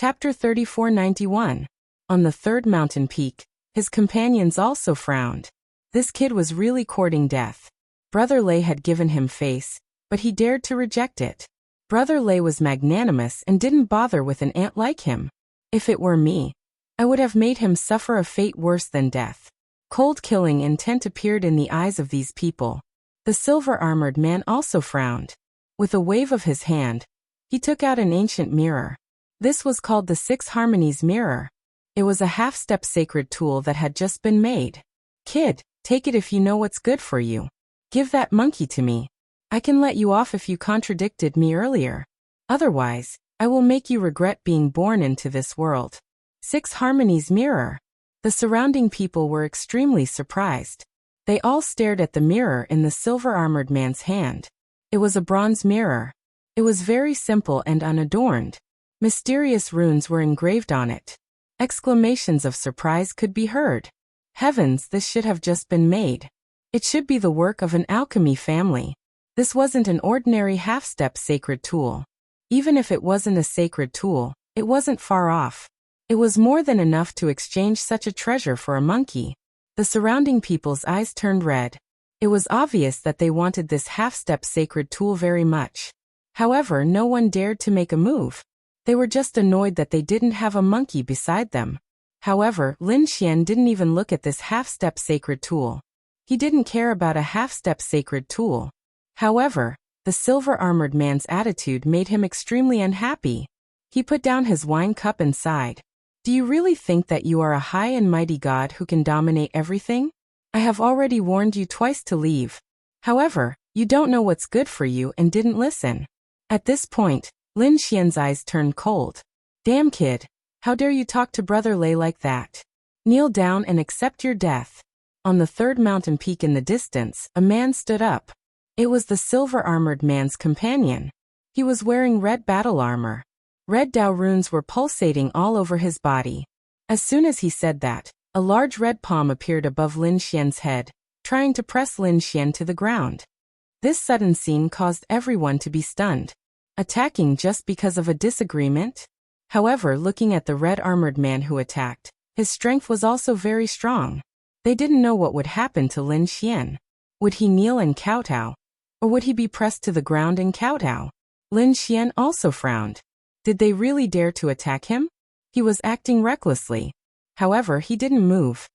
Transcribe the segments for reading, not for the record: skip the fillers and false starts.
Chapter 3491. On the third mountain peak, his companions also frowned. This kid was really courting death. Brother Lei had given him face, but he dared to reject it. Brother Lei was magnanimous and didn't bother with an ant like him. If it were me, I would have made him suffer a fate worse than death. Cold killing intent appeared in the eyes of these people. The silver-armored man also frowned. With a wave of his hand, he took out an ancient mirror. This was called the Six Harmonies Mirror. It was a half-step sacred tool that had just been made. Kid, take it if you know what's good for you. Give that monkey to me. I can let you off if you contradicted me earlier. Otherwise, I will make you regret being born into this world. Six Harmonies Mirror. The surrounding people were extremely surprised. They all stared at the mirror in the silver-armored man's hand. It was a bronze mirror. It was very simple and unadorned. Mysterious runes were engraved on it. Exclamations of surprise could be heard. Heavens, this should have just been made. It should be the work of an alchemy family. This wasn't an ordinary half-step sacred tool. Even if it wasn't a sacred tool, it wasn't far off. It was more than enough to exchange such a treasure for a monkey. The surrounding people's eyes turned red. It was obvious that they wanted this half-step sacred tool very much. However, no one dared to make a move. They were just annoyed that they didn't have a monkey beside them. However, Lin Xian didn't even look at this half-step sacred tool. He didn't care about a half-step sacred tool. However, the silver-armored man's attitude made him extremely unhappy. He put down his wine cup and sighed. Do you really think that you are a high and mighty god who can dominate everything? I have already warned you twice to leave. However, you don't know what's good for you and didn't listen. At this point, Lin Xian's eyes turned cold. Damn kid, how dare you talk to Brother Lei like that? Kneel down and accept your death. On the third mountain peak in the distance, a man stood up. It was the silver-armored man's companion. He was wearing red battle armor. Red Dao runes were pulsating all over his body. As soon as he said that, a large red palm appeared above Lin Xian's head, trying to press Lin Xian to the ground. This sudden scene caused everyone to be stunned. Attacking just because of a disagreement? However, looking at the red-armored man who attacked, his strength was also very strong. They didn't know what would happen to Lin Xian. Would he kneel and kowtow? Or would he be pressed to the ground and kowtow? Lin Xian also frowned. Did they really dare to attack him? He was acting recklessly. However, he didn't move.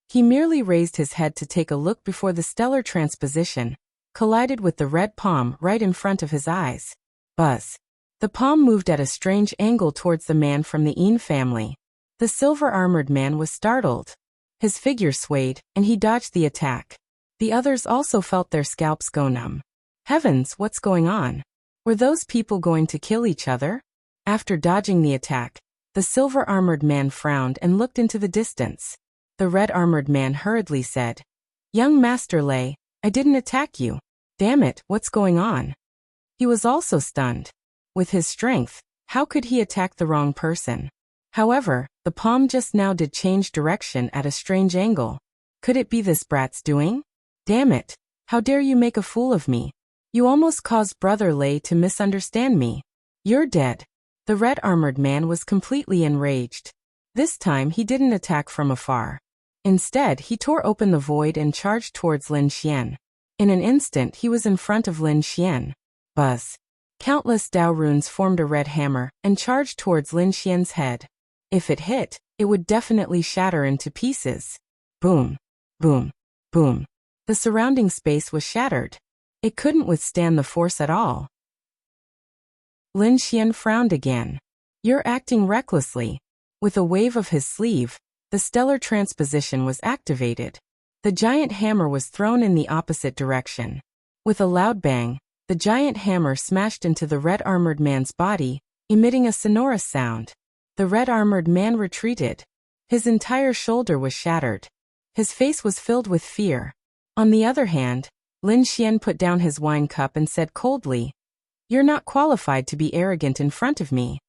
He merely raised his head to take a look before the stellar transposition collided with the red palm right in front of his eyes. Buzz. The palm moved at a strange angle towards the man from the Yin family. The silver-armored man was startled. His figure swayed, and he dodged the attack. The others also felt their scalps go numb. Heavens, what's going on? Were those people going to kill each other? After dodging the attack, the silver-armored man frowned and looked into the distance. The red-armored man hurriedly said, Young Master Lei, I didn't attack you. Damn it, what's going on? He was also stunned. With his strength, how could he attack the wrong person? However, the palm just now did change direction at a strange angle. Could it be this brat's doing? Damn it, how dare you make a fool of me? You almost caused Brother Lei to misunderstand me. You're dead. The red-armored man was completely enraged. This time he didn't attack from afar. Instead, he tore open the void and charged towards Lin Xian. In an instant he was in front of Lin Xian. Buzz. Countless Dao runes formed a red hammer and charged towards Lin Xian's head. If it hit, it would definitely shatter into pieces. Boom. Boom. Boom. The surrounding space was shattered. It couldn't withstand the force at all. Lin Xian frowned again. You're acting recklessly. With a wave of his sleeve, the stellar transposition was activated. The giant hammer was thrown in the opposite direction. With a loud bang, the giant hammer smashed into the red-armored man's body, emitting a sonorous sound. The red-armored man retreated. His entire shoulder was shattered. His face was filled with fear. On the other hand, Lin Xian put down his wine cup and said coldly, You're not qualified to be arrogant in front of me.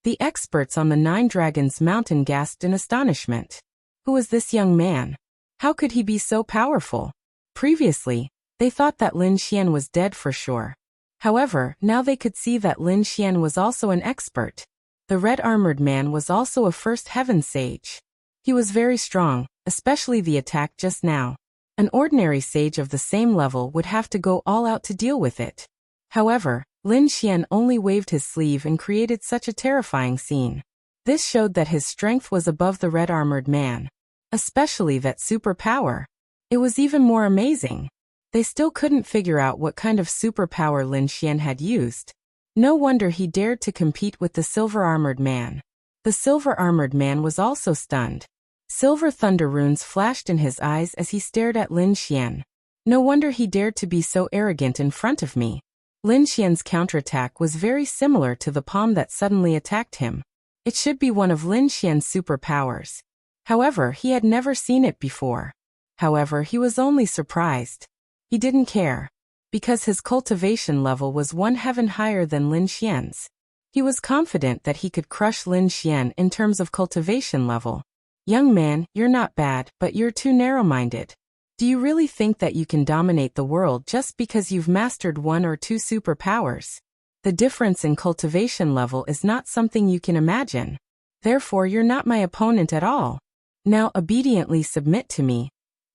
The experts on the Nine Dragons Mountain gasped in astonishment. Who was this young man? How could he be so powerful? Previously, they thought that Lin Xian was dead for sure. However, now they could see that Lin Xian was also an expert. The The red-armored man was also a first heaven sage. He was very strong, especially the attack just now. An ordinary sage of the same level would have to go all out to deal with it. However, Lin Xian only waved his sleeve and created such a terrifying scene. This showed that his strength was above the red-armored man. Especially that superpower. It was even more amazing. They still couldn't figure out what kind of superpower Lin Xian had used. No wonder he dared to compete with the silver-armored man. The silver-armored man was also stunned. Silver thunder runes flashed in his eyes as he stared at Lin Xian. No wonder he dared to be so arrogant in front of me. Lin Xian's counterattack was very similar to the palm that suddenly attacked him. It should be one of Lin Xian's superpowers. However, he had never seen it before. However, he was only surprised. He didn't care. Because his cultivation level was one heaven higher than Lin Xian's. He was confident that he could crush Lin Xian in terms of cultivation level. Young man, you're not bad, but you're too narrow-minded. Do you really think that you can dominate the world just because you've mastered one or two superpowers? The difference in cultivation level is not something you can imagine. Therefore, you're not my opponent at all. Now obediently submit to me,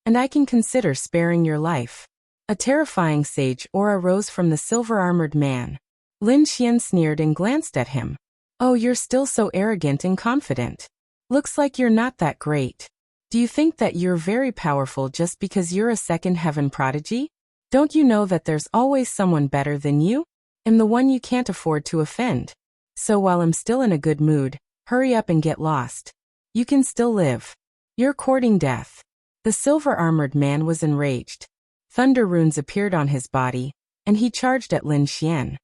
and I can consider sparing your life. A terrifying sage aura rose from the silver-armored man. Lin Xian sneered and glanced at him. Oh, you're still so arrogant and confident. Looks like you're not that great. Do you think that you're very powerful just because you're a second heaven prodigy? Don't you know that there's always someone better than you? I'm the one you can't afford to offend. So while I'm still in a good mood, hurry up and get lost. You can still live. You're courting death. The silver-armored man was enraged. Thunder runes appeared on his body, and he charged at Lin Xian.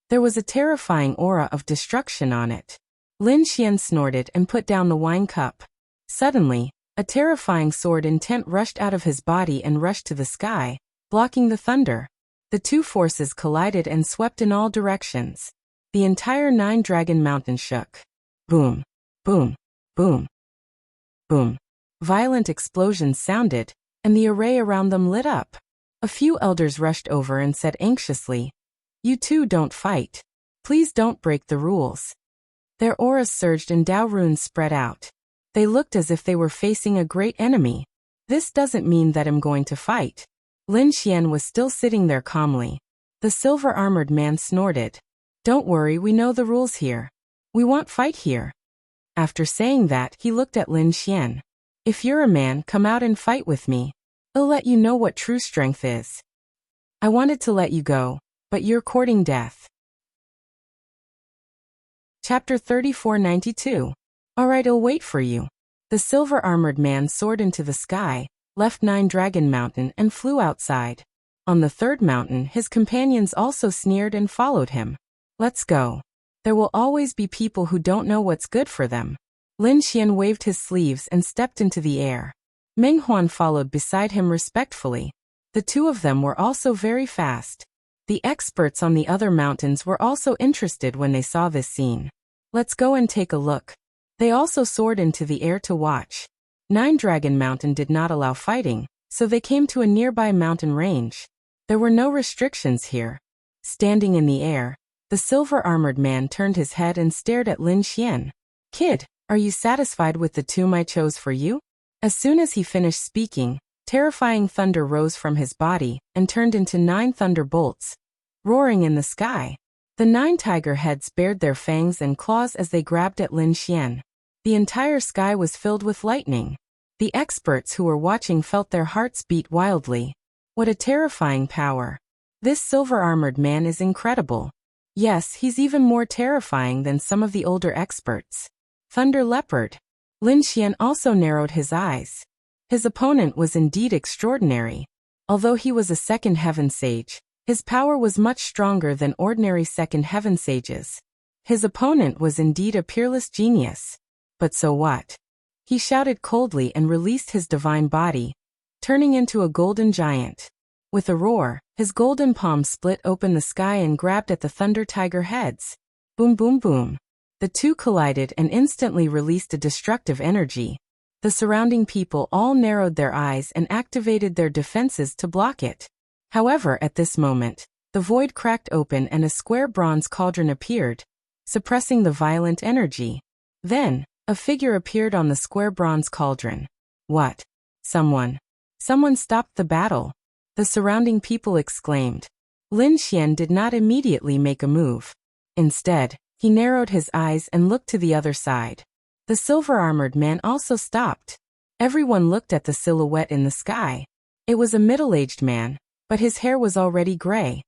There was a terrifying aura of destruction on it. Lin Xian snorted and put down the wine cup. Suddenly, a terrifying sword intent rushed out of his body and rushed to the sky, blocking the thunder. The two forces collided and swept in all directions. The entire Nine-Dragon Mountain shook. Boom, boom, boom, boom. Violent explosions sounded, and the array around them lit up. A few elders rushed over and said anxiously, "You two don't fight. Please don't break the rules." Their auras surged and Dao runes spread out. They looked as if they were facing a great enemy. This doesn't mean that I'm going to fight. Lin Xian was still sitting there calmly. The silver-armored man snorted. Don't worry, we know the rules here. We won't fight here. After saying that, he looked at Lin Xian. If you're a man, come out and fight with me. I'll let you know what true strength is. I wanted to let you go, but you're courting death. Chapter 3492. Alright, I'll wait for you. The silver-armored man soared into the sky, left Nine-Dragon Mountain and flew outside. On the third mountain, his companions also sneered and followed him. Let's go. There will always be people who don't know what's good for them. Lin Xian waved his sleeves and stepped into the air. Meng Huan followed beside him respectfully. The two of them were also very fast. The experts on the other mountains were also interested when they saw this scene. Let's go and take a look. They also soared into the air to watch. Nine-Dragon Mountain did not allow fighting, so they came to a nearby mountain range. There were no restrictions here. Standing in the air, the silver-armored man turned his head and stared at Lin Xian. Kid, are you satisfied with the tomb I chose for you? As soon as he finished speaking, terrifying thunder rose from his body and turned into 9 thunderbolts, roaring in the sky. The 9 tiger heads bared their fangs and claws as they grabbed at Lin Xian. The entire sky was filled with lightning. The experts who were watching felt their hearts beat wildly. What a terrifying power. This silver-armored man is incredible. Yes, he's even more terrifying than some of the older experts. Thunder Leopard. Lin Xian also narrowed his eyes. His opponent was indeed extraordinary. Although he was a second heaven sage, his power was much stronger than ordinary second heaven sages. His opponent was indeed a peerless genius. But so what? He shouted coldly and released his divine body, turning into a golden giant. With a roar, his golden palm split open the sky and grabbed at the thunder tiger heads. Boom boom boom. The two collided and instantly released a destructive energy. The surrounding people all narrowed their eyes and activated their defenses to block it. However, at this moment, the void cracked open and a square bronze cauldron appeared. suppressing the violent energy. Then, a figure appeared on the square bronze cauldron. What? Someone stopped the battle. The surrounding people exclaimed. Lin Xian did not immediately make a move. Instead, he narrowed his eyes and looked to the other side. The silver-armored man also stopped. Everyone looked at the silhouette in the sky. It was a middle-aged man, but his hair was already gray.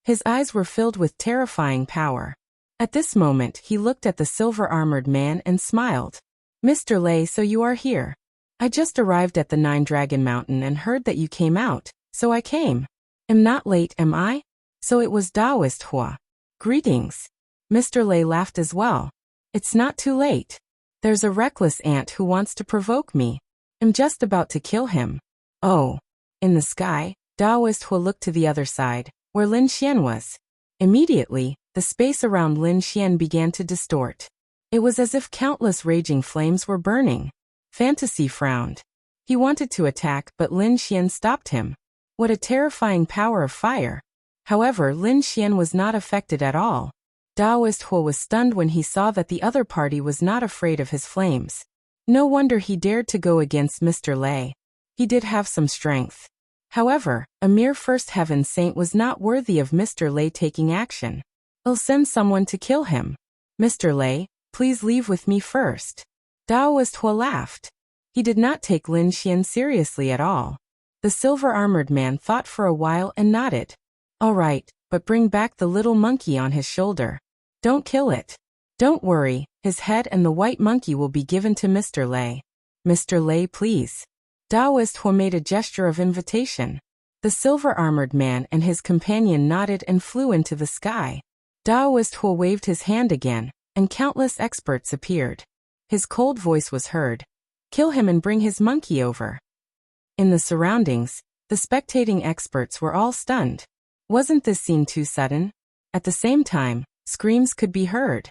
His eyes were filled with terrifying power. At this moment he looked at the silver-armored man and smiled. Mr. Lei, so you are here. I just arrived at the Nine-Dragon Mountain and heard that you came out, so I came. Am not late, am I? So it was Taoist Hua. Greetings. Mr. Lei laughed as well. It's not too late. There's a reckless ant who wants to provoke me. I'm just about to kill him. Oh. In the sky, Taoist Hua looked to the other side, where Lin Xian was. Immediately, the space around Lin Xian began to distort. It was as if countless raging flames were burning. Fantasy frowned. He wanted to attack, but Lin Xian stopped him. What a terrifying power of fire. However, Lin Xian was not affected at all. Taoist Hua was stunned when he saw that the other party was not afraid of his flames. No wonder he dared to go against Mr. Lei. He did have some strength. However, a mere first heaven saint was not worthy of Mr. Lei taking action. I'll send someone to kill him. Mr. Lei, please leave with me first. Taoist Hua laughed. He did not take Lin Xian seriously at all. The silver-armored man thought for a while and nodded. All right, but bring back the little monkey on his shoulder. Don't kill it. Don't worry, his head and the white monkey will be given to Mr. Lei. Mr. Lei, please. Taoist Hua made a gesture of invitation. The silver-armored man and his companion nodded and flew into the sky. Taoist Hua waved his hand again, and countless experts appeared. His cold voice was heard. Kill him and bring his monkey over. In the surroundings, the spectating experts were all stunned. Wasn't this scene too sudden? At the same time, screams could be heard.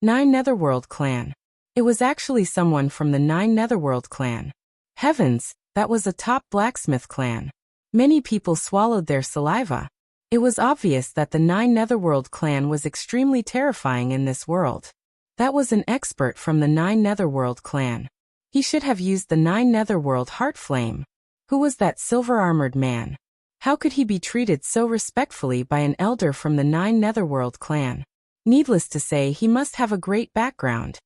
Nine Netherworld Clan. It was actually someone from the Nine Netherworld Clan. Heavens, that was a top blacksmith clan. Many people swallowed their saliva. It was obvious that the Nine Netherworld Clan was extremely terrifying in this world. That was an expert from the Nine Netherworld Clan. He should have used the Nine Netherworld Heart Flame. Who was that silver-armored man? How could he be treated so respectfully by an elder from the Nine Netherworld Clan? Needless to say, he must have a great background.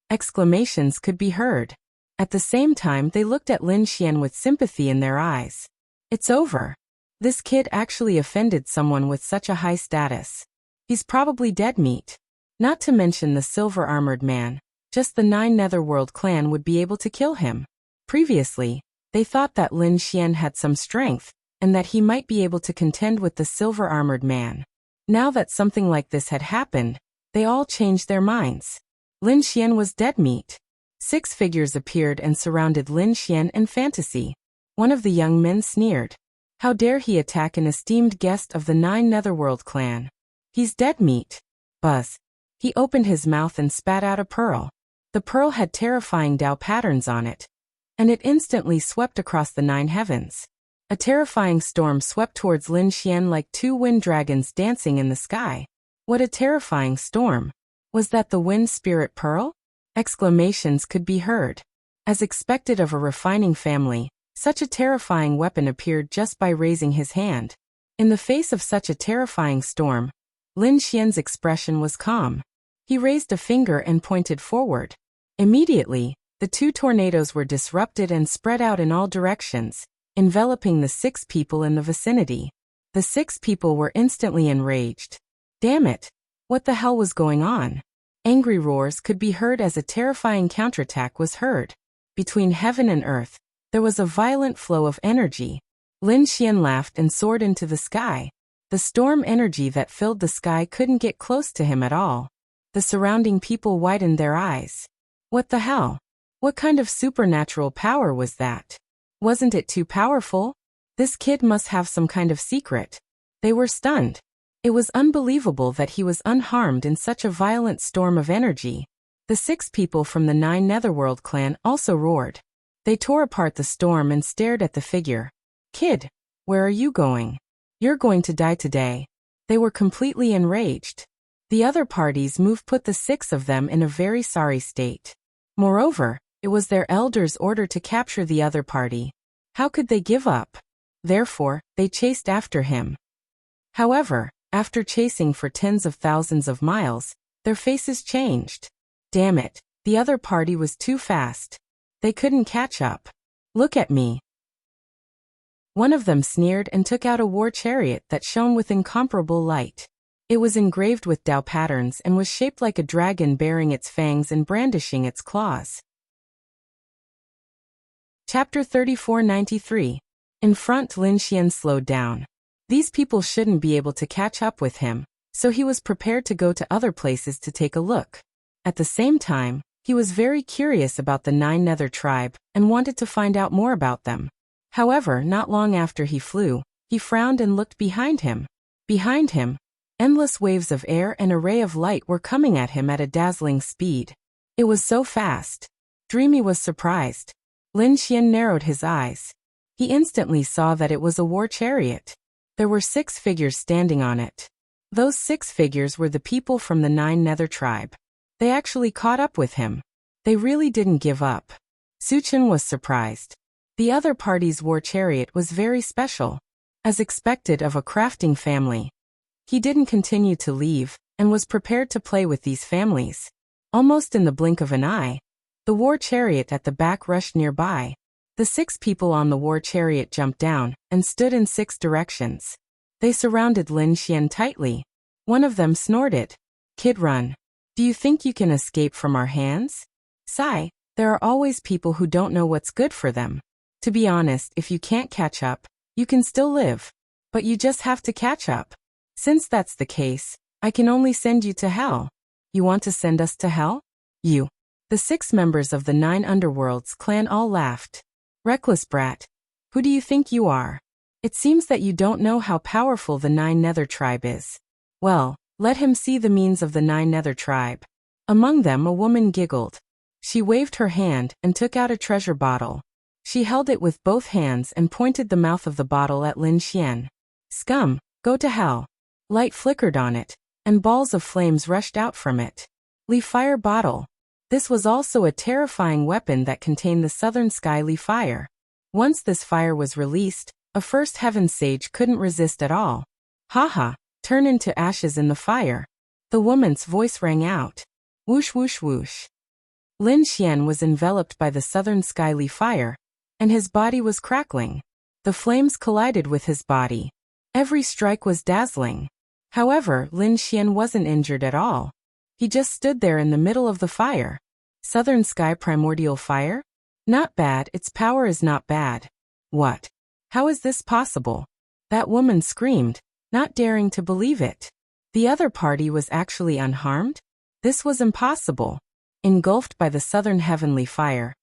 Exclamations could be heard. At the same time, they looked at Lin Xian with sympathy in their eyes. It's over. This kid actually offended someone with such a high status. He's probably dead meat. Not to mention the silver-armored man. Just the Nine Netherworld Clan would be able to kill him. Previously, they thought that Lin Xian had some strength, and that he might be able to contend with the silver-armored man. Now that something like this had happened, they all changed their minds. Lin Xian was dead meat. 6 figures appeared and surrounded Lin Xian and Fantasy. One of the young men sneered. How dare he attack an esteemed guest of the Nine Netherworld Clan? He's dead meat. Buzz. He opened his mouth and spat out a pearl. The pearl had terrifying Dao patterns on it, and it instantly swept across the 9 heavens. A terrifying storm swept towards Lin Xian like 2 wind dragons dancing in the sky. What a terrifying storm! Was that the wind spirit pearl? Exclamations could be heard. As expected of a refining family, such a terrifying weapon appeared just by raising his hand. In the face of such a terrifying storm, Lin Xian's expression was calm. He raised a finger and pointed forward. Immediately, the 2 tornadoes were disrupted and spread out in all directions, enveloping the 6 people in the vicinity. The 6 people were instantly enraged. Damn it! What the hell was going on? Angry roars could be heard as a terrifying counterattack was heard. Between heaven and earth, there was a violent flow of energy. Lin Xian laughed and soared into the sky. The storm energy that filled the sky couldn't get close to him at all. The surrounding people widened their eyes. What the hell? What kind of supernatural power was that? Wasn't it too powerful? This kid must have some kind of secret. They were stunned. It was unbelievable that he was unharmed in such a violent storm of energy. The 6 people from the Nine Netherworld Clan also roared. They tore apart the storm and stared at the figure. Kid, where are you going? You're going to die today. They were completely enraged. The other party's move put the 6 of them in a very sorry state. Moreover, it was their elder's order to capture the other party. How could they give up? Therefore, they chased after him. However, after chasing for tens of thousands of miles, their faces changed. Damn it, the other party was too fast. They couldn't catch up. Look at me. One of them sneered and took out a war chariot that shone with incomparable light. It was engraved with Tao patterns and was shaped like a dragon bearing its fangs and brandishing its claws. Chapter 3493. In front, Lin Xian slowed down. These people shouldn't be able to catch up with him, so he was prepared to go to other places to take a look. At the same time, he was very curious about the 9 Nether tribe and wanted to find out more about them. However, not long after he flew, he frowned and looked behind him. Behind him, endless waves of air and a ray of light were coming at him at a dazzling speed. It was so fast. Dreamy was surprised. Lin Xian narrowed his eyes. He instantly saw that it was a war chariot. There were 6 figures standing on it. Those 6 figures were the people from the 9 Nether tribe. They actually caught up with him. They really didn't give up. Su Chen was surprised. The other party's war chariot was very special. As expected of a crafting family. He didn't continue to leave, and was prepared to play with these families. Almost in the blink of an eye, the war chariot at the back rushed nearby. The 6 people on the war chariot jumped down, and stood in 6 directions. They surrounded Lin Xian tightly. One of them snorted. "Kid, run. Do you think you can escape from our hands? Sigh, there are always people who don't know what's good for them. To be honest, if you can't catch up, you can still live. But you just have to catch up. Since that's the case, I can only send you to hell." "You want to send us to hell? You?" The 6 members of the 9 Underworlds clan all laughed. "Reckless brat. Who do you think you are? It seems that you don't know how powerful the 9 Nether tribe is. Well, let him see the means of the 9 Nether tribe." Among them a woman giggled. She waved her hand and took out a treasure bottle. She held it with both hands and pointed the mouth of the bottle at Lin Xian. "Scum, go to hell." Light flickered on it, and balls of flames rushed out from it. Leaf fire bottle. This was also a terrifying weapon that contained the southern sky leaf fire. Once this fire was released, a first heaven sage couldn't resist at all. "Haha, turn into ashes in the fire." The woman's voice rang out. Whoosh whoosh whoosh. Lin Xian was enveloped by the southern sky leaf fire, and his body was crackling. The flames collided with his body. Every strike was dazzling. However, Lin Xian wasn't injured at all. He just stood there in the middle of the fire. Southern sky primordial fire? Not bad, its power is not bad. What? How is this possible? That woman screamed, not daring to believe it. The other party was actually unharmed? This was impossible. Engulfed by the southern heavenly fire.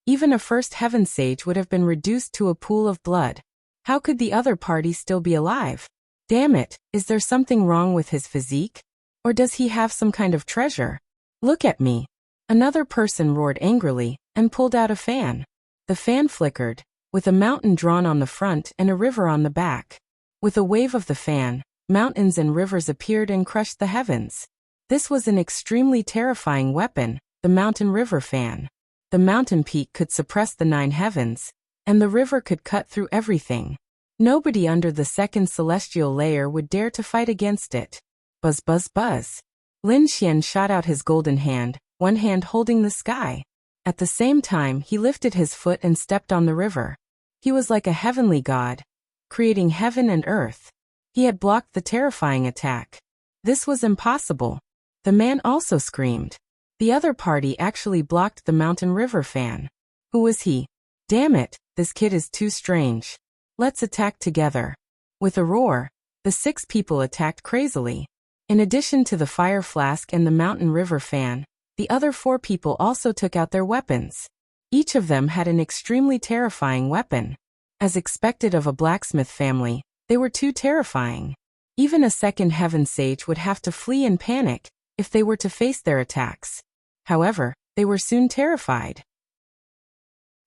Even a first heaven sage would have been reduced to a pool of blood. How could the other party still be alive? Damn it, is there something wrong with his physique? Or does he have some kind of treasure? Look at me. Another person roared angrily, and pulled out a fan. The fan flickered, with a mountain drawn on the front and a river on the back. With a wave of the fan, mountains and rivers appeared and crushed the heavens. This was an extremely terrifying weapon, the mountain river fan. The mountain peak could suppress the 9 heavens, and the river could cut through everything. Nobody under the 2nd celestial layer would dare to fight against it. Buzz buzz buzz. Lin Xian shot out his golden hand, one hand holding the sky. At the same time, he lifted his foot and stepped on the river. He was like a heavenly god, creating heaven and earth. He had blocked the terrifying attack. This was impossible. The man also screamed. The other party actually blocked the mountain river fan. Who was he? Damn it, this kid is too strange. Let's attack together. With a roar, the 6 people attacked crazily. In addition to the fire flask and the mountain river fan, the other 4 people also took out their weapons. Each of them had an extremely terrifying weapon. As expected of a blacksmith family, they were too terrifying. Even a 2nd heaven sage would have to flee in panic if they were to face their attacks. However, they were soon terrified.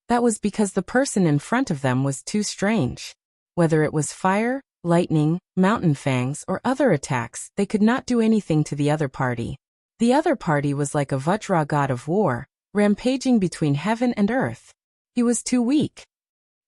That was because the person in front of them was too strange. Whether it was fire, lightning, mountain fangs, or other attacks, they could not do anything to the other party. The other party was like a Vajra god of war, rampaging between heaven and earth. He was too weak.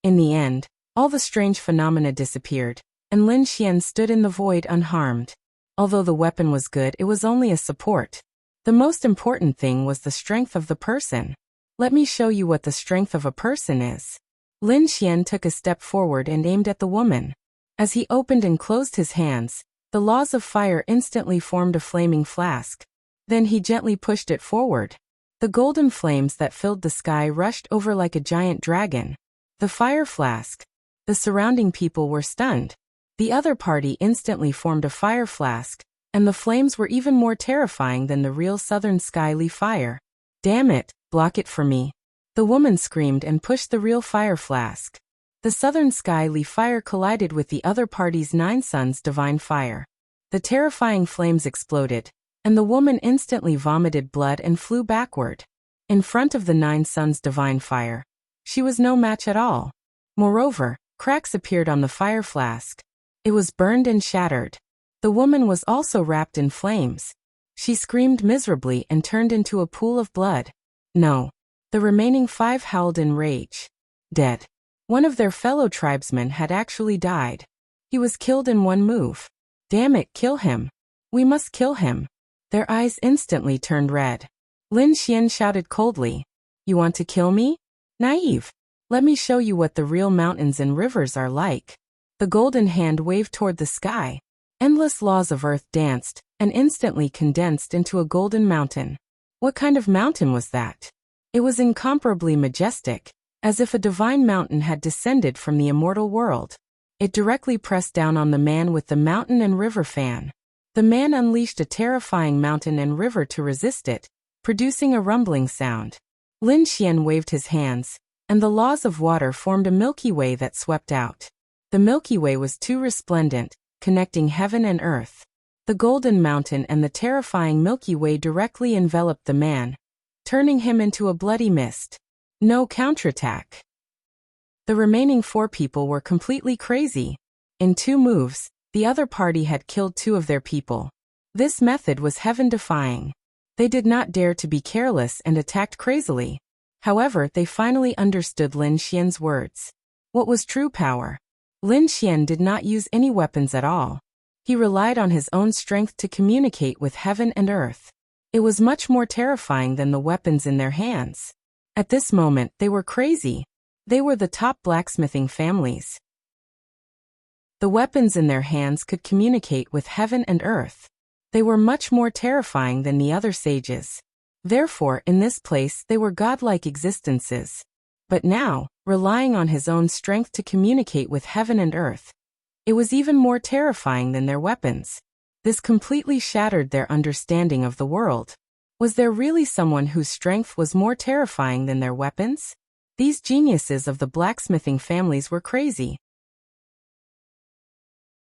In the end, all the strange phenomena disappeared, and Lin Xian stood in the void unharmed. Although the weapon was good, it was only a support. The most important thing was the strength of the person. Let me show you what the strength of a person is. Lin Xian took a step forward and aimed at the woman. As he opened and closed his hands, the laws of fire instantly formed a flaming flask. Then he gently pushed it forward. The golden flames that filled the sky rushed over like a giant dragon. The fire flask. The surrounding people were stunned. The other party instantly formed a fire flask, and the flames were even more terrifying than the real southern sky fire. Damn it, block it for me. The woman screamed and pushed the real fire flask. The southern sky fire collided with the other party's 9 suns divine fire. The terrifying flames exploded, and the woman instantly vomited blood and flew backward. In front of the 9 suns divine fire, she was no match at all. Moreover, cracks appeared on the fire flask. It was burned and shattered. The woman was also wrapped in flames. She screamed miserably and turned into a pool of blood. No. The remaining 5 howled in rage. Dead. One of their fellow tribesmen had actually died. He was killed in one move. Damn it, kill him. We must kill him. Their eyes instantly turned red. Lin Xian shouted coldly. You want to kill me? Naive. Let me show you what the real mountains and rivers are like. The golden hand waved toward the sky. Endless laws of earth danced, and instantly condensed into a golden mountain. What kind of mountain was that? It was incomparably majestic, as if a divine mountain had descended from the immortal world. It directly pressed down on the man with the mountain and river fan. The man unleashed a terrifying mountain and river to resist it, producing a rumbling sound. Lin Xian waved his hands, and the laws of water formed a Milky Way that swept out. The Milky Way was too resplendent, connecting heaven and earth. The golden mountain and the terrifying Milky Way directly enveloped the man, turning him into a bloody mist. No counterattack. The remaining 4 people were completely crazy. In 2 moves, the other party had killed 2 of their people. This method was heaven-defying. They did not dare to be careless and attacked crazily. However, they finally understood Lin Xian's words. What was true power? Lin Xian did not use any weapons at all. He relied on his own strength to communicate with heaven and earth. It was much more terrifying than the weapons in their hands. At this moment, they were crazy. They were the top blacksmithing families. The weapons in their hands could communicate with heaven and earth. They were much more terrifying than the other sages. Therefore, in this place, they were godlike existences. But now, relying on his own strength to communicate with heaven and earth, it was even more terrifying than their weapons. This completely shattered their understanding of the world. Was there really someone whose strength was more terrifying than their weapons? These geniuses of the blacksmithing families were crazy.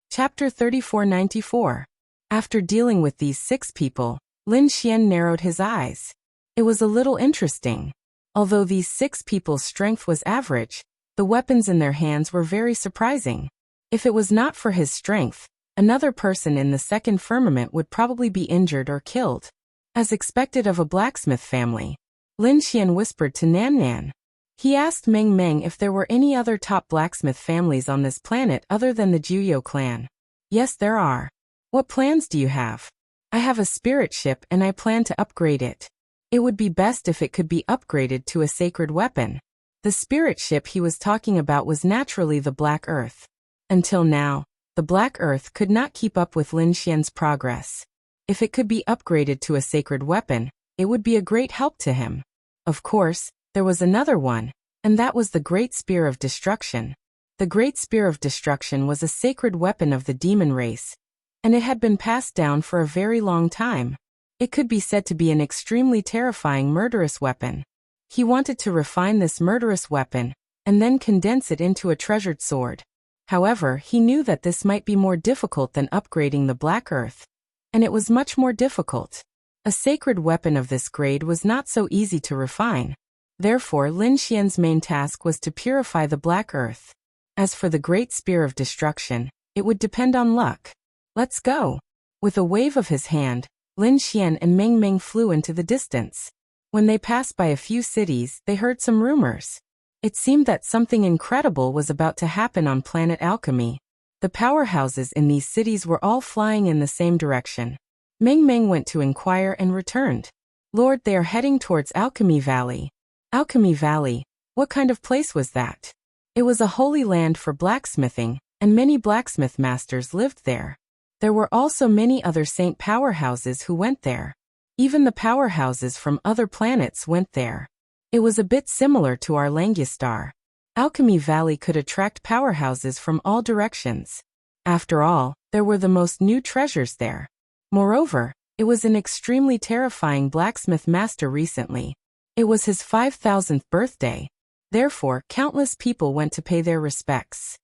Chapter 3494. After dealing with these 6 people, Lin Xian narrowed his eyes. It was a little interesting. Although these 6 people's strength was average, the weapons in their hands were very surprising. If it was not for his strength, another person in the second firmament would probably be injured or killed. As expected of a blacksmith family, Lin Xian whispered to Nan Nan. He asked Meng Meng if there were any other top blacksmith families on this planet other than the Juyo clan. Yes, there are. What plans do you have? I have a spirit ship and I plan to upgrade it. It would be best if it could be upgraded to a sacred weapon. The spirit ship he was talking about was naturally the Black Earth. Until now, the Black Earth could not keep up with Lin Xian's progress. If it could be upgraded to a sacred weapon, it would be a great help to him. Of course, there was another one, and that was the Great Spear of Destruction. The Great Spear of Destruction was a sacred weapon of the demon race, and it had been passed down for a very long time. It could be said to be an extremely terrifying murderous weapon. He wanted to refine this murderous weapon, and then condense it into a treasured sword. However, he knew that this might be more difficult than upgrading the Black Earth. And it was much more difficult. A sacred weapon of this grade was not so easy to refine. Therefore, Lin Xian's main task was to purify the Black Earth. As for the Great Spear of Destruction, It would depend on luck. Let's go. With a wave of his hand, Lin Xian and Meng Meng flew into the distance. When they passed by a few cities, they heard some rumors. It seemed that something incredible was about to happen on planet Alchemy. The powerhouses in these cities were all flying in the same direction. Meng Meng went to inquire and returned. Lord, they are heading towards Alchemy Valley. Alchemy Valley? What kind of place was that? It was a holy land for blacksmithing, and many blacksmith masters lived there. There were also many other saint powerhouses who went there. Even the powerhouses from other planets went there. It was a bit similar to our Langistar. Alchemy Valley could attract powerhouses from all directions. After all, there were the most new treasures there. Moreover, it was an extremely terrifying blacksmith master recently. It was his 5,000th birthday. Therefore, countless people went to pay their respects.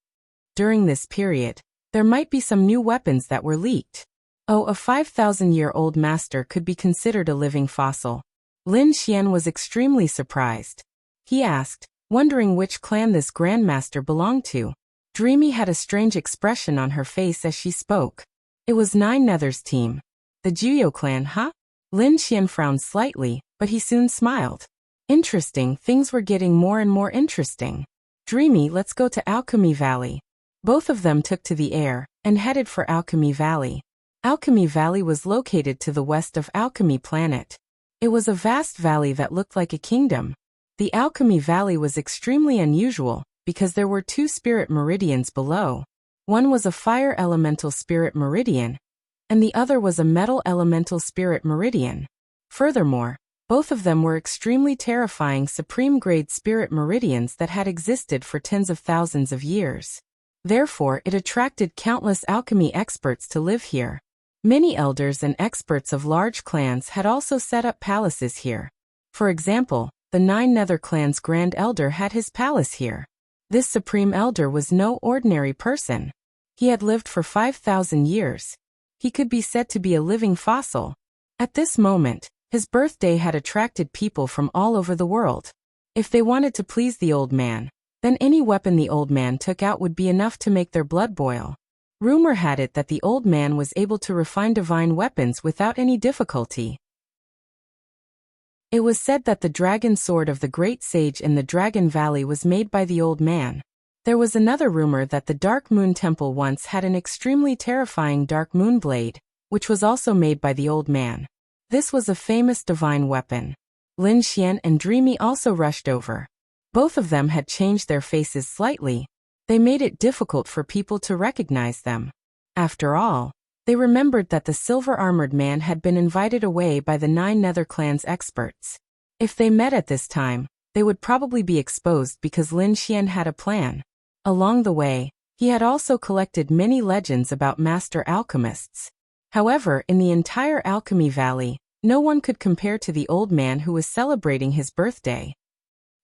During this period, there might be some new weapons that were leaked. Oh, a 5,000-year-old master could be considered a living fossil. Lin Xian was extremely surprised. He asked, wondering which clan this grandmaster belonged to. Dreamy had a strange expression on her face as she spoke. It was Nine Nether's team. The Juyo clan, huh? Lin Xian frowned slightly, but he soon smiled. Interesting, things were getting more and more interesting. Dreamy, let's go to Alchemy Valley. Both of them took to the air and headed for Alchemy Valley. Alchemy Valley was located to the west of Alchemy Planet. It was a vast valley that looked like a kingdom. The Alchemy Valley was extremely unusual because there were two spirit meridians below. One was a fire elemental spirit meridian, and the other was a metal elemental spirit meridian. Furthermore, both of them were extremely terrifying supreme-grade spirit meridians that had existed for tens of thousands of years. Therefore, it attracted countless alchemy experts to live here. Many elders and experts of large clans had also set up palaces here. For example, the Nine Nether clan's Grand Elder had his palace here. This Supreme Elder was no ordinary person. He had lived for 5,000 years. He could be said to be a living fossil. At this moment, his birthday had attracted people from all over the world. If they wanted to please the old man, then any weapon the old man took out would be enough to make their blood boil. Rumor had it that the old man was able to refine divine weapons without any difficulty. It was said that the dragon sword of the great sage in the Dragon Valley was made by the old man. There was another rumor that the Dark Moon Temple once had an extremely terrifying Dark Moon Blade, which was also made by the old man. This was a famous divine weapon. Lin Xian and Dreamy also rushed over. Both of them had changed their faces slightly. They made it difficult for people to recognize them. After all, they remembered that the silver-armored man had been invited away by the Nine Nether clan's experts. If they met at this time, they would probably be exposed because Lin Xian had a plan. Along the way, he had also collected many legends about master alchemists. However, in the entire Alchemy Valley, no one could compare to the old man who was celebrating his birthday.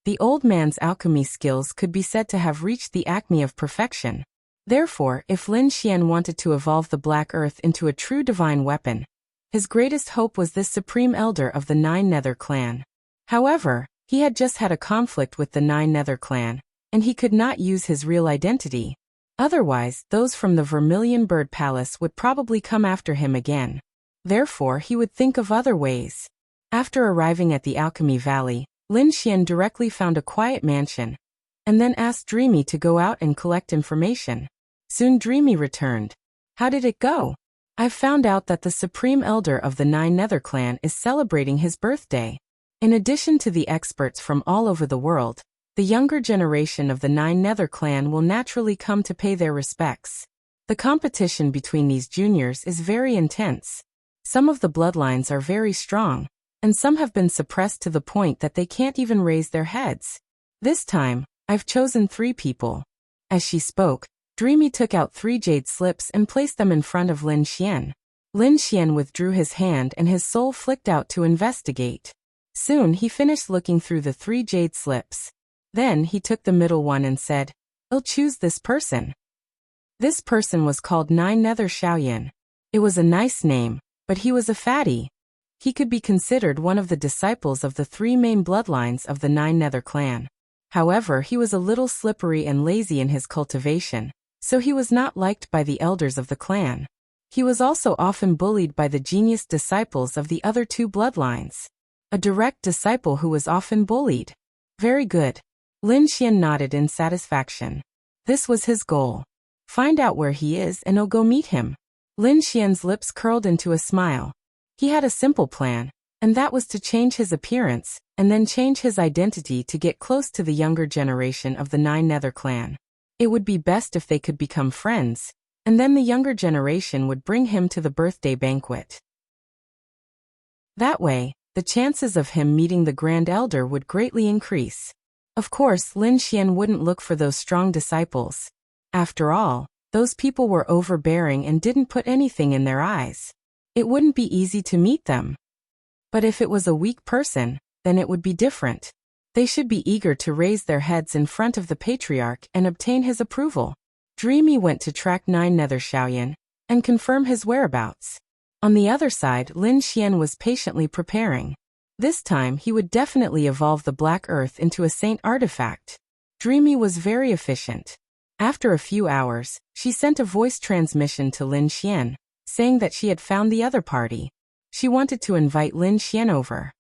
The old man's alchemy skills could be said to have reached the acme of perfection. Therefore, if Lin Xian wanted to evolve the Black Earth into a true divine weapon, his greatest hope was this Supreme Elder of the Nine Nether clan. However, he had just had a conflict with the Nine Nether clan, and he could not use his real identity. Otherwise, those from the Vermilion Bird Palace would probably come after him again. Therefore, he would think of other ways. After arriving at the Alchemy Valley, Lin Xian directly found a quiet mansion, and then asked Dreamy to go out and collect information. Soon Dreamy returned. How did it go? I've found out that the Supreme Elder of the Nine Nether clan is celebrating his birthday. In addition to the experts from all over the world, the younger generation of the Nine Nether clan will naturally come to pay their respects. The competition between these juniors is very intense. Some of the bloodlines are very strong, and some have been suppressed to the point that they can't even raise their heads. This time, I've chosen 3 people. As she spoke, Dreamy took out 3 jade slips and placed them in front of Lin Xian. Lin Xian withdrew his hand and his soul flicked out to investigate. Soon he finished looking through the 3 jade slips. Then he took the middle one and said, I'll choose this person. This person was called Nine Nether Xiaoyan. It was a nice name, but he was a fatty. He could be considered one of the disciples of the 3 main bloodlines of the Nine Nether clan. However, he was a little slippery and lazy in his cultivation, so he was not liked by the elders of the clan. He was also often bullied by the genius disciples of the other two bloodlines. A direct disciple who was often bullied. Very good. Lin Xian nodded in satisfaction. This was his goal. Find out where he is and I'll go meet him. Lin Xian's lips curled into a smile. He had a simple plan, and that was to change his appearance, and then change his identity to get close to the younger generation of the Nine Nether clan. It would be best if they could become friends, and then the younger generation would bring him to the birthday banquet. That way, the chances of him meeting the Grand Elder would greatly increase. Of course, Lin Xian wouldn't look for those strong disciples. After all, those people were overbearing and didn't put anything in their eyes. It wouldn't be easy to meet them. But if it was a weak person, then it would be different. They should be eager to raise their heads in front of the patriarch and obtain his approval. Dreamy went to track Nine Nether Xiaoyan and confirm his whereabouts. On the other side, Lin Xian was patiently preparing. This time he would definitely evolve the Black Earth into a saint artifact. Dreamy was very efficient. After a few hours, she sent a voice transmission to Lin Xian, saying that she had found the other party. She wanted to invite Lin Xian over.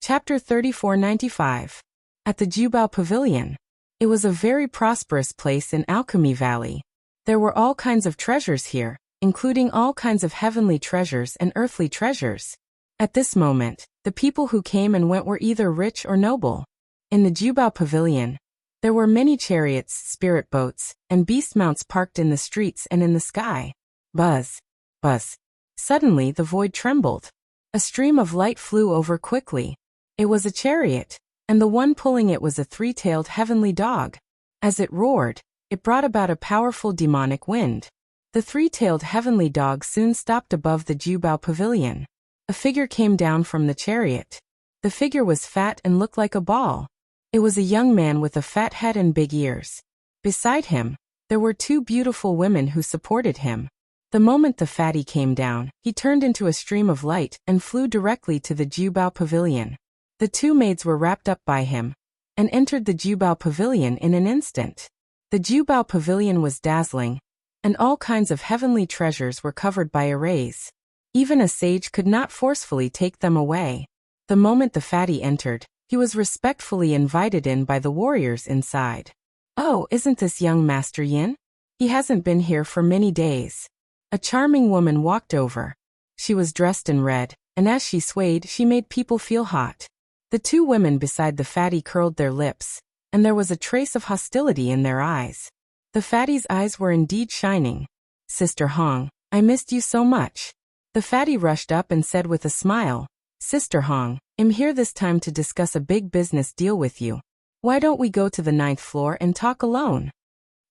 Chapter 3495. At the Jubao Pavilion. It was a very prosperous place in Alchemy Valley. There were all kinds of treasures here, including all kinds of heavenly treasures and earthly treasures. At this moment, the people who came and went were either rich or noble. In the Jubao Pavilion, there were many chariots, spirit boats, and beast mounts parked in the streets and in the sky. Buzz. Buzz. Suddenly the void trembled. A stream of light flew over quickly. It was a chariot, and the one pulling it was a three-tailed heavenly dog. As it roared, it brought about a powerful demonic wind. The three-tailed heavenly dog soon stopped above the Jubao Pavilion. A figure came down from the chariot. The figure was fat and looked like a ball. It was a young man with a fat head and big ears. Beside him, there were two beautiful women who supported him. The moment the fatty came down, he turned into a stream of light and flew directly to the Jubao Pavilion. The two maids were wrapped up by him and entered the Jubao Pavilion in an instant. The Jubao Pavilion was dazzling, and all kinds of heavenly treasures were covered by arrays. Even a sage could not forcefully take them away. The moment the fatty entered, he was respectfully invited in by the warriors inside. Oh, isn't this young Master Yin? He hasn't been here for many days. A charming woman walked over. She was dressed in red, and as she swayed, she made people feel hot. The two women beside the fatty curled their lips, and there was a trace of hostility in their eyes. The fatty's eyes were indeed shining. Sister Hong, I missed you so much. The fatty rushed up and said with a smile, Sister Hong, I'm here this time to discuss a big business deal with you. Why don't we go to the 9th floor and talk alone?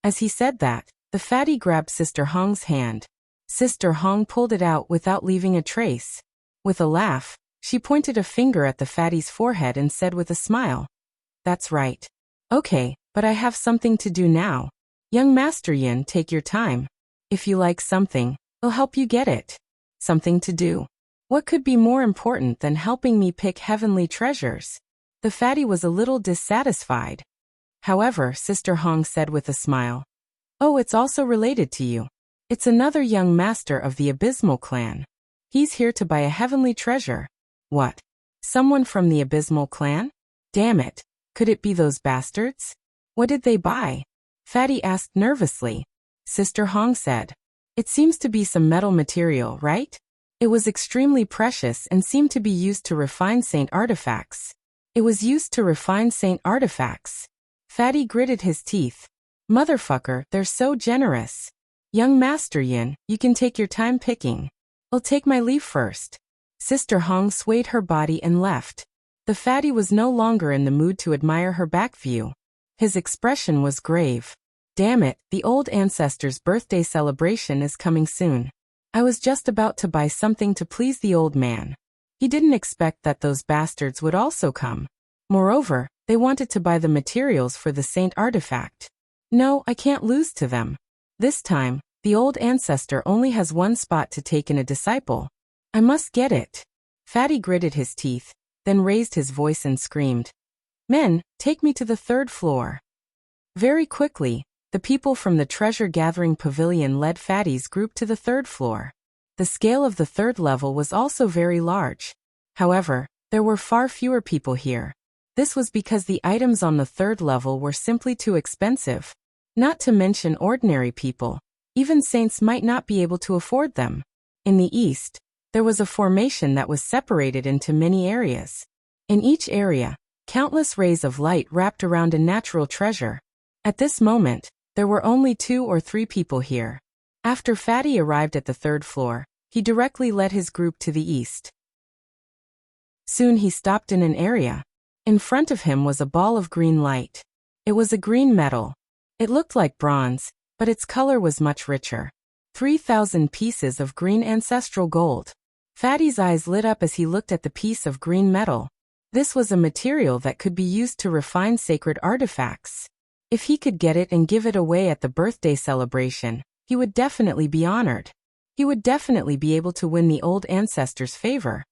As he said that, the fatty grabbed Sister Hong's hand. Sister Hong pulled it out without leaving a trace. With a laugh, she pointed a finger at the fatty's forehead and said with a smile, That's right. Okay, but I have something to do now. Young Master Yin, take your time. If you like something, I'll help you get it. Something to do. What could be more important than helping me pick heavenly treasures? The fatty was a little dissatisfied. However, Sister Hong said with a smile, Oh, it's also related to you. It's another young master of the Abysmal clan. He's here to buy a heavenly treasure. What? Someone from the Abysmal clan? Damn it. Could it be those bastards? What did they buy? Fatty asked nervously. Sister Hong said, It seems to be some metal material, right? It was extremely precious and seemed to be used to refine saint artifacts. It was used to refine saint artifacts. Fatty gritted his teeth. Motherfucker, they're so generous. Young Master Yin, you can take your time picking. I'll take my leave first. Sister Hong swayed her body and left. The fatty was no longer in the mood to admire her back view. His expression was grave. Damn it, the old ancestor's birthday celebration is coming soon. I was just about to buy something to please the old man. He didn't expect that those bastards would also come. Moreover, they wanted to buy the materials for the saint artifact. No, I can't lose to them. This time, the old ancestor only has one spot to take in a disciple. I must get it. Fatty gritted his teeth, then raised his voice and screamed, Men, take me to the 3rd floor. Very quickly, the people from the treasure-gathering pavilion led Fatty's group to the third floor. The scale of the third level was also very large. However, there were far fewer people here. This was because the items on the third level were simply too expensive. Not to mention ordinary people. Even saints might not be able to afford them. In the east, there was a formation that was separated into many areas. In each area, countless rays of light wrapped around a natural treasure. At this moment, there were only 2 or 3 people here. After Fatty arrived at the third floor, he directly led his group to the east. Soon he stopped in an area. In front of him was a ball of green light. It was a green metal. It looked like bronze, but its color was much richer. 3,000 pieces of green ancestral gold. Fatty's eyes lit up as he looked at the piece of green metal. This was a material that could be used to refine sacred artifacts. If he could get it and give it away at the birthday celebration, he would definitely be honored. He would definitely be able to win the old ancestors' favor.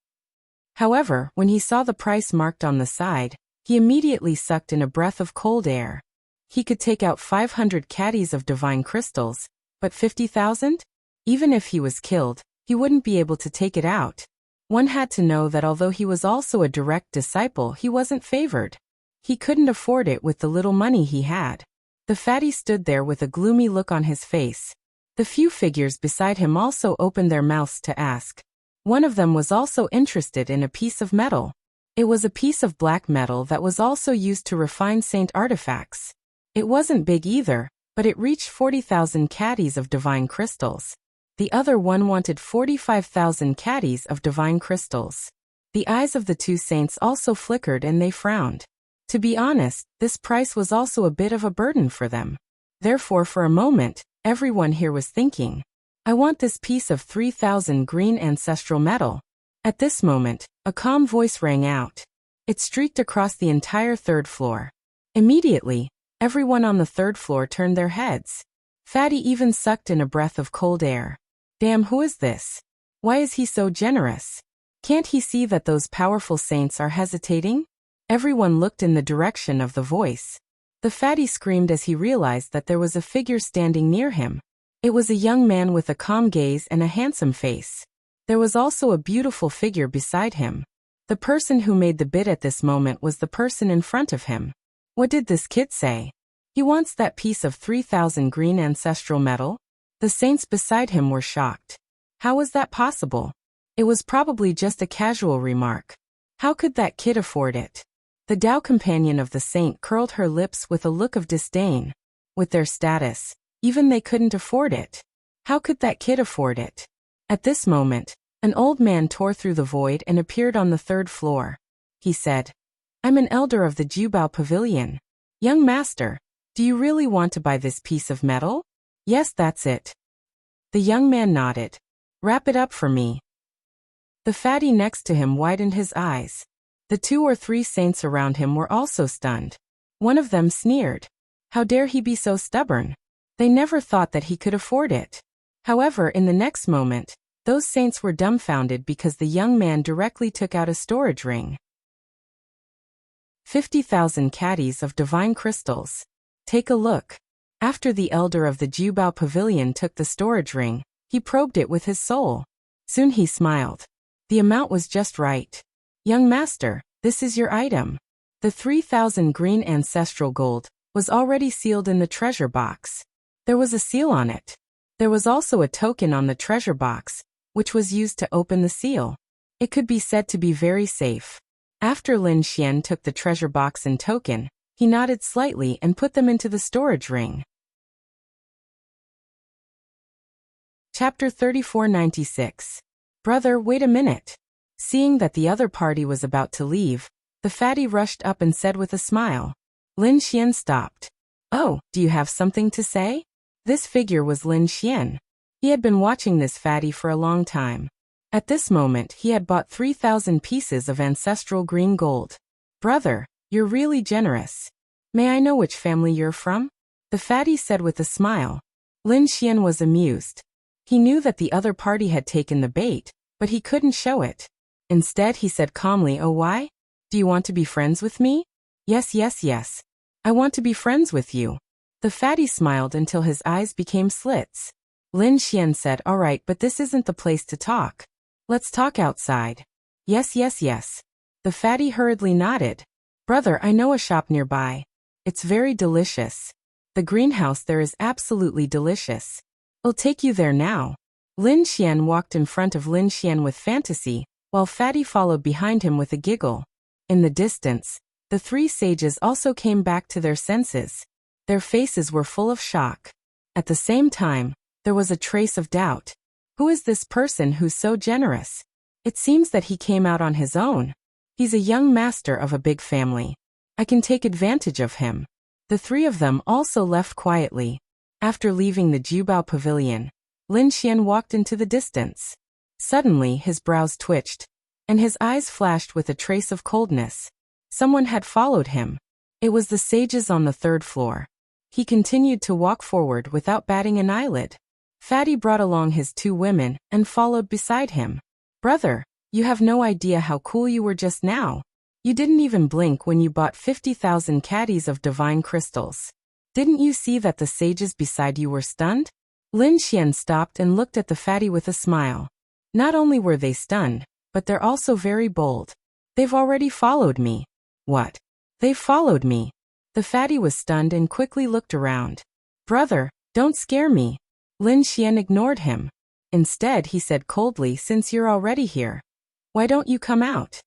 However, when he saw the price marked on the side, he immediately sucked in a breath of cold air. He could take out 500 caddies of divine crystals, but 50,000? Even if he was killed, he wouldn't be able to take it out. One had to know that although he was also a direct disciple, he wasn't favored. He couldn't afford it with the little money he had. The fatty stood there with a gloomy look on his face. The few figures beside him also opened their mouths to ask. One of them was also interested in a piece of metal. It was a piece of black metal that was also used to refine saint artifacts. It wasn't big either, but it reached 40,000 caddies of divine crystals. The other one wanted 45,000 caddies of divine crystals. The eyes of the two saints also flickered and they frowned. To be honest, this price was also a bit of a burden for them. Therefore, for a moment, everyone here was thinking, I want this piece of 3,000 green ancestral metal. At this moment, a calm voice rang out. It streaked across the entire third floor. Immediately, everyone on the third floor turned their heads. Fatty even sucked in a breath of cold air. Damn, who is this? Why is he so generous? Can't he see that those powerful saints are hesitating? Everyone looked in the direction of the voice. The fatty screamed as he realized that there was a figure standing near him. It was a young man with a calm gaze and a handsome face. There was also a beautiful figure beside him. The person who made the bid at this moment was the person in front of him. What did this kid say? He wants that piece of 3,000 green ancestral metal? The saints beside him were shocked. How was that possible? It was probably just a casual remark. How could that kid afford it? The Tao companion of the saint curled her lips with a look of disdain. With their status, even they couldn't afford it. How could that kid afford it? At this moment, an old man tore through the void and appeared on the third floor. He said, I'm an elder of the Jubao Pavilion. Young master, do you really want to buy this piece of metal? Yes, that's it. The young man nodded. Wrap it up for me. The fatty next to him widened his eyes. The 2 or 3 saints around him were also stunned. One of them sneered. How dare he be so stubborn? They never thought that he could afford it. However, in the next moment, those saints were dumbfounded because the young man directly took out a storage ring. 50,000 caddies of divine crystals. Take a look. After the elder of the Jubao Pavilion took the storage ring, he probed it with his soul. Soon he smiled. The amount was just right. Young master, this is your item. The 3,000 green ancestral gold was already sealed in the treasure box. There was a seal on it. There was also a token on the treasure box, which was used to open the seal. It could be said to be very safe. After Lin Xian took the treasure box and token, he nodded slightly and put them into the storage ring. Chapter 3496. Brother, wait a minute. Seeing that the other party was about to leave, the fatty rushed up and said with a smile. Lin Xian stopped. Oh, do you have something to say? This figure was Lin Xian. He had been watching this fatty for a long time. At this moment, he had bought 3,000 pieces of ancestral green gold. Brother, you're really generous. May I know which family you're from? The fatty said with a smile. Lin Xian was amused. He knew that the other party had taken the bait, but he couldn't show it. Instead, he said calmly, Oh, why? Do you want to be friends with me? Yes, yes, yes. I want to be friends with you. The fatty smiled until his eyes became slits. Lin Xian said, "All right, but this isn't the place to talk. Let's talk outside." "Yes, yes, yes." The fatty hurriedly nodded. "Brother, I know a shop nearby. It's very delicious. The greenhouse there is absolutely delicious. I'll take you there now." Lin Xian walked in front of Lin Xian with fantasy, while Fatty followed behind him with a giggle. In the distance, the three sages also came back to their senses. Their faces were full of shock. At the same time, there was a trace of doubt. Who is this person who's so generous? It seems that he came out on his own. He's a young master of a big family. I can take advantage of him. The three of them also left quietly. After leaving the Jubao pavilion, Lin Xian walked into the distance. Suddenly his brows twitched, and his eyes flashed with a trace of coldness. Someone had followed him. It was the sages on the third floor. He continued to walk forward without batting an eyelid. Fatty brought along his two women and followed beside him. "Brother, you have no idea how cool you were just now. You didn't even blink when you bought 50,000 caddies of divine crystals. Didn't you see that the sages beside you were stunned?" Lin Xian stopped and looked at the fatty with a smile. Not only were they stunned, but they're also very bold. "They've already followed me." "What? They followed me?" The fatty was stunned and quickly looked around. "Brother, don't scare me." Lin Xian ignored him. Instead, he said coldly, "Since you're already here, why don't you come out?"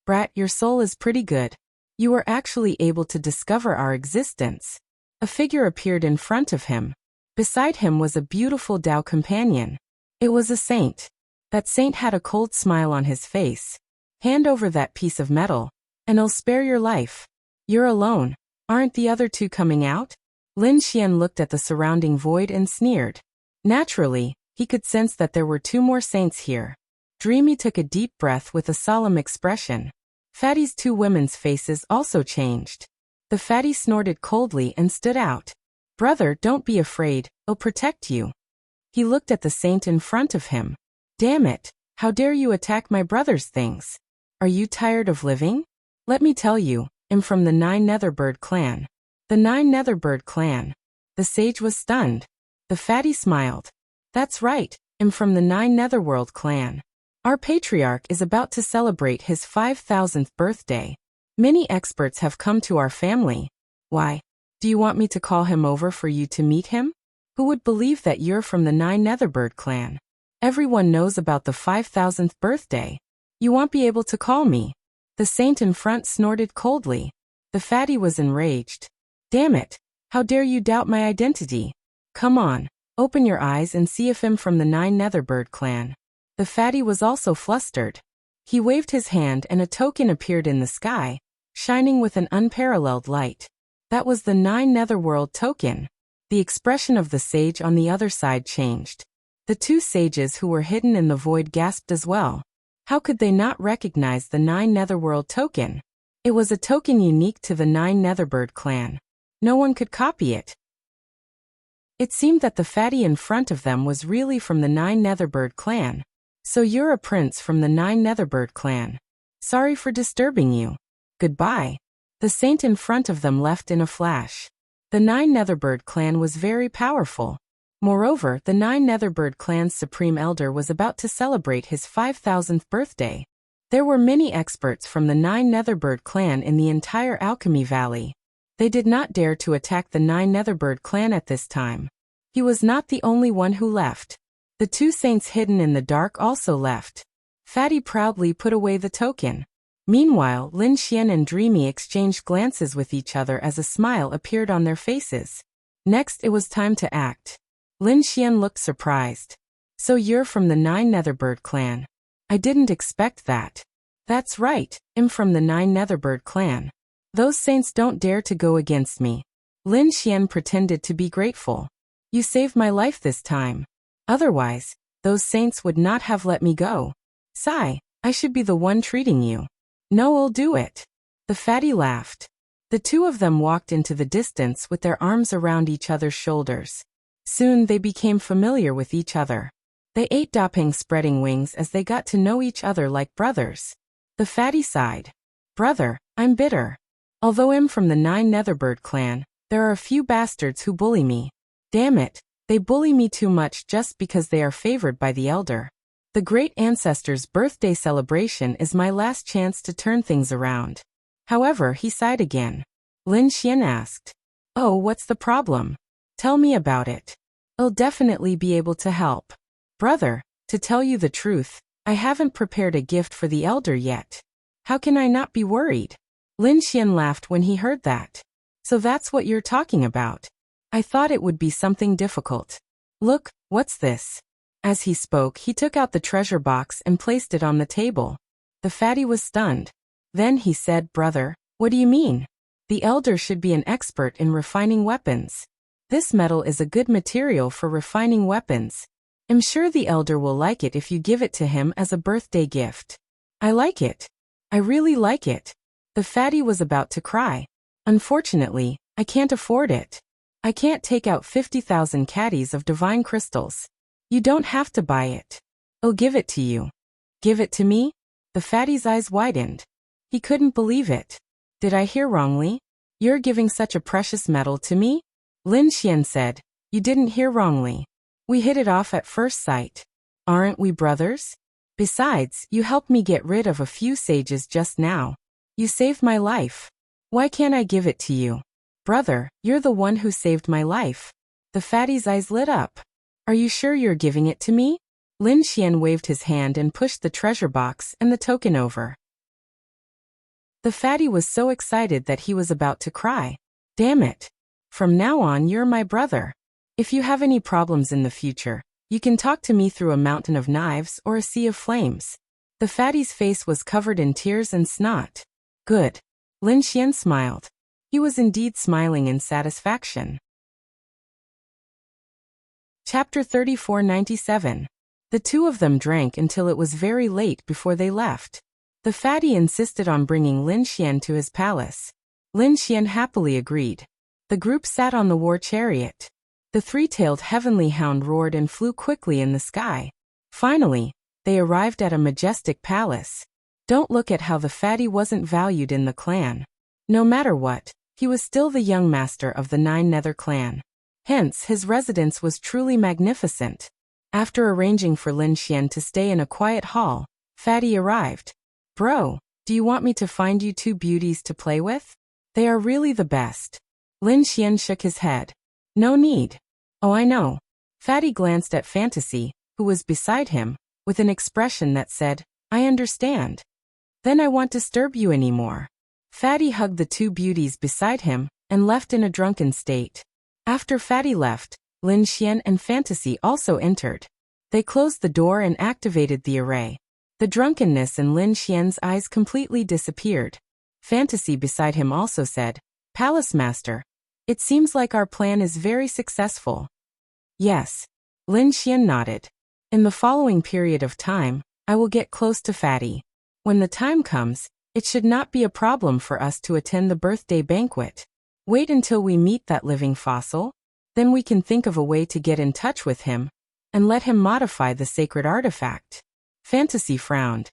"Brat, your soul is pretty good. You were actually able to discover our existence." A figure appeared in front of him. Beside him was a beautiful Dao companion. It was a saint. That saint had a cold smile on his face. "Hand over that piece of metal, and I'll spare your life." "You're alone. Aren't the other two coming out?" Lin Xian looked at the surrounding void and sneered. Naturally, he could sense that there were two more saints here. Dreamy took a deep breath with a solemn expression. Fatty's two women's faces also changed. The fatty snorted coldly and stood out. "Brother, don't be afraid, I'll protect you." He looked at the saint in front of him. "Damn it, how dare you attack my brother's things? Are you tired of living? Let me tell you, I'm from the Nine Netherbird clan." "The Nine Netherbird clan?" The sage was stunned. The fatty smiled. "That's right, I'm from the Nine Netherworld clan. Our patriarch is about to celebrate his 5,000th birthday. Many experts have come to our family. Why? Do you want me to call him over for you to meet him? Who would believe that you're from the Nine Netherbird clan? Everyone knows about the 5,000th birthday. You won't be able to call me." The saint in front snorted coldly. The fatty was enraged. "Damn it, how dare you doubt my identity? Come on, open your eyes and see if I'm from the Nine Netherbird clan." The fatty was also flustered. He waved his hand and a token appeared in the sky, shining with an unparalleled light. That was the Nine Netherworld token. The expression of the sage on the other side changed. The two sages who were hidden in the void gasped as well. How could they not recognize the Nine Netherworld token? It was a token unique to the Nine Netherbird clan. No one could copy it. It seemed that the fatty in front of them was really from the Nine Netherbird clan. "So you're a prince from the Nine Netherbird clan. Sorry for disturbing you. Goodbye." The saint in front of them left in a flash. The Nine Netherbird clan was very powerful. Moreover, the Nine Netherbird clan's supreme elder was about to celebrate his 5,000th birthday. There were many experts from the Nine Netherbird clan in the entire Alchemy Valley. They did not dare to attack the Nine Netherbird clan at this time. He was not the only one who left. The two saints hidden in the dark also left. Fatty proudly put away the token. Meanwhile, Lin Xian and Dreamy exchanged glances with each other as a smile appeared on their faces. Next, it was time to act. Lin Xian looked surprised. "So you're from the Nine Netherbird clan. I didn't expect that." "That's right, I'm from the Nine Netherbird clan. Those saints don't dare to go against me." Lin Xian pretended to be grateful. "You saved my life this time. Otherwise, those saints would not have let me go. Sigh, I should be the one treating you." "No, I'll do it." The fatty laughed. The two of them walked into the distance with their arms around each other's shoulders. Soon they became familiar with each other. They ate Dapeng spreading wings as they got to know each other like brothers. The fatty sighed. "Brother, I'm bitter. Although I'm from the Nine Netherbird clan, There are a few bastards who bully me. Damn it, they bully me too much just because they are favored by the elder. The great ancestor's birthday celebration is my last chance to turn things around. However, he sighed again. Lin Xian asked, "Oh, what's the problem? Tell me about it. I'll definitely be able to help." "Brother, to tell you the truth, I haven't prepared a gift for the elder yet. How can I not be worried?" Lin Xian laughed when he heard that. "So that's what you're talking about. I thought it would be something difficult. Look, what's this?" As he spoke, he took out the treasure box and placed it on the table. The fatty was stunned. Then he said, "Brother, what do you mean? The elder should be an expert in refining weapons. This metal is a good material for refining weapons. I'm sure the elder will like it if you give it to him as a birthday gift." "I like it. I really like it." The fatty was about to cry. "Unfortunately, I can't afford it. I can't take out 50,000 caddies of divine crystals. You don't have to buy it. I'll give it to you." "Give it to me?" The fatty's eyes widened. He couldn't believe it. "Did I hear wrongly? You're giving such a precious metal to me?" Lin Xian said, "You didn't hear wrongly. We hit it off at first sight. Aren't we brothers? Besides, you helped me get rid of a few sages just now. You saved my life. Why can't I give it to you?" "Brother, you're the one who saved my life." The fatty's eyes lit up. "Are you sure you're giving it to me?" Lin Xian waved his hand and pushed the treasure box and the token over. The fatty was so excited that he was about to cry. "Damn it. From now on you're my brother. If you have any problems in the future, you can talk to me through a mountain of knives or a sea of flames." The fatty's face was covered in tears and snot. "Good." Lin Xian smiled. He was indeed smiling in satisfaction. Chapter 3497. The two of them drank until it was very late before they left. The fatty insisted on bringing Lin Xian to his palace. Lin Xian happily agreed. The group sat on the war chariot. The three-tailed heavenly hound roared and flew quickly in the sky. Finally, they arrived at a majestic palace. Don't look at how the fatty wasn't valued in the clan. No matter what, he was still the young master of the Nine Nether clan. Hence, his residence was truly magnificent. After arranging for Lin Xian to stay in a quiet hall, Fatty arrived. "Bro, do you want me to find you two beauties to play with? They are really the best." Lin Xian shook his head. "No need." "Oh, I know." Fatty glanced at Fantasy, who was beside him, with an expression that said, "I understand." "Then I won't disturb you anymore." Fatty hugged the two beauties beside him and left in a drunken state. After Fatty left, Lin Xian and Fantasy also entered. They closed the door and activated the array. The drunkenness in Lin Xian's eyes completely disappeared. Fantasy beside him also said, "Palace Master, it seems like our plan is very successful." "Yes." Lin Xian nodded. "In the following period of time, I will get close to Fatty. When the time comes, it should not be a problem for us to attend the birthday banquet. Wait until we meet that living fossil. Then we can think of a way to get in touch with him and let him modify the sacred artifact." Fantasy frowned.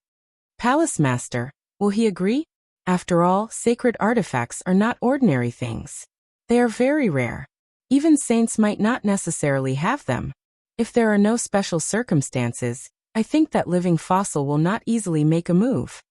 "Palace Master, will he agree? After all, sacred artifacts are not ordinary things. They are very rare. Even saints might not necessarily have them. If there are no special circumstances, I think that living fossil will not easily make a move."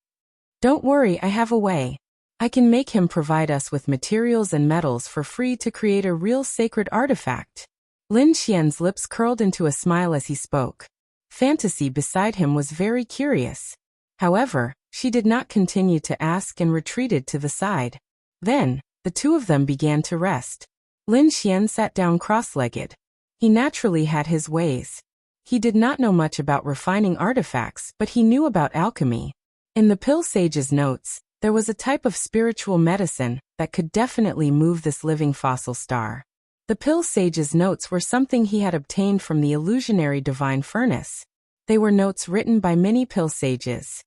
"Don't worry, I have a way. I can make him provide us with materials and metals for free to create a real sacred artifact." Lin Xian's lips curled into a smile as he spoke. Fantasy beside him was very curious. However, she did not continue to ask and retreated to the side. Then, the two of them began to rest. Lin Xian sat down cross-legged. He naturally had his ways. He did not know much about refining artifacts, but he knew about alchemy. In the Pill Sage's notes, there was a type of spiritual medicine that could definitely move this living fossil star. The Pill Sage's notes were something he had obtained from the illusionary divine furnace. They were notes written by many Pill Sages.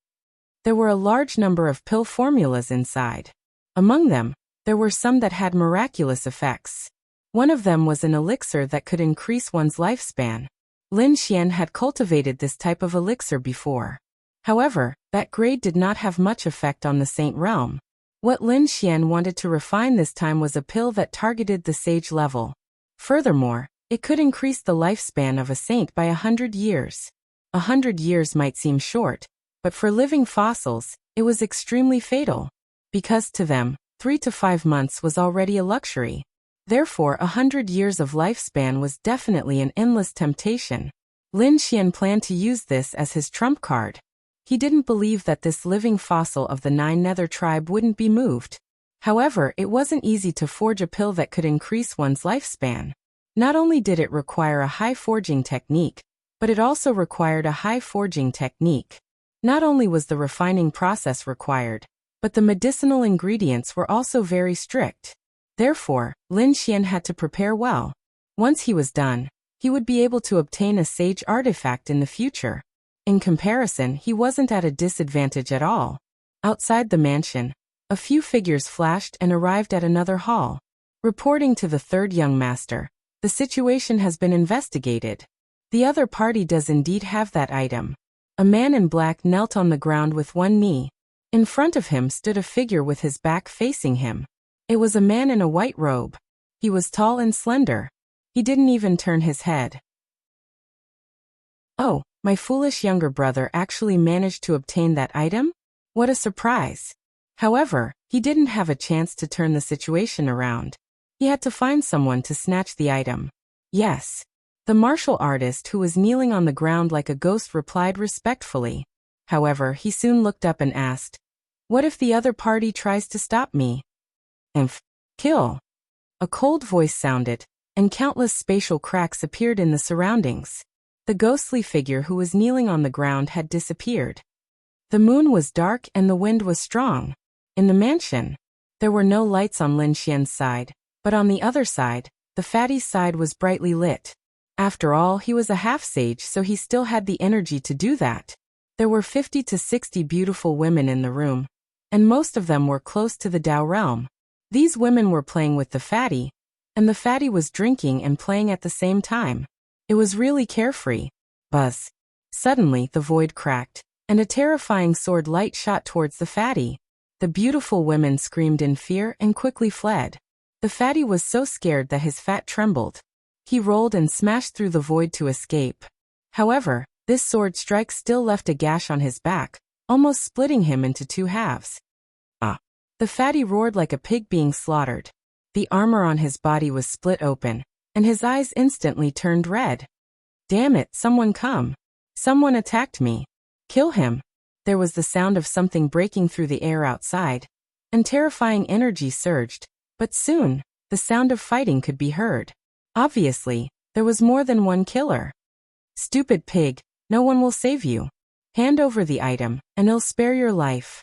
There were a large number of pill formulas inside. Among them, there were some that had miraculous effects. One of them was an elixir that could increase one's lifespan. Lin Xian had cultivated this type of elixir before. However, that grade did not have much effect on the Saint realm. What Lin Xian wanted to refine this time was a pill that targeted the sage level. Furthermore, it could increase the lifespan of a saint by 100 years. 100 years might seem short, but for living fossils, it was extremely fatal. Because to them, 3 to 5 months was already a luxury. Therefore, 100 years of lifespan was definitely an endless temptation. Lin Xian planned to use this as his trump card. He didn't believe that this living fossil of the 9 Nether tribe wouldn't be moved. However, it wasn't easy to forge a pill that could increase one's lifespan. Not only did it require a high forging technique, but it also required a high forging technique. Not only was the refining process required, but the medicinal ingredients were also very strict. Therefore, Lin Xian had to prepare well. Once he was done, he would be able to obtain a sage artifact in the future. In comparison, he wasn't at a disadvantage at all. Outside the mansion, a few figures flashed and arrived at another hall. Reporting to the third young master, the situation has been investigated. The other party does indeed have that item. A man in black knelt on the ground with one knee. In front of him stood a figure with his back facing him. It was a man in a white robe. He was tall and slender. He didn't even turn his head. Oh, my foolish younger brother actually managed to obtain that item? What a surprise. However, he didn't have a chance to turn the situation around. He had to find someone to snatch the item. Yes. The martial artist who was kneeling on the ground like a ghost replied respectfully. However, he soon looked up and asked, "What if the other party tries to stop me?" Kill. A cold voice sounded, and countless spatial cracks appeared in the surroundings. The ghostly figure who was kneeling on the ground had disappeared. The moon was dark and the wind was strong. In the mansion, there were no lights on Lin Xian's side, but on the other side, the fatty's side was brightly lit. After all, he was a half-sage, so he still had the energy to do that. There were 50 to 60 beautiful women in the room, and most of them were close to the Dao realm. These women were playing with the fatty, and the fatty was drinking and playing at the same time. It was really carefree. Buzz. Suddenly, the void cracked, and a terrifying sword light shot towards the fatty. The beautiful women screamed in fear and quickly fled. The fatty was so scared that his fat trembled. He rolled and smashed through the void to escape. However, this sword strike still left a gash on his back, almost splitting him into 2 halves. The fatty roared like a pig being slaughtered. The armor on his body was split open, and his eyes instantly turned red. Damn it, someone come. Someone attacked me. Kill him. There was the sound of something breaking through the air outside, and terrifying energy surged, but soon, the sound of fighting could be heard. Obviously, there was more than one killer. Stupid pig, no one will save you. Hand over the item, and I'll spare your life.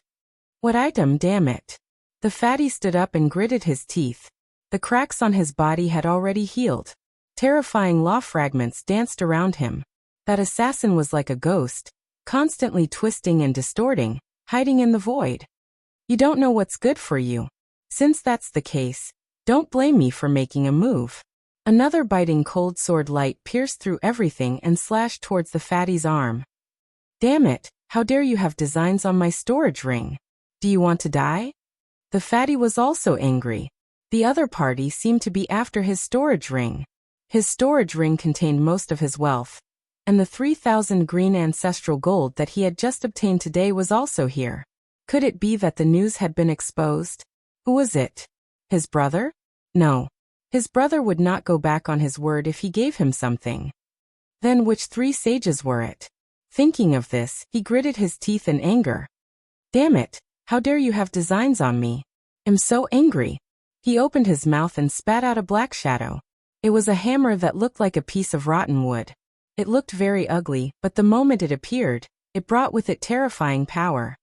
What item, damn it? The fatty stood up and gritted his teeth. The cracks on his body had already healed. Terrifying law fragments danced around him. That assassin was like a ghost, constantly twisting and distorting, hiding in the void. You don't know what's good for you. Since that's the case, don't blame me for making a move. Another biting cold sword light pierced through everything and slashed towards the fatty's arm. Damn it, how dare you have designs on my storage ring? Do you want to die? The fatty was also angry. The other party seemed to be after his storage ring. His storage ring contained most of his wealth, and the 3,000 green ancestral gold that he had just obtained today was also here. Could it be that the news had been exposed? Who was it? His brother? No. His brother would not go back on his word if he gave him something. Then which 3 sages were it? Thinking of this, he gritted his teeth in anger. Damn it, how dare you have designs on me? I'm so angry. He opened his mouth and spat out a black shadow. It was a hammer that looked like a piece of rotten wood. It looked very ugly, but the moment it appeared, it brought with it terrifying power.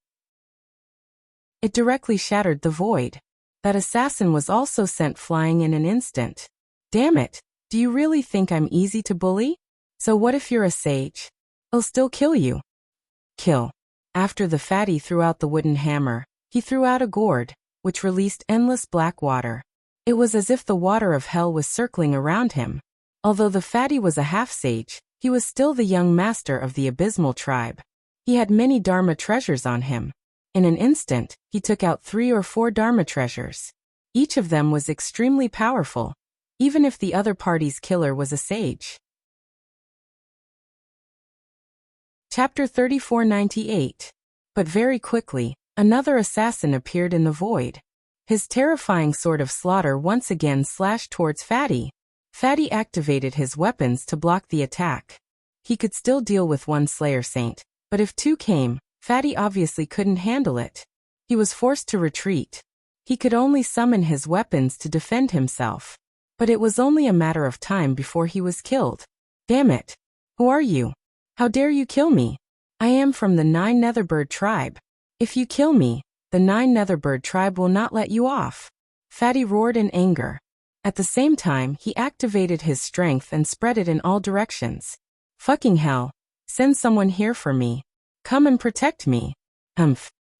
It directly shattered the void. That assassin was also sent flying in an instant. Damn it, do you really think I'm easy to bully? So what if you're a sage? I'll still kill you. Kill. After the fatty threw out the wooden hammer, he threw out a gourd, which released endless black water. It was as if the water of hell was circling around him. Although the fatty was a half-sage, he was still the young master of the abysmal tribe. He had many Dharma treasures on him. In an instant, he took out 3 or 4 Dharma treasures. Each of them was extremely powerful, even if the other party's killer was a sage. Chapter 3498. But very quickly, another assassin appeared in the void. His terrifying sword of slaughter once again slashed towards Fatty. Fatty activated his weapons to block the attack. He could still deal with one Slayer Saint, but if 2 came, Fatty obviously couldn't handle it. He was forced to retreat. He could only summon his weapons to defend himself. But it was only a matter of time before he was killed. Damn it! Who are you? How dare you kill me? I am from the 9 Netherbird tribe. If you kill me, the 9 Netherbird tribe will not let you off. Fatty roared in anger. At the same time, he activated his strength and spread it in all directions. Fucking hell. Send someone here for me. Come and protect me.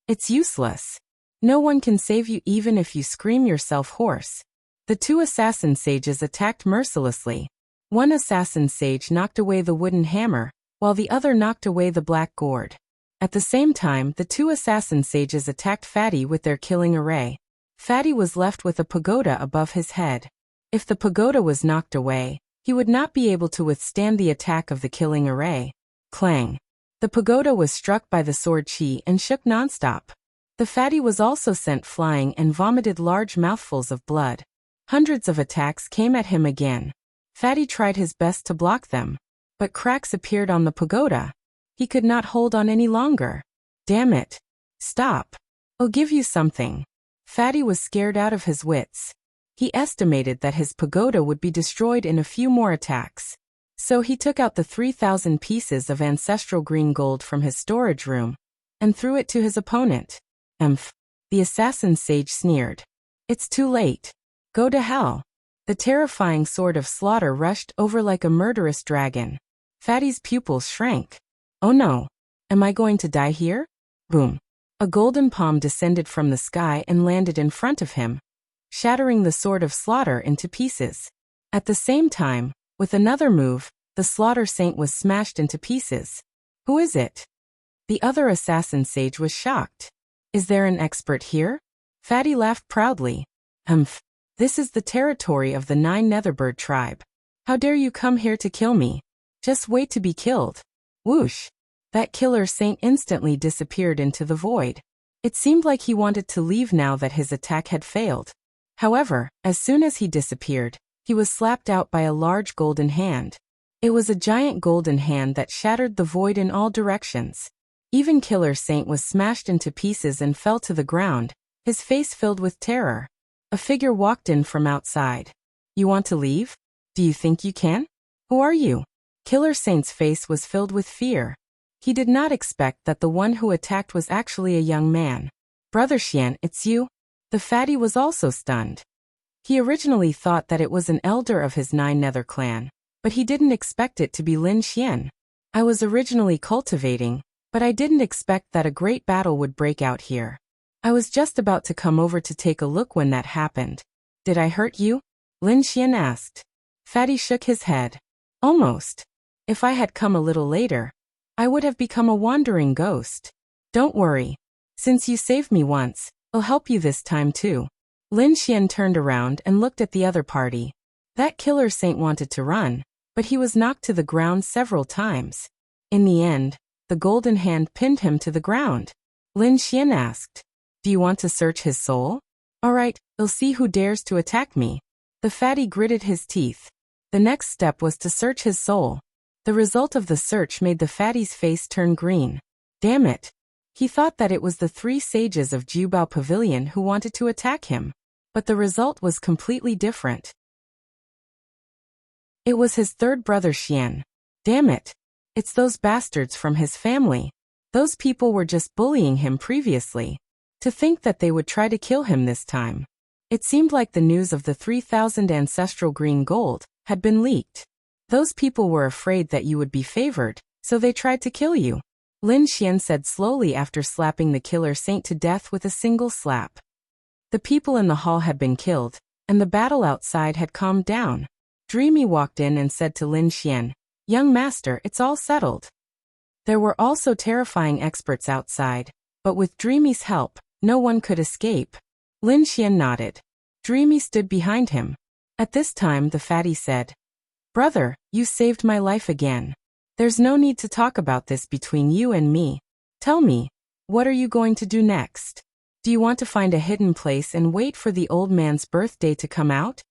It's useless. No one can save you even if you scream yourself hoarse. The 2 assassin sages attacked mercilessly. One assassin sage knocked away the wooden hammer, while the other knocked away the black gourd. At the same time, the 2 assassin sages attacked Fatty with their killing array. Fatty was left with a pagoda above his head. If the pagoda was knocked away, he would not be able to withstand the attack of the killing array. Clang! The pagoda was struck by the sword chi and shook nonstop. The Fatty was also sent flying and vomited large mouthfuls of blood. Hundreds of attacks came at him again. Fatty tried his best to block them, but cracks appeared on the pagoda. He could not hold on any longer. Damn it. Stop. I'll give you something. Fatty was scared out of his wits. He estimated that his pagoda would be destroyed in a few more attacks. So he took out the 3,000 pieces of ancestral green gold from his storage room and threw it to his opponent. The assassin sage sneered. It's too late. Go to hell. The terrifying sword of slaughter rushed over like a murderous dragon. Fatty's pupils shrank. Oh no. Am I going to die here? Boom. A golden palm descended from the sky and landed in front of him, shattering the sword of slaughter into pieces. At the same time, with another move, the slaughter saint was smashed into pieces. Who is it? The other assassin sage was shocked. Is there an expert here? Fatty laughed proudly. This is the territory of the 9 Netherbird tribe. How dare you come here to kill me? Just wait to be killed. Whoosh! That killer saint instantly disappeared into the void. It seemed like he wanted to leave now that his attack had failed. However, as soon as he disappeared, he was slapped out by a large golden hand. It was a giant golden hand that shattered the void in all directions. Even Killer Saint was smashed into pieces and fell to the ground, his face filled with terror. A figure walked in from outside. You want to leave? Do you think you can? Who are you? Killer Saint's face was filled with fear. He did not expect that the one who attacked was actually a young man. Brother Xian, it's you? The fatty was also stunned. He originally thought that it was an elder of his 9 Nether clan, but he didn't expect it to be Lin Xian. I was originally cultivating, but I didn't expect that a great battle would break out here. I was just about to come over to take a look when that happened. Did I hurt you? Lin Xian asked. Fatty shook his head. Almost. If I had come a little later, I would have become a wandering ghost. Don't worry. Since you saved me once, I'll help you this time too. Lin Xian turned around and looked at the other party. That Killer Saint wanted to run, but he was knocked to the ground several times. In the end, the golden hand pinned him to the ground. Lin Xian asked, do you want to search his soul? Alright, I'll see who dares to attack me. The fatty gritted his teeth. The next step was to search his soul. The result of the search made the fatty's face turn green. Damn it. He thought that it was the 3 sages of Jubao Pavilion who wanted to attack him, but the result was completely different. It was his third brother Xian. Damn it. It's those bastards from his family. Those people were just bullying him previously. To think that they would try to kill him this time. It seemed like the news of the 3,000 ancestral green gold had been leaked. Those people were afraid that you would be favored, so they tried to kill you. Lin Xian said slowly after slapping the Killer Saint to death with a single slap. The people in the hall had been killed, and the battle outside had calmed down. Dreamy walked in and said to Lin Xian, Young master, it's all settled. There were also terrifying experts outside, But with Dreamy's help, no one could escape. Lin Xian nodded. Dreamy stood behind him. At this time the fatty said, "Brother, you saved my life again. There's no need to talk about this between you and me. Tell me, what are you going to do next? Do you want to find a hidden place and wait for the old man's birthday to come out?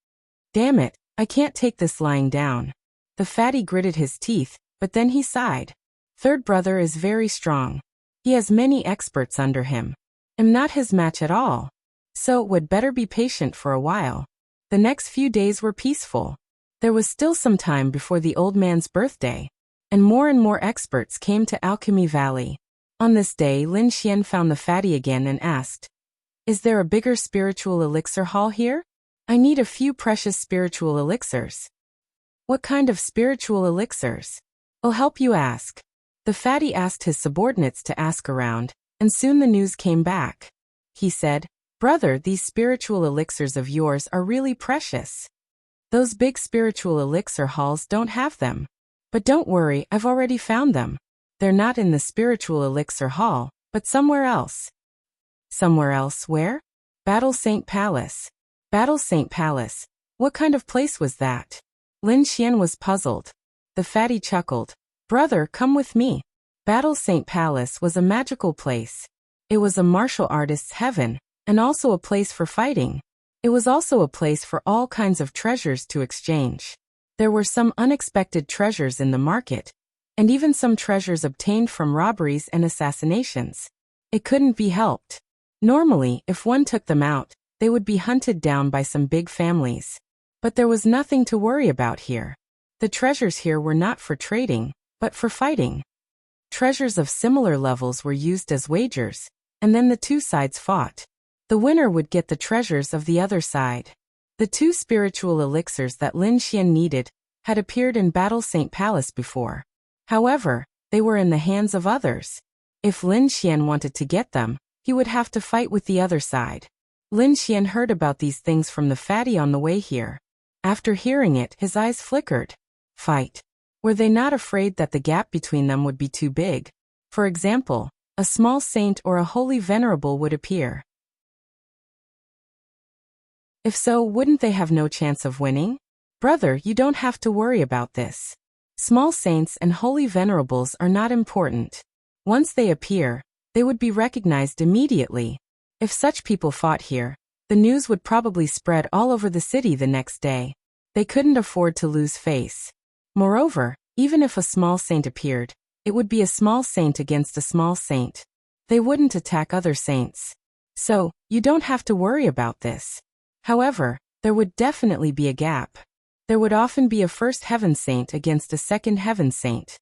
Damn it, I can't take this lying down." The fatty gritted his teeth, but then he sighed. Third brother is very strong. He has many experts under him. I'm not his match at all. So would better be patient for a while. The next few days were peaceful. There was still some time before the old man's birthday, and more experts came to Alchemy Valley. On this day, Lin Xian found the fatty again and asked, "Is there a bigger spiritual elixir hall here? I need a few precious spiritual elixirs." "What kind of spiritual elixirs? I'll help you ask." The fatty asked his subordinates to ask around, and soon the news came back. He said, "Brother, these spiritual elixirs of yours are really precious. Those big spiritual elixir halls don't have them. But don't worry, I've already found them. They're not in the spiritual elixir hall, but somewhere else." "Somewhere else where?" "Battle Saint Palace." "Battle Saint Palace? What kind of place was that?" Lin Xian was puzzled. The fatty chuckled. "Brother, come with me. Battle Saint Palace was a magical place. It was a martial artist's heaven, and also a place for fighting. It was also a place for all kinds of treasures to exchange. There were some unexpected treasures in the market, and even some treasures obtained from robberies and assassinations. It couldn't be helped. Normally, if one took them out, they would be hunted down by some big families. But there was nothing to worry about here. The treasures here were not for trading, but for fighting. Treasures of similar levels were used as wagers, and then the two sides fought. The winner would get the treasures of the other side. The two spiritual elixirs that Lin Xian needed had appeared in Battle Saint Palace before. However, they were in the hands of others. If Lin Xian wanted to get them, he would have to fight with the other side. Lin Xian heard about these things from the fatty on the way here. After hearing it, his eyes flickered. Fight. Were they not afraid that the gap between them would be too big? For example, a small saint or a holy venerable would appear. If so, wouldn't they have no chance of winning? Brother, you don't have to worry about this. Small saints and holy venerables are not important. Once they appear, they would be recognized immediately. If such people fought here, the news would probably spread all over the city the next day. They couldn't afford to lose face. Moreover, even if a small saint appeared, it would be a small saint against a small saint. They wouldn't attack other saints. So, you don't have to worry about this. However, there would definitely be a gap. There would often be a first heaven saint against a second heaven saint.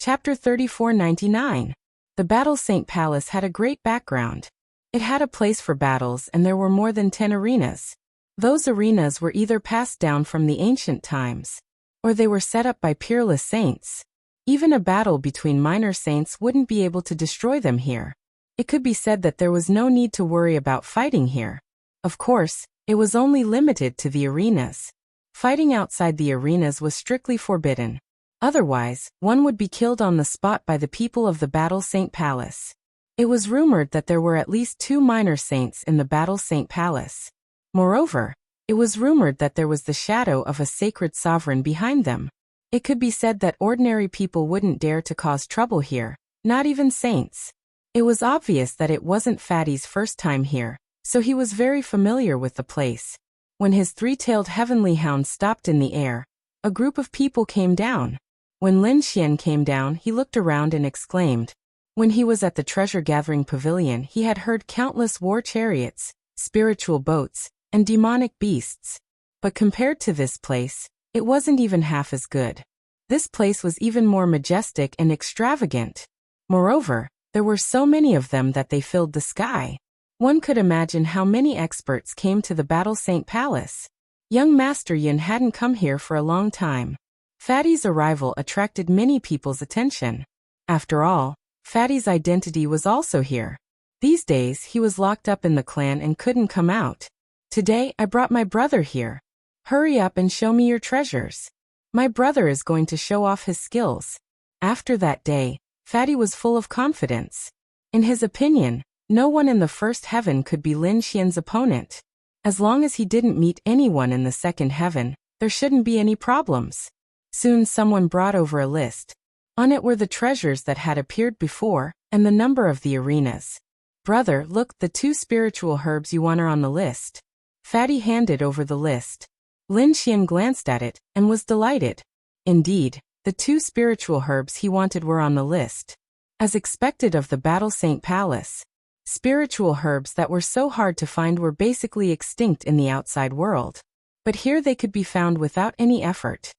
Chapter 3499. The Battle Saint Palace had a great background. It had a place for battles and there were more than 10 arenas. Those arenas were either passed down from the ancient times, or they were set up by peerless saints. Even a battle between minor saints wouldn't be able to destroy them here. It could be said that there was no need to worry about fighting here. Of course, it was only limited to the arenas. Fighting outside the arenas was strictly forbidden. Otherwise, one would be killed on the spot by the people of the Battle Saint Palace. It was rumored that there were at least 2 minor saints in the Battle Saint Palace. Moreover, it was rumored that there was the shadow of a sacred sovereign behind them. It could be said that ordinary people wouldn't dare to cause trouble here, not even saints. It was obvious that it wasn't Fatty's first time here, so he was very familiar with the place. When his 3-tailed heavenly hound stopped in the air, a group of people came down. When Lin Xian came down, he looked around and exclaimed. When he was at the treasure-gathering pavilion, he had heard countless war chariots, spiritual boats, and demonic beasts. But compared to this place, it wasn't even half as good. This place was even more majestic and extravagant. Moreover, there were so many of them that they filled the sky. One could imagine how many experts came to the Battle Saint Palace. Young Master Yin hadn't come here for a long time. Fatty's arrival attracted many people's attention. After all, Fatty's identity was also here. These days, he was locked up in the clan and couldn't come out. Today, I brought my brother here. Hurry up and show me your treasures. My brother is going to show off his skills. After that day, Fatty was full of confidence. In his opinion, no one in the first heaven could be Lin Xian's opponent. As long as he didn't meet anyone in the second heaven, there shouldn't be any problems. Soon someone brought over a list. On it were the treasures that had appeared before, and the number of the arenas. Brother, look, the 2 spiritual herbs you want are on the list. Fatty handed over the list. Lin Xian glanced at it, and was delighted. Indeed, the 2 spiritual herbs he wanted were on the list. As expected of the Battle Saint Palace, spiritual herbs that were so hard to find were basically extinct in the outside world. But here they could be found without any effort.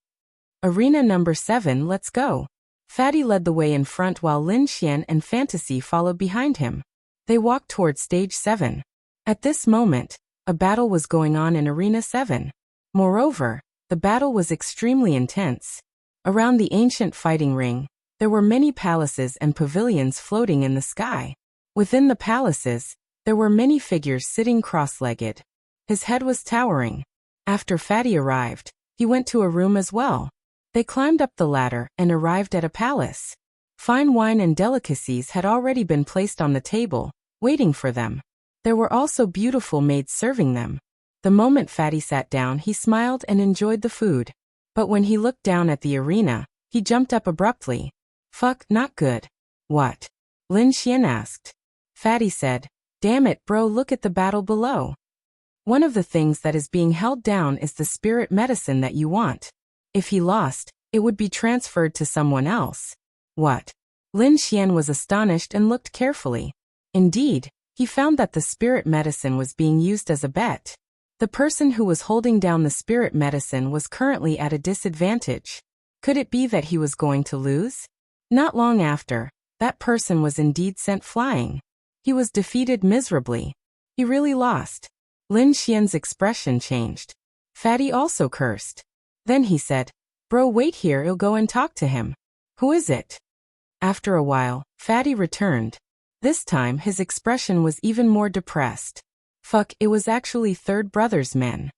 Arena number 7, let's go. Fatty led the way in front while Lin Xian and Fantasy followed behind him. They walked toward stage 7. At this moment, a battle was going on in Arena 7. Moreover, the battle was extremely intense. Around the ancient fighting ring, there were many palaces and pavilions floating in the sky. Within the palaces, there were many figures sitting cross-legged. His head was towering. After Fatty arrived, he went to a room as well. They climbed up the ladder and arrived at a palace. Fine wine and delicacies had already been placed on the table, waiting for them. There were also beautiful maids serving them. The moment Fatty sat down, he smiled and enjoyed the food. But when he looked down at the arena, he jumped up abruptly. Fuck, not good. What? Lin Xian asked. Fatty said, damn it, bro, look at the battle below. One of the things that is being held down is the spirit medicine that you want. If he lost, it would be transferred to someone else. What? Lin Xian was astonished and looked carefully. Indeed, he found that the spirit medicine was being used as a bet. The person who was holding down the spirit medicine was currently at a disadvantage. Could it be that he was going to lose? Not long after, that person was indeed sent flying. He was defeated miserably. He really lost. Lin Xian's expression changed. Fatty also cursed. Then he said, bro, wait here, I'll go and talk to him. Who is it? After a while, Fatty returned. This time his expression was even more depressed. Fuck, it was actually third brother's men.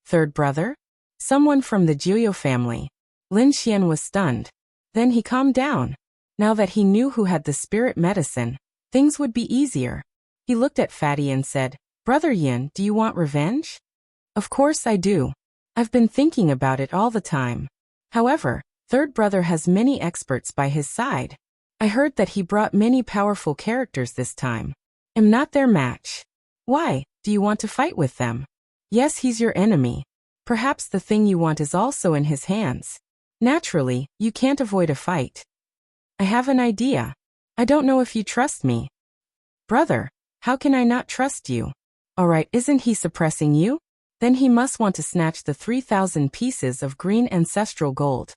Third brother? Someone from the Jiuyo family. Lin Xian was stunned. Then he calmed down. Now that he knew who had the spirit medicine, things would be easier. He looked at Fatty and said, Brother Yin, do you want revenge? Of course I do. I've been thinking about it all the time. However, third brother has many experts by his side. I heard that he brought many powerful characters this time. I'm not their match. Why, do you want to fight with them? Yes, he's your enemy. Perhaps the thing you want is also in his hands. Naturally, you can't avoid a fight. I have an idea. I don't know if you trust me. Brother, how can I not trust you? Alright, isn't he suppressing you? Then he must want to snatch the 3,000 pieces of green ancestral gold.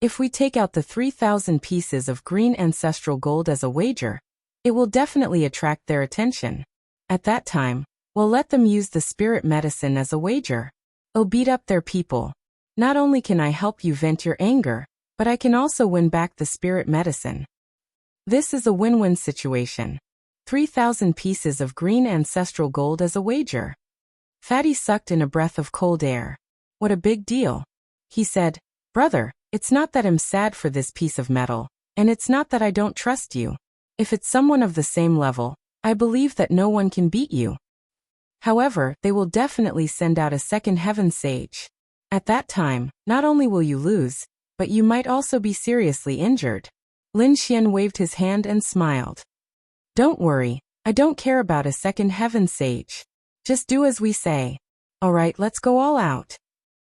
If we take out the 3,000 pieces of green ancestral gold as a wager, it will definitely attract their attention. At that time, we'll let them use the spirit medicine as a wager. It'll beat up their people. Not only can I help you vent your anger, but I can also win back the spirit medicine. This is a win-win situation. 3,000 pieces of green ancestral gold as a wager. Fatty sucked in a breath of cold air. What a big deal. He said, Brother, it's not that I'm sad for this piece of metal, and it's not that I don't trust you. If it's someone of the same level, I believe that no one can beat you. However, they will definitely send out a second heaven sage. At that time, not only will you lose, but you might also be seriously injured. Lin Xian waved his hand and smiled. Don't worry, I don't care about a second heaven sage. Just do as we say. Alright, let's go all out.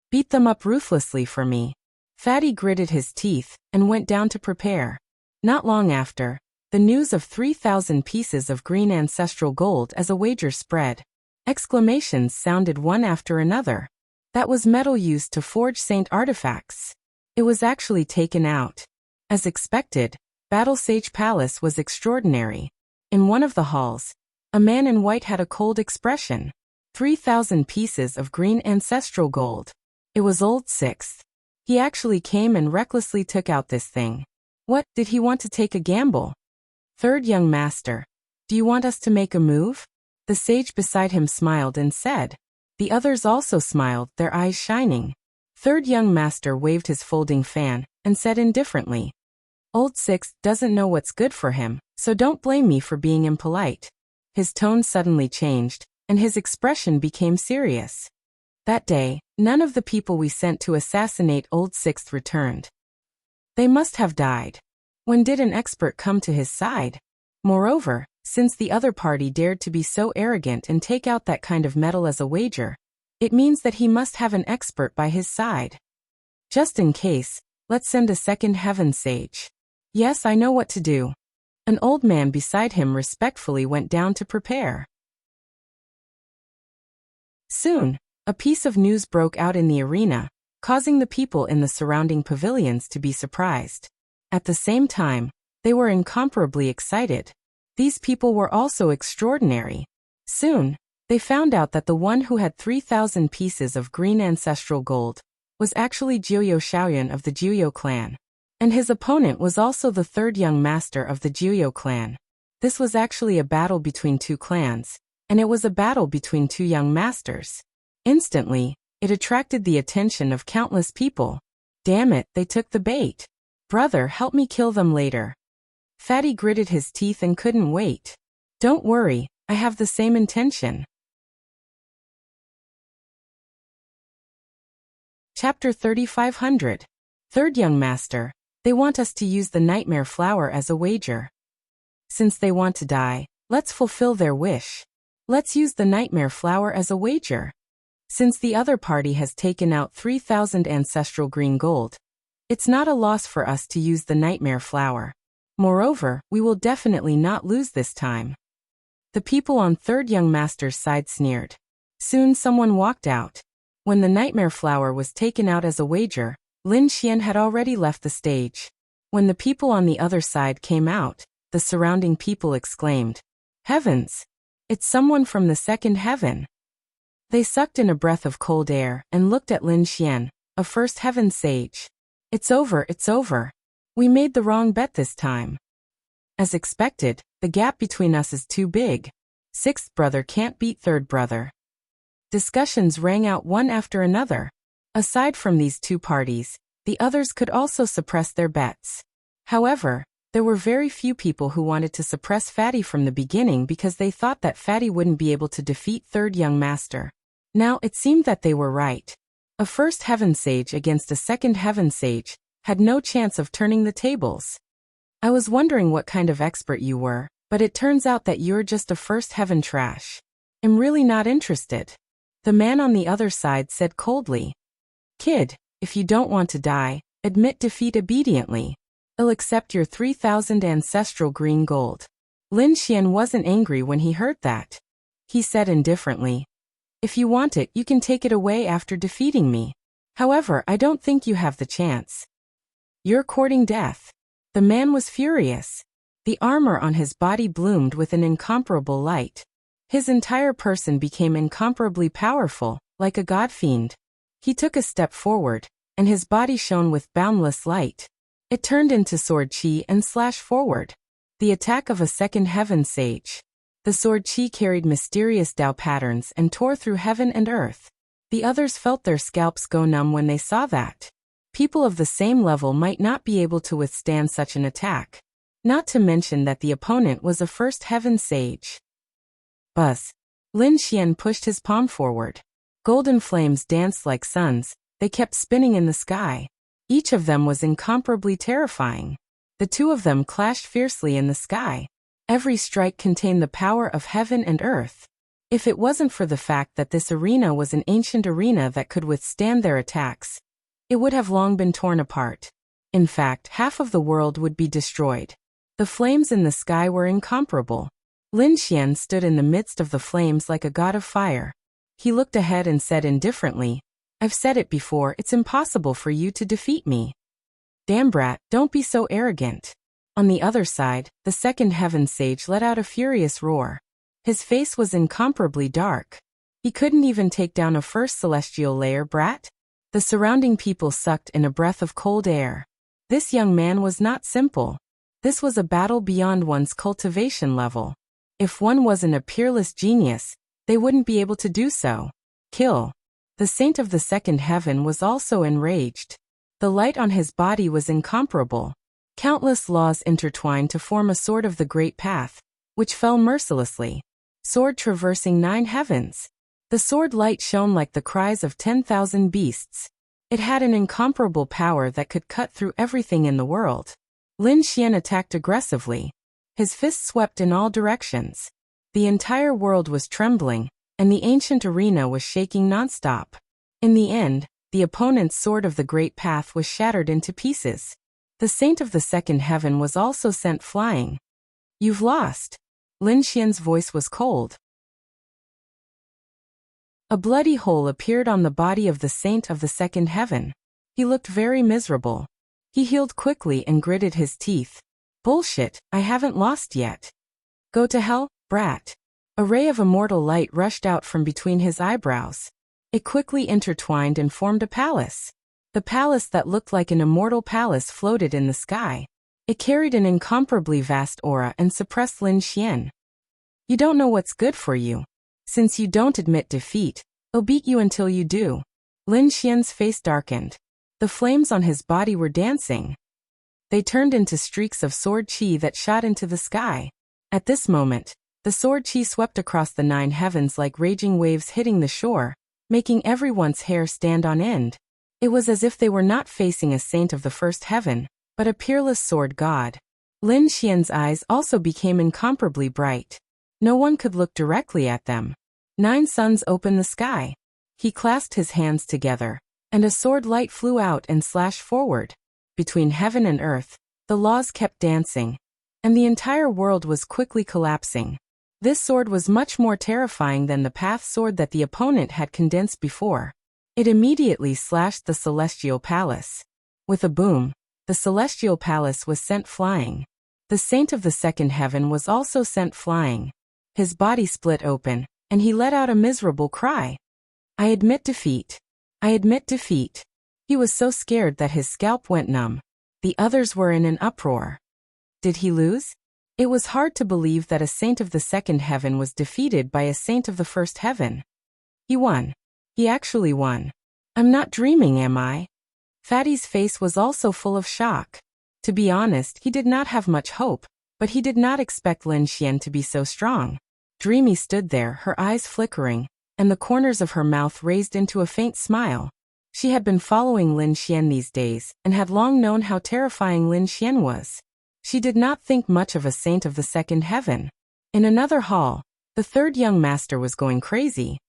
Beat them up ruthlessly for me. Fatty gritted his teeth and went down to prepare. Not long after, the news of 3,000 pieces of green ancestral gold as a wager spread. Exclamations sounded one after another. That was metal used to forge saint artifacts. It was actually taken out. As expected, Battle Sage Palace was extraordinary. In one of the halls, a man in white had a cold expression. 3,000 pieces of green ancestral gold. It was Old Sixth. He actually came and recklessly took out this thing. What, did he want to take a gamble? Third young master, do you want us to make a move? The sage beside him smiled and said. The others also smiled, their eyes shining. Third young master waved his folding fan and said indifferently, "Old Sixth doesn't know what's good for him, so don't blame me for being impolite." His tone suddenly changed, and his expression became serious. That day, none of the people we sent to assassinate Old Sixth returned. They must have died. When did an expert come to his side? Moreover, since the other party dared to be so arrogant and take out that kind of metal as a wager, it means that he must have an expert by his side. Just in case, let's send a second heaven sage. Yes, I know what to do. An old man beside him respectfully went down to prepare. Soon, a piece of news broke out in the arena, causing the people in the surrounding pavilions to be surprised. At the same time, they were incomparably excited. These people were also extraordinary. Soon, they found out that the one who had 3,000 pieces of green ancestral gold was actually Jiuyo Shaoyun of the Jiuyo clan. And his opponent was also the third young master of the Jiuyo clan. This was actually a battle between two clans, and it was a battle between two young masters. Instantly, it attracted the attention of countless people. Damn it, they took the bait. Brother, help me kill them later. Fatty gritted his teeth and couldn't wait. Don't worry, I have the same intention. Chapter 3500. Third young master. They want us to use the nightmare flower as a wager. Since they want to die, let's fulfill their wish. Let's use the nightmare flower as a wager. Since the other party has taken out 3,000 ancestral green gold, it's not a loss for us to use the nightmare flower. Moreover, we will definitely not lose this time. The people on third young master's side sneered. Soon someone walked out. When the nightmare flower was taken out as a wager, Lin Xian had already left the stage. When the people on the other side came out, the surrounding people exclaimed, "Heavens! It's someone from the second heaven." They sucked in a breath of cold air and looked at Lin Xian, a first heaven sage. It's over, it's over. We made the wrong bet this time. As expected, the gap between us is too big. Sixth brother can't beat third brother. Discussions rang out one after another. Aside from these two parties, the others could also suppress their bets. However, there were very few people who wanted to suppress Fatty from the beginning because they thought that Fatty wouldn't be able to defeat third young master. Now it seemed that they were right. A first heaven sage against a second heaven sage had no chance of turning the tables. I was wondering what kind of expert you were, but it turns out that you're just a first heaven trash. I'm really not interested. The man on the other side said coldly. Kid, if you don't want to die, admit defeat obediently. I'll accept your 3,000 ancestral green gold. Lin Xian wasn't angry when he heard that. He said indifferently, "If you want it, you can take it away after defeating me. However, I don't think you have the chance. You're courting death." The man was furious. The armor on his body bloomed with an incomparable light. His entire person became incomparably powerful, like a god fiend. He took a step forward, and his body shone with boundless light. It turned into sword chi and slashed forward. The attack of a second heaven sage. The sword chi carried mysterious Dao patterns and tore through heaven and earth. The others felt their scalps go numb when they saw that. People of the same level might not be able to withstand such an attack. Not to mention that the opponent was a first heaven sage. Buzz. Lin Xian pushed his palm forward. Golden flames danced like suns, they kept spinning in the sky. Each of them was incomparably terrifying. The two of them clashed fiercely in the sky. Every strike contained the power of heaven and earth. If it wasn't for the fact that this arena was an ancient arena that could withstand their attacks, it would have long been torn apart. In fact, half of the world would be destroyed. The flames in the sky were incomparable. Lin Xian stood in the midst of the flames like a god of fire. He looked ahead and said indifferently, "I've said it before, it's impossible for you to defeat me." "Damn brat, don't be so arrogant." On the other side, the second heaven sage let out a furious roar. His face was incomparably dark. He couldn't even take down a first celestial layer brat? The surrounding people sucked in a breath of cold air. This young man was not simple. This was a battle beyond one's cultivation level. If one wasn't a peerless genius, they wouldn't be able to do so. Kill. The saint of the second heaven was also enraged. The light on his body was incomparable. Countless laws intertwined to form a sword of the great path, which fell mercilessly. Sword traversing 9 heavens. The sword light shone like the cries of 10,000 beasts. It had an incomparable power that could cut through everything in the world. Lin Xian attacked aggressively. His fists swept in all directions. The entire world was trembling, and the ancient arena was shaking nonstop. In the end, the opponent's sword of the great path was shattered into pieces. The saint of the second heaven was also sent flying. "You've lost." Lin Xian's voice was cold. A bloody hole appeared on the body of the saint of the second heaven. He looked very miserable. He healed quickly and gritted his teeth. "Bullshit, I haven't lost yet." "Go to hell, brat." A ray of immortal light rushed out from between his eyebrows. It quickly intertwined and formed a palace. The palace that looked like an immortal palace floated in the sky. It carried an incomparably vast aura and suppressed Lin Xian. "You don't know what's good for you. Since you don't admit defeat, I'll beat you until you do." Lin Xian's face darkened. The flames on his body were dancing. They turned into streaks of sword chi that shot into the sky. At this moment, the sword chi swept across the 9 heavens like raging waves hitting the shore, making everyone's hair stand on end. It was as if they were not facing a saint of the first heaven, but a peerless sword god. Lin Xian's eyes also became incomparably bright. No one could look directly at them. 9 suns opened the sky. He clasped his hands together, and a sword light flew out and slashed forward. Between heaven and earth, the laws kept dancing, and the entire world was quickly collapsing. This sword was much more terrifying than the path sword that the opponent had condensed before. It immediately slashed the celestial palace. With a boom, the celestial palace was sent flying. The saint of the second heaven was also sent flying. His body split open, and he let out a miserable cry. "I admit defeat. I admit defeat." He was so scared that his scalp went numb. The others were in an uproar. Did he lose? It was hard to believe that a saint of the second heaven was defeated by a saint of the first heaven. He won. He actually won. "I'm not dreaming, am I?" Fatty's face was also full of shock. To be honest, he did not have much hope, but he did not expect Lin Xian to be so strong. Dreamy stood there, her eyes flickering, and the corners of her mouth raised into a faint smile. She had been following Lin Xian these days, and had long known how terrifying Lin Xian was. She did not think much of a saint of the second heaven. In another hall, the third young master was going crazy.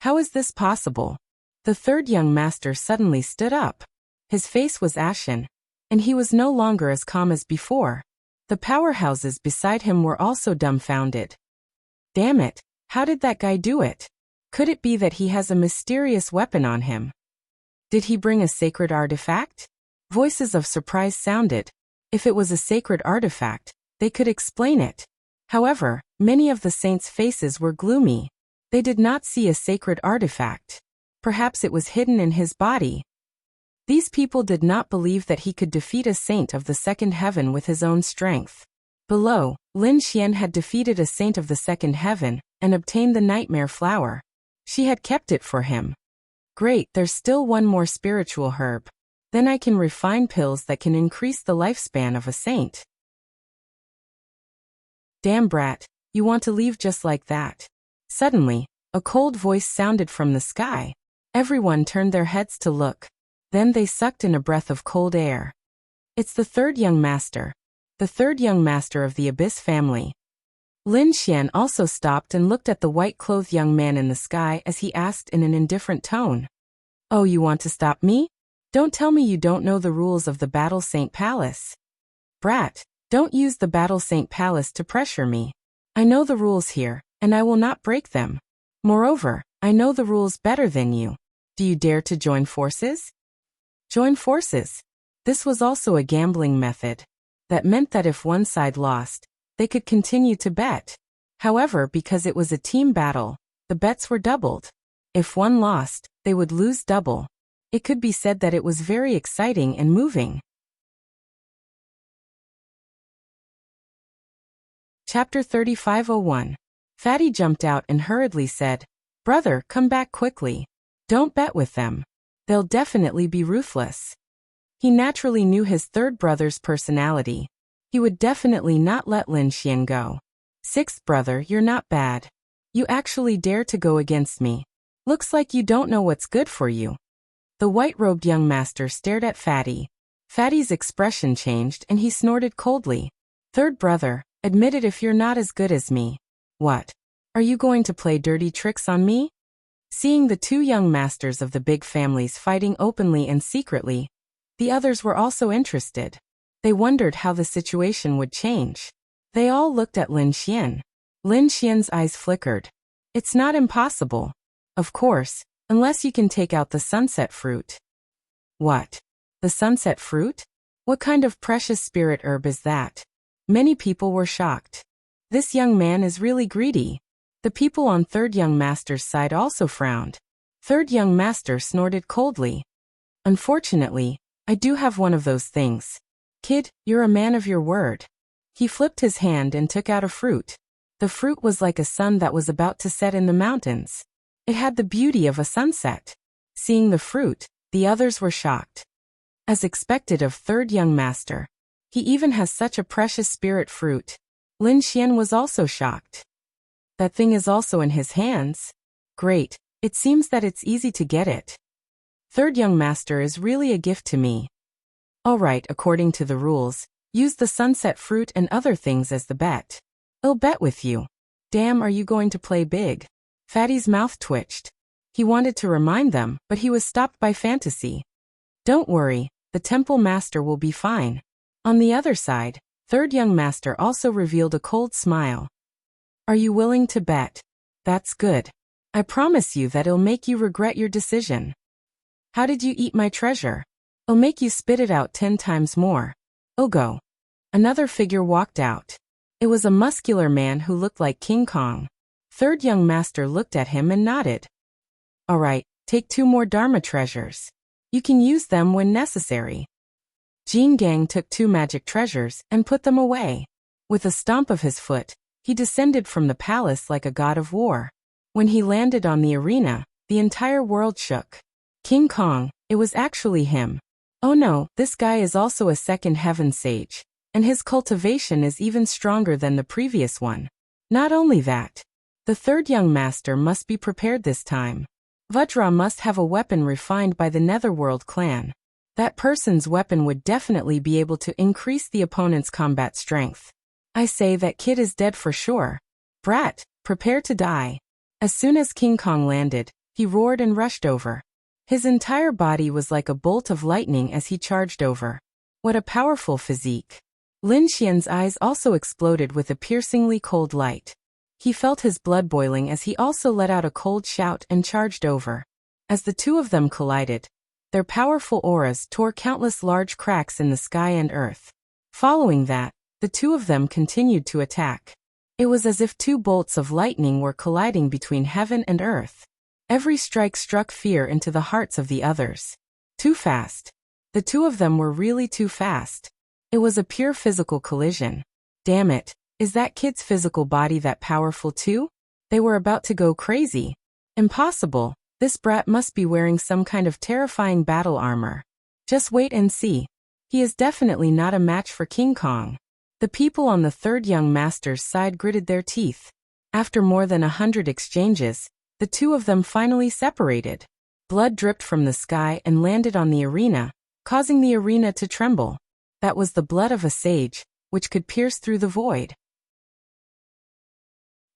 How is this possible? The third young master suddenly stood up. His face was ashen, and he was no longer as calm as before. The powerhouses beside him were also dumbfounded. "Damn it, how did that guy do it? Could it be that he has a mysterious weapon on him? Did he bring a sacred artifact?" Voices of surprise sounded. If it was a sacred artifact, they could explain it. However, many of the saints' faces were gloomy. They did not see a sacred artifact. Perhaps it was hidden in his body. These people did not believe that he could defeat a saint of the second heaven with his own strength. Below, Lin Xian had defeated a saint of the second heaven and obtained the nightmare flower. She had kept it for him. Great, there's still one more spiritual herb. Then I can refine pills that can increase the lifespan of a saint. Damn brat, you want to leave just like that? Suddenly, a cold voice sounded from the sky. Everyone turned their heads to look. Then they sucked in a breath of cold air. It's the third young master. The third young master of the Abyss family. Lin Xian also stopped and looked at the white-clothed young man in the sky as he asked in an indifferent tone. "Oh, you want to stop me? Don't tell me you don't know the rules of the Battle Saint Palace. Brat, don't use the Battle Saint Palace to pressure me. I know the rules here, and I will not break them. Moreover, I know the rules better than you. Do you dare to join forces?" Join forces. This was also a gambling method. That meant that if one side lost, they could continue to bet. However, because it was a team battle, the bets were doubled. If one lost, they would lose double. It could be said that it was very exciting and moving. Chapter 35:01. Fatty jumped out and hurriedly said, "Brother, come back quickly. Don't bet with them. They'll definitely be ruthless. He naturally knew his third brother's personality. He would definitely not let Lin Xian go. Sixth brother, you're not bad. You actually dare to go against me. Looks like you don't know what's good for you. The white-robed young master stared at Fatty. Fatty's expression changed and he snorted coldly. Third brother, admit it if you're not as good as me. What? Are you going to play dirty tricks on me? Seeing the two young masters of the big families fighting openly and secretly, the others were also interested. They wondered how the situation would change. They all looked at Lin Xian. Lin Xian's eyes flickered. It's not impossible. Of course, unless you can take out the sunset fruit. What? The sunset fruit? What kind of precious spirit herb is that? Many people were shocked. This young man is really greedy. The people on third young master's side also frowned. Third young master snorted coldly. Unfortunately, I do have one of those things. Kid, you're a man of your word. He flipped his hand and took out a fruit. The fruit was like a sun that was about to set in the mountains. It had the beauty of a sunset. Seeing the fruit, the others were shocked. As expected of third young master, he even has such a precious spirit fruit. Lin Xian was also shocked. That thing is also in his hands? Great, it seems that it's easy to get it. Third young master is really a gift to me. Alright, according to the rules, use the sunset fruit and other things as the bet. I'll bet with you. Damn, are you going to play big? Fatty's mouth twitched. He wanted to remind them, but he was stopped by fantasy. Don't worry, the temple master will be fine. On the other side, third young master also revealed a cold smile. Are you willing to bet? That's good. I promise you that it'll make you regret your decision. How did you eat my treasure? I'll make you spit it out 10 times more. I'll go. Another figure walked out. It was a muscular man who looked like King Kong. Third young master looked at him and nodded. Alright, take 2 more Dharma treasures. You can use them when necessary. Jin Gang took 2 magic treasures and put them away. With a stomp of his foot, he descended from the palace like a god of war. When he landed on the arena, the entire world shook. King Kong, it was actually him. Oh no, this guy is also a second heaven sage, and his cultivation is even stronger than the previous one. Not only that, the third young master must be prepared this time. Vajra must have a weapon refined by the Netherworld clan. That person's weapon would definitely be able to increase the opponent's combat strength. I say that kid is dead for sure. Brat, prepare to die. As soon as King Kong landed, he roared and rushed over. His entire body was like a bolt of lightning as he charged over. What a powerful physique. Lin Xian's eyes also exploded with a piercingly cold light. He felt his blood boiling as he also let out a cold shout and charged over. As the two of them collided, their powerful auras tore countless large cracks in the sky and earth. Following that, the two of them continued to attack. It was as if 2 bolts of lightning were colliding between heaven and earth. Every strike struck fear into the hearts of the others. Too fast. The two of them were really too fast. It was a pure physical collision. Damn it, is that kid's physical body that powerful too? They were about to go crazy. Impossible, this brat must be wearing some kind of terrifying battle armor. Just wait and see. He is definitely not a match for King Kong. The people on the third young master's side gritted their teeth. After more than 100 exchanges, the two of them finally separated. Blood dripped from the sky and landed on the arena, causing the arena to tremble. That was the blood of a sage, which could pierce through the void.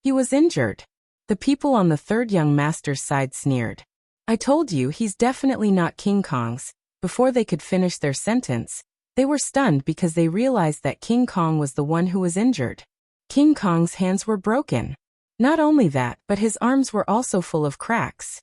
He was injured. The people on the third young master's side sneered. I told you he's definitely not King Kong's. Before they could finish their sentence, they were stunned because they realized that King Kong was the one who was injured. King Kong's hands were broken. Not only that, but his arms were also full of cracks.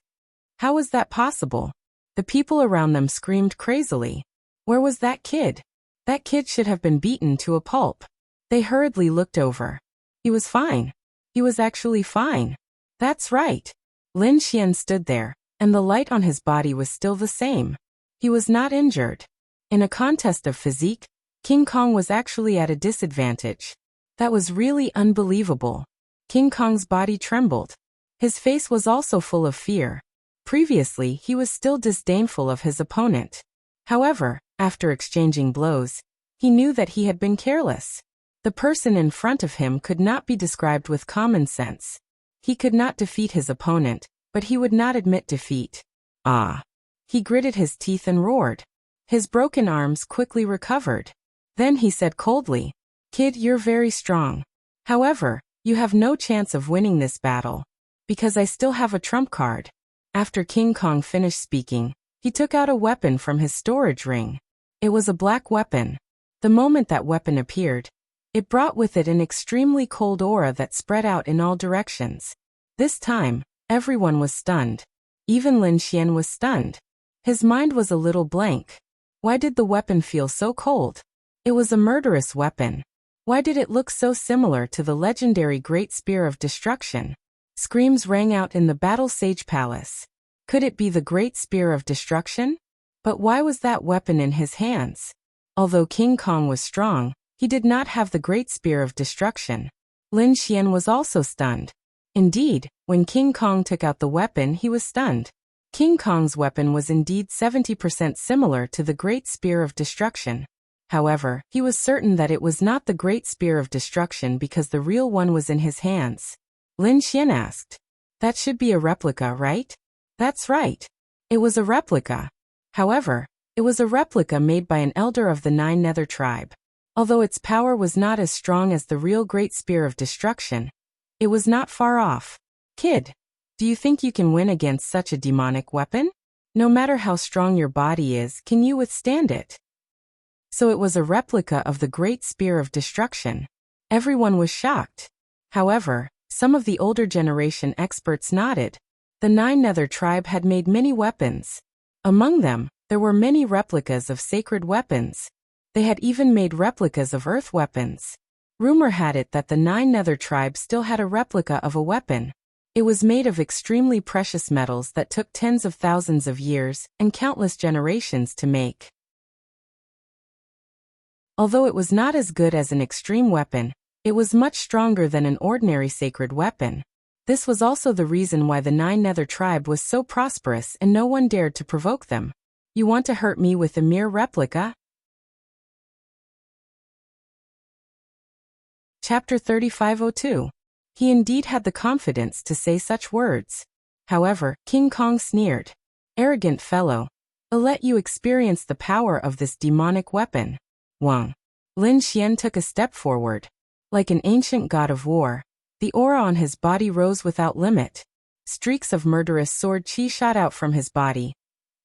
How was that possible? The people around them screamed crazily. Where was that kid? That kid should have been beaten to a pulp. They hurriedly looked over. He was fine. He was actually fine. That's right. Lin Xian stood there, and the light on his body was still the same. He was not injured. In a contest of physique, King Kong was actually at a disadvantage. That was really unbelievable. King Kong's body trembled. His face was also full of fear. Previously, he was still disdainful of his opponent. However, after exchanging blows, he knew that he had been careless. The person in front of him could not be described with common sense. He could not defeat his opponent, but he would not admit defeat. Ah! He gritted his teeth and roared. His broken arms quickly recovered. Then he said coldly, "Kid, you're very strong. However, you have no chance of winning this battle, because I still have a trump card." After King Kong finished speaking, he took out a weapon from his storage ring. It was a black weapon. The moment that weapon appeared, it brought with it an extremely cold aura that spread out in all directions. This time, everyone was stunned. Even Lin Xian was stunned. His mind was a little blank. Why did the weapon feel so cold? It was a murderous weapon. Why did it look so similar to the legendary Great Spear of Destruction? Screams rang out in the Battle Sage Palace. Could it be the Great Spear of Destruction? But why was that weapon in his hands? Although King Kong was strong, he did not have the Great Spear of Destruction. Lin Xian was also stunned. Indeed, when King Kong took out the weapon, he was stunned. King Kong's weapon was indeed 70% similar to the Great Spear of Destruction. However, he was certain that it was not the Great Spear of Destruction because the real one was in his hands. Lin Xian asked, "That should be a replica, right?" "That's right. It was a replica. However, it was a replica made by an elder of the Nine Nether tribe. Although its power was not as strong as the real Great Spear of Destruction, it was not far off. Kid, do you think you can win against such a demonic weapon? No matter how strong your body is, can you withstand it?" So it was a replica of the Great Spear of Destruction. Everyone was shocked. However, some of the older generation experts nodded. The Nine Nether tribe had made many weapons. Among them, there were many replicas of sacred weapons. They had even made replicas of earth weapons. Rumor had it that the Nine Nether tribe still had a replica of a weapon. It was made of extremely precious metals that took tens of thousands of years and countless generations to make. Although it was not as good as an extreme weapon, it was much stronger than an ordinary sacred weapon. This was also the reason why the Nine Nether tribe was so prosperous and no one dared to provoke them. "You want to hurt me with a mere replica?" Chapter 3502. He indeed had the confidence to say such words. However, King Kong sneered. "Arrogant fellow. I'll let you experience the power of this demonic weapon." Wang. Lin Xian took a step forward. Like an ancient god of war, the aura on his body rose without limit. Streaks of murderous sword chi shot out from his body,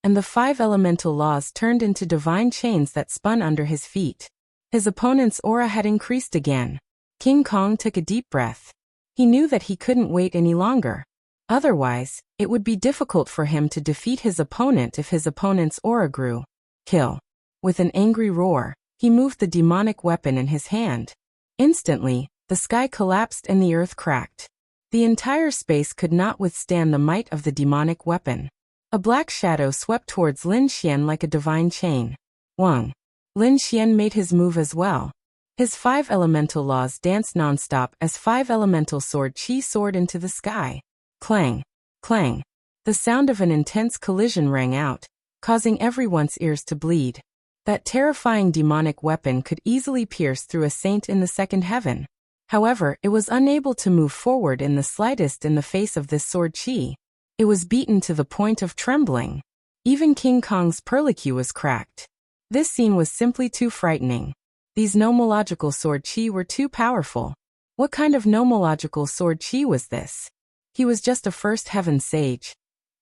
and the 5 elemental laws turned into divine chains that spun under his feet. His opponent's aura had increased again. King Kong took a deep breath. He knew that he couldn't wait any longer. Otherwise, it would be difficult for him to defeat his opponent if his opponent's aura grew. Kill. With an angry roar, he moved the demonic weapon in his hand. Instantly, the sky collapsed and the earth cracked. The entire space could not withstand the might of the demonic weapon. A black shadow swept towards Lin Xian like a divine chain. Wang. Lin Xian made his move as well. His 5 elemental laws danced non-stop as 5 elemental sword chi soared into the sky. Clang. Clang. The sound of an intense collision rang out, causing everyone's ears to bleed. That terrifying demonic weapon could easily pierce through a saint in the second heaven. However, it was unable to move forward in the slightest in the face of this sword chi. It was beaten to the point of trembling. Even King Kong's perlicue was cracked. This scene was simply too frightening. These nomological sword chi were too powerful. What kind of nomological sword chi was this? He was just a first heaven sage.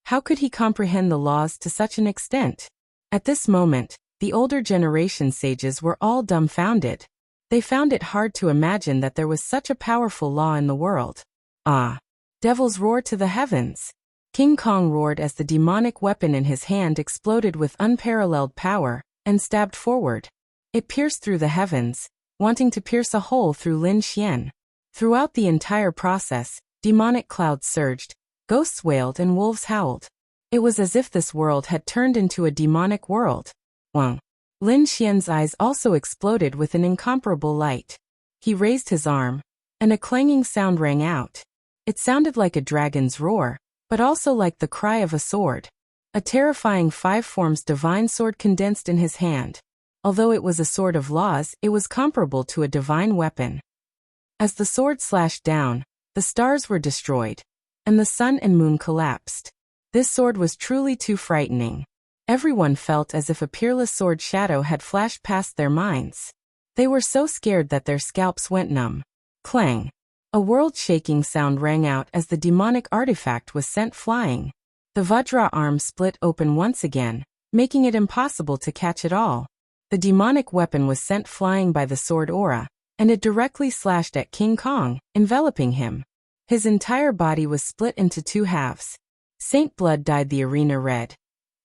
How could he comprehend the laws to such an extent? At this moment, the older generation sages were all dumbfounded. They found it hard to imagine that there was such a powerful law in the world. Ah! Devils roar to the heavens. King Kong roared as the demonic weapon in his hand exploded with unparalleled power and stabbed forward. It pierced through the heavens, wanting to pierce a hole through Lin Xian. Throughout the entire process, demonic clouds surged, ghosts wailed and wolves howled. It was as if this world had turned into a demonic world. Wang. Lin Xian's eyes also exploded with an incomparable light. He raised his arm, and a clanging sound rang out. It sounded like a dragon's roar, but also like the cry of a sword. A terrifying 5 forms divine sword condensed in his hand. Although it was a sword of laws, it was comparable to a divine weapon. As the sword slashed down, the stars were destroyed, and the sun and moon collapsed. This sword was truly too frightening. Everyone felt as if a peerless sword shadow had flashed past their minds. They were so scared that their scalps went numb. Clang! A world-shaking sound rang out as the demonic artifact was sent flying. The Vajra arm split open once again, making it impossible to catch it all. The demonic weapon was sent flying by the sword aura, and it directly slashed at King Kong, enveloping him. His entire body was split into 2 halves. Saint blood dyed the arena red,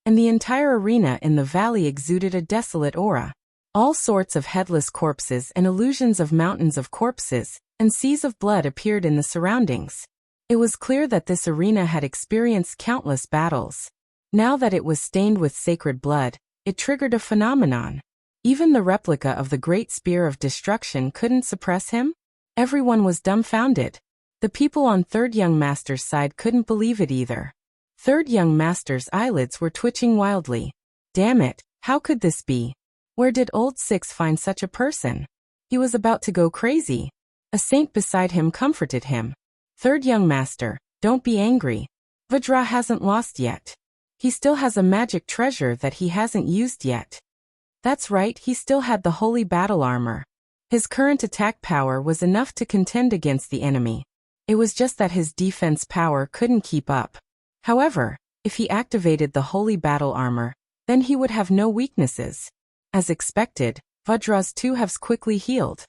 and the entire arena in the valley exuded a desolate aura. All sorts of headless corpses and illusions of mountains of corpses and seas of blood appeared in the surroundings. It was clear that this arena had experienced countless battles. Now that it was stained with sacred blood, it triggered a phenomenon. Even the replica of the Great Spear of Destruction couldn't suppress him? Everyone was dumbfounded. The people on Third Young Master's side couldn't believe it either. Third Young Master's eyelids were twitching wildly. Damn it, how could this be? Where did Old Six find such a person? He was about to go crazy. A saint beside him comforted him. Third Young Master, don't be angry. Vajra hasn't lost yet. He still has a magic treasure that he hasn't used yet. That's right, he still had the holy battle armor. His current attack power was enough to contend against the enemy. It was just that his defense power couldn't keep up. However, if he activated the holy battle armor, then he would have no weaknesses. As expected, Vajra's 2 halves quickly healed.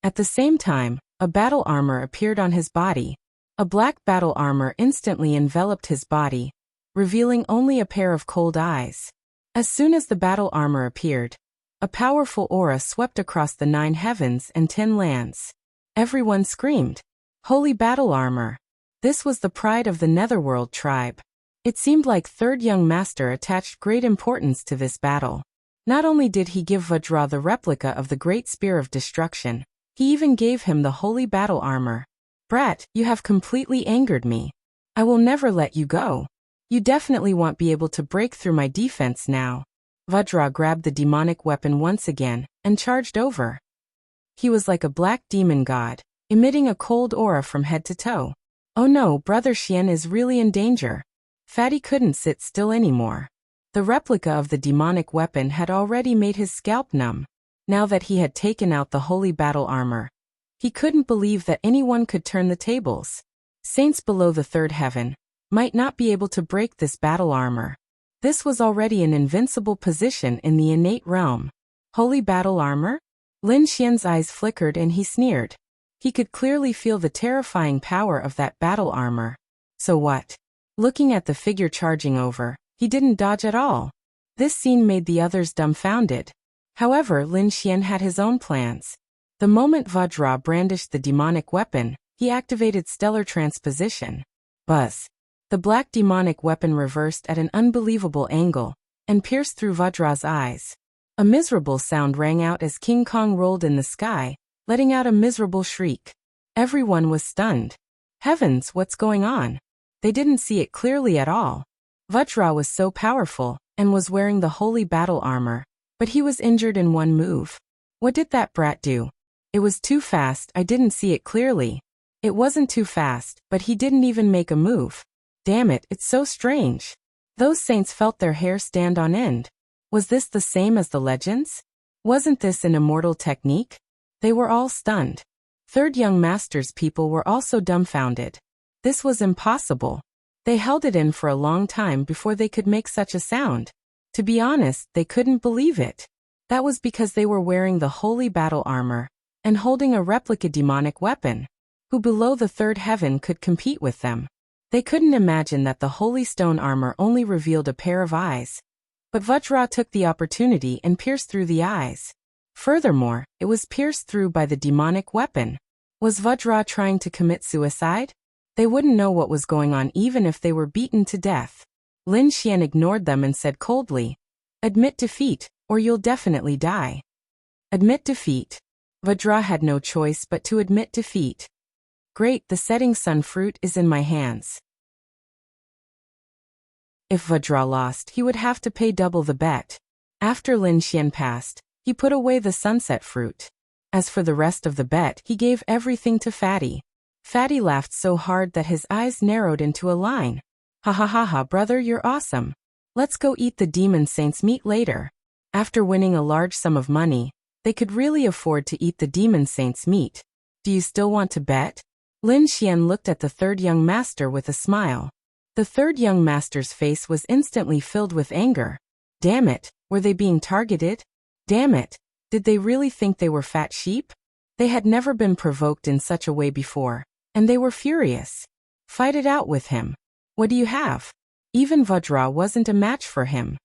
At the same time, a battle armor appeared on his body. A black battle armor instantly enveloped his body, revealing only a pair of cold eyes. As soon as the battle armor appeared, a powerful aura swept across the 9 heavens and 10 lands. Everyone screamed, "Holy battle armor!" This was the pride of the Netherworld tribe. It seemed like Third Young Master attached great importance to this battle. Not only did he give Vajra the replica of the Great Spear of Destruction, he even gave him the holy battle armor. Brat, you have completely angered me. I will never let you go. You definitely won't be able to break through my defense now. Vajra grabbed the demonic weapon once again and charged over. He was like a black demon god, emitting a cold aura from head to toe. Oh no, Brother Xian is really in danger. Fatty couldn't sit still anymore. The replica of the demonic weapon had already made his scalp numb. Now that he had taken out the holy battle armor, he couldn't believe that anyone could turn the tables. Saints below the 3rd heaven might not be able to break this battle armor. This was already an invincible position in the innate realm. Holy battle armor? Lin Xian's eyes flickered and he sneered. He could clearly feel the terrifying power of that battle armor. So what? Looking at the figure charging over, he didn't dodge at all. This scene made the others dumbfounded. However, Lin Xian had his own plans. The moment Vajra brandished the demonic weapon, he activated stellar transposition. Buzz. The black demonic weapon reversed at an unbelievable angle and pierced through Vajra's eyes. A miserable sound rang out as King Kong rolled in the sky, letting out a miserable shriek. Everyone was stunned. Heavens, what's going on? They didn't see it clearly at all. Vajra was so powerful and was wearing the holy battle armor, but he was injured in one move. What did that brat do? It was too fast, I didn't see it clearly. It wasn't too fast, but he didn't even make a move. Damn it, it's so strange. Those saints felt their hair stand on end. Was this the same as the legends? Wasn't this an immortal technique? They were all stunned. Third Young Master's people were also dumbfounded. This was impossible. They held it in for a long time before they could make such a sound. To be honest, they couldn't believe it. That was because they were wearing the holy battle armor and holding a replica demonic weapon. Who below the 3rd heaven could compete with them? They couldn't imagine that the holy stone armor only revealed a pair of eyes. But Vajra took the opportunity and pierced through the eyes. Furthermore, it was pierced through by the demonic weapon. Was Vajra trying to commit suicide? They wouldn't know what was going on even if they were beaten to death. Lin Xian ignored them and said coldly, "Admit defeat, or you'll definitely die." Admit defeat. Vajra had no choice but to admit defeat. Great, the setting sun fruit is in my hands. If Vajra lost, he would have to pay double the bet. After Lin Xian passed, he put away the sunset fruit. As for the rest of the bet, he gave everything to Fatty. Fatty laughed so hard that his eyes narrowed into a line. Ha ha ha ha, brother, you're awesome. Let's go eat the demon saint's meat later. After winning a large sum of money, they could really afford to eat the demon saint's meat. Do you still want to bet? Lin Xian looked at the third young master with a smile. The third young master's face was instantly filled with anger. Damn it, were they being targeted? Damn it, did they really think they were fat sheep? They had never been provoked in such a way before, and they were furious. Fight it out with him. What do you have? Even Vajra wasn't a match for him.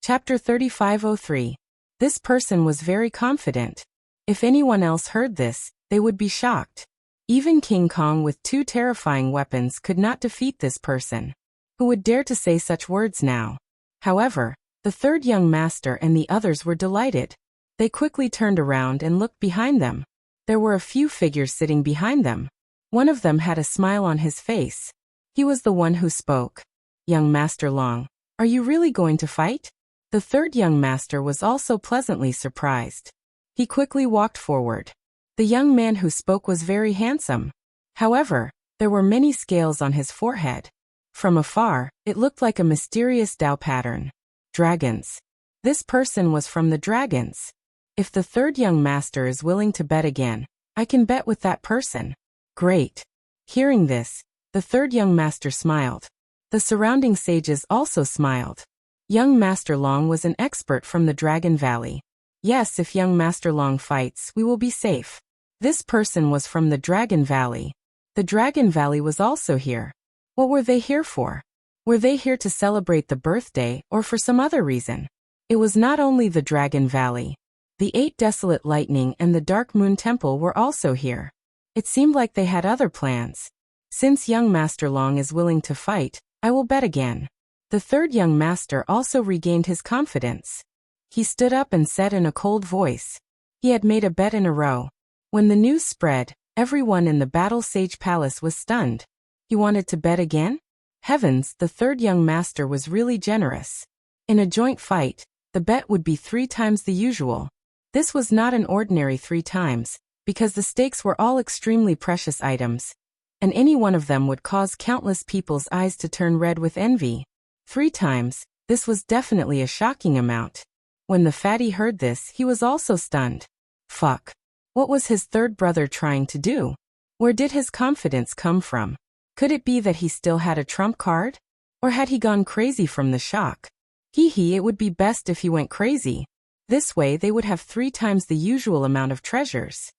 Chapter 3503. This person was very confident. If anyone else heard this, they would be shocked. Even King Kong with 2 terrifying weapons could not defeat this person. Who would dare to say such words now? However, the third young master and the others were delighted. They quickly turned around and looked behind them. There were a few figures sitting behind them. One of them had a smile on his face. He was the one who spoke. Young Master Long, are you really going to fight? The third young master was also pleasantly surprised. He quickly walked forward. The young man who spoke was very handsome. However, there were many scales on his forehead. From afar, it looked like a mysterious Tao pattern. Dragons. This person was from the dragons. If the third young master is willing to bet again, I can bet with that person. Great. Hearing this, the third young master smiled. The surrounding sages also smiled. Young Master Long was an expert from the Dragon Valley. Yes, if young Master Long fights, we will be safe. This person was from the Dragon Valley. The Dragon Valley was also here. What were they here for? Were they here to celebrate the birthday or for some other reason? It was not only the Dragon Valley. The 8 Desolate Lightning and the Dark Moon Temple were also here. It seemed like they had other plans. Since young Master Long is willing to fight, I will bet again. The third young master also regained his confidence. He stood up and said in a cold voice. He had made a bet in a row. When the news spread, everyone in the Battle Sage Palace was stunned. He wanted to bet again? Heavens, the third young master was really generous. In a joint fight, the bet would be 3 times the usual. This was not an ordinary 3 times, because the stakes were all extremely precious items, and any one of them would cause countless people's eyes to turn red with envy. 3 times, this was definitely a shocking amount. When the fatty heard this, he was also stunned. Fuck. What was his third brother trying to do? Where did his confidence come from? Could it be that he still had a trump card? Or had he gone crazy from the shock? It would be best if he went crazy. This way they would have 3 times the usual amount of treasures.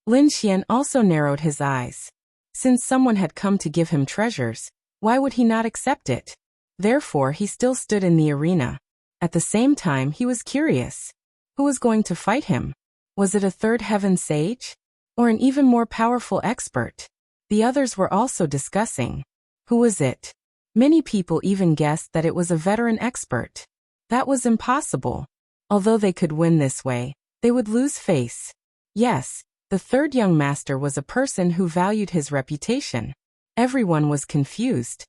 Lin Xian also narrowed his eyes. Since someone had come to give him treasures, why would he not accept it? Therefore he still stood in the arena. At the same time he was curious. Who was going to fight him? Was it a third heaven sage? Or an even more powerful expert? The others were also discussing. Who was it? Many people even guessed that it was a veteran expert. That was impossible. Although they could win this way, they would lose face. Yes, the third young master was a person who valued his reputation. Everyone was confused.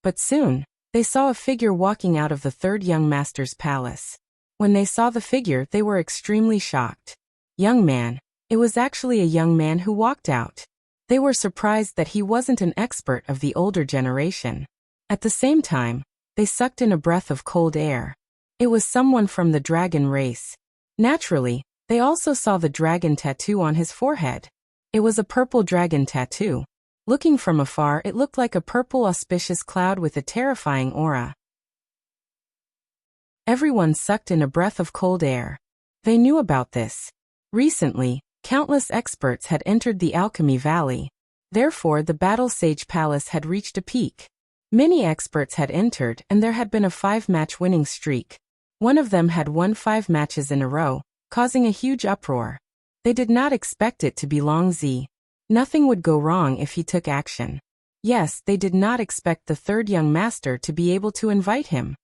But soon, they saw a figure walking out of the third young master's palace. When they saw the figure, they were extremely shocked. Young man. It was actually a young man who walked out. They were surprised that he wasn't an expert of the older generation. At the same time, they sucked in a breath of cold air. It was someone from the dragon race. Naturally, they also saw the dragon tattoo on his forehead. It was a purple dragon tattoo. Looking from afar, it looked like a purple auspicious cloud with a terrifying aura. Everyone sucked in a breath of cold air. They knew about this. Recently, countless experts had entered the Alchemy Valley. Therefore, the Battle Sage Palace had reached a peak. Many experts had entered, and there had been a 5-match winning streak. One of them had won 5 matches in a row, causing a huge uproar. They did not expect it to be Long Zi. Nothing would go wrong if he took action. Yes, they did not expect the third young master to be able to invite him.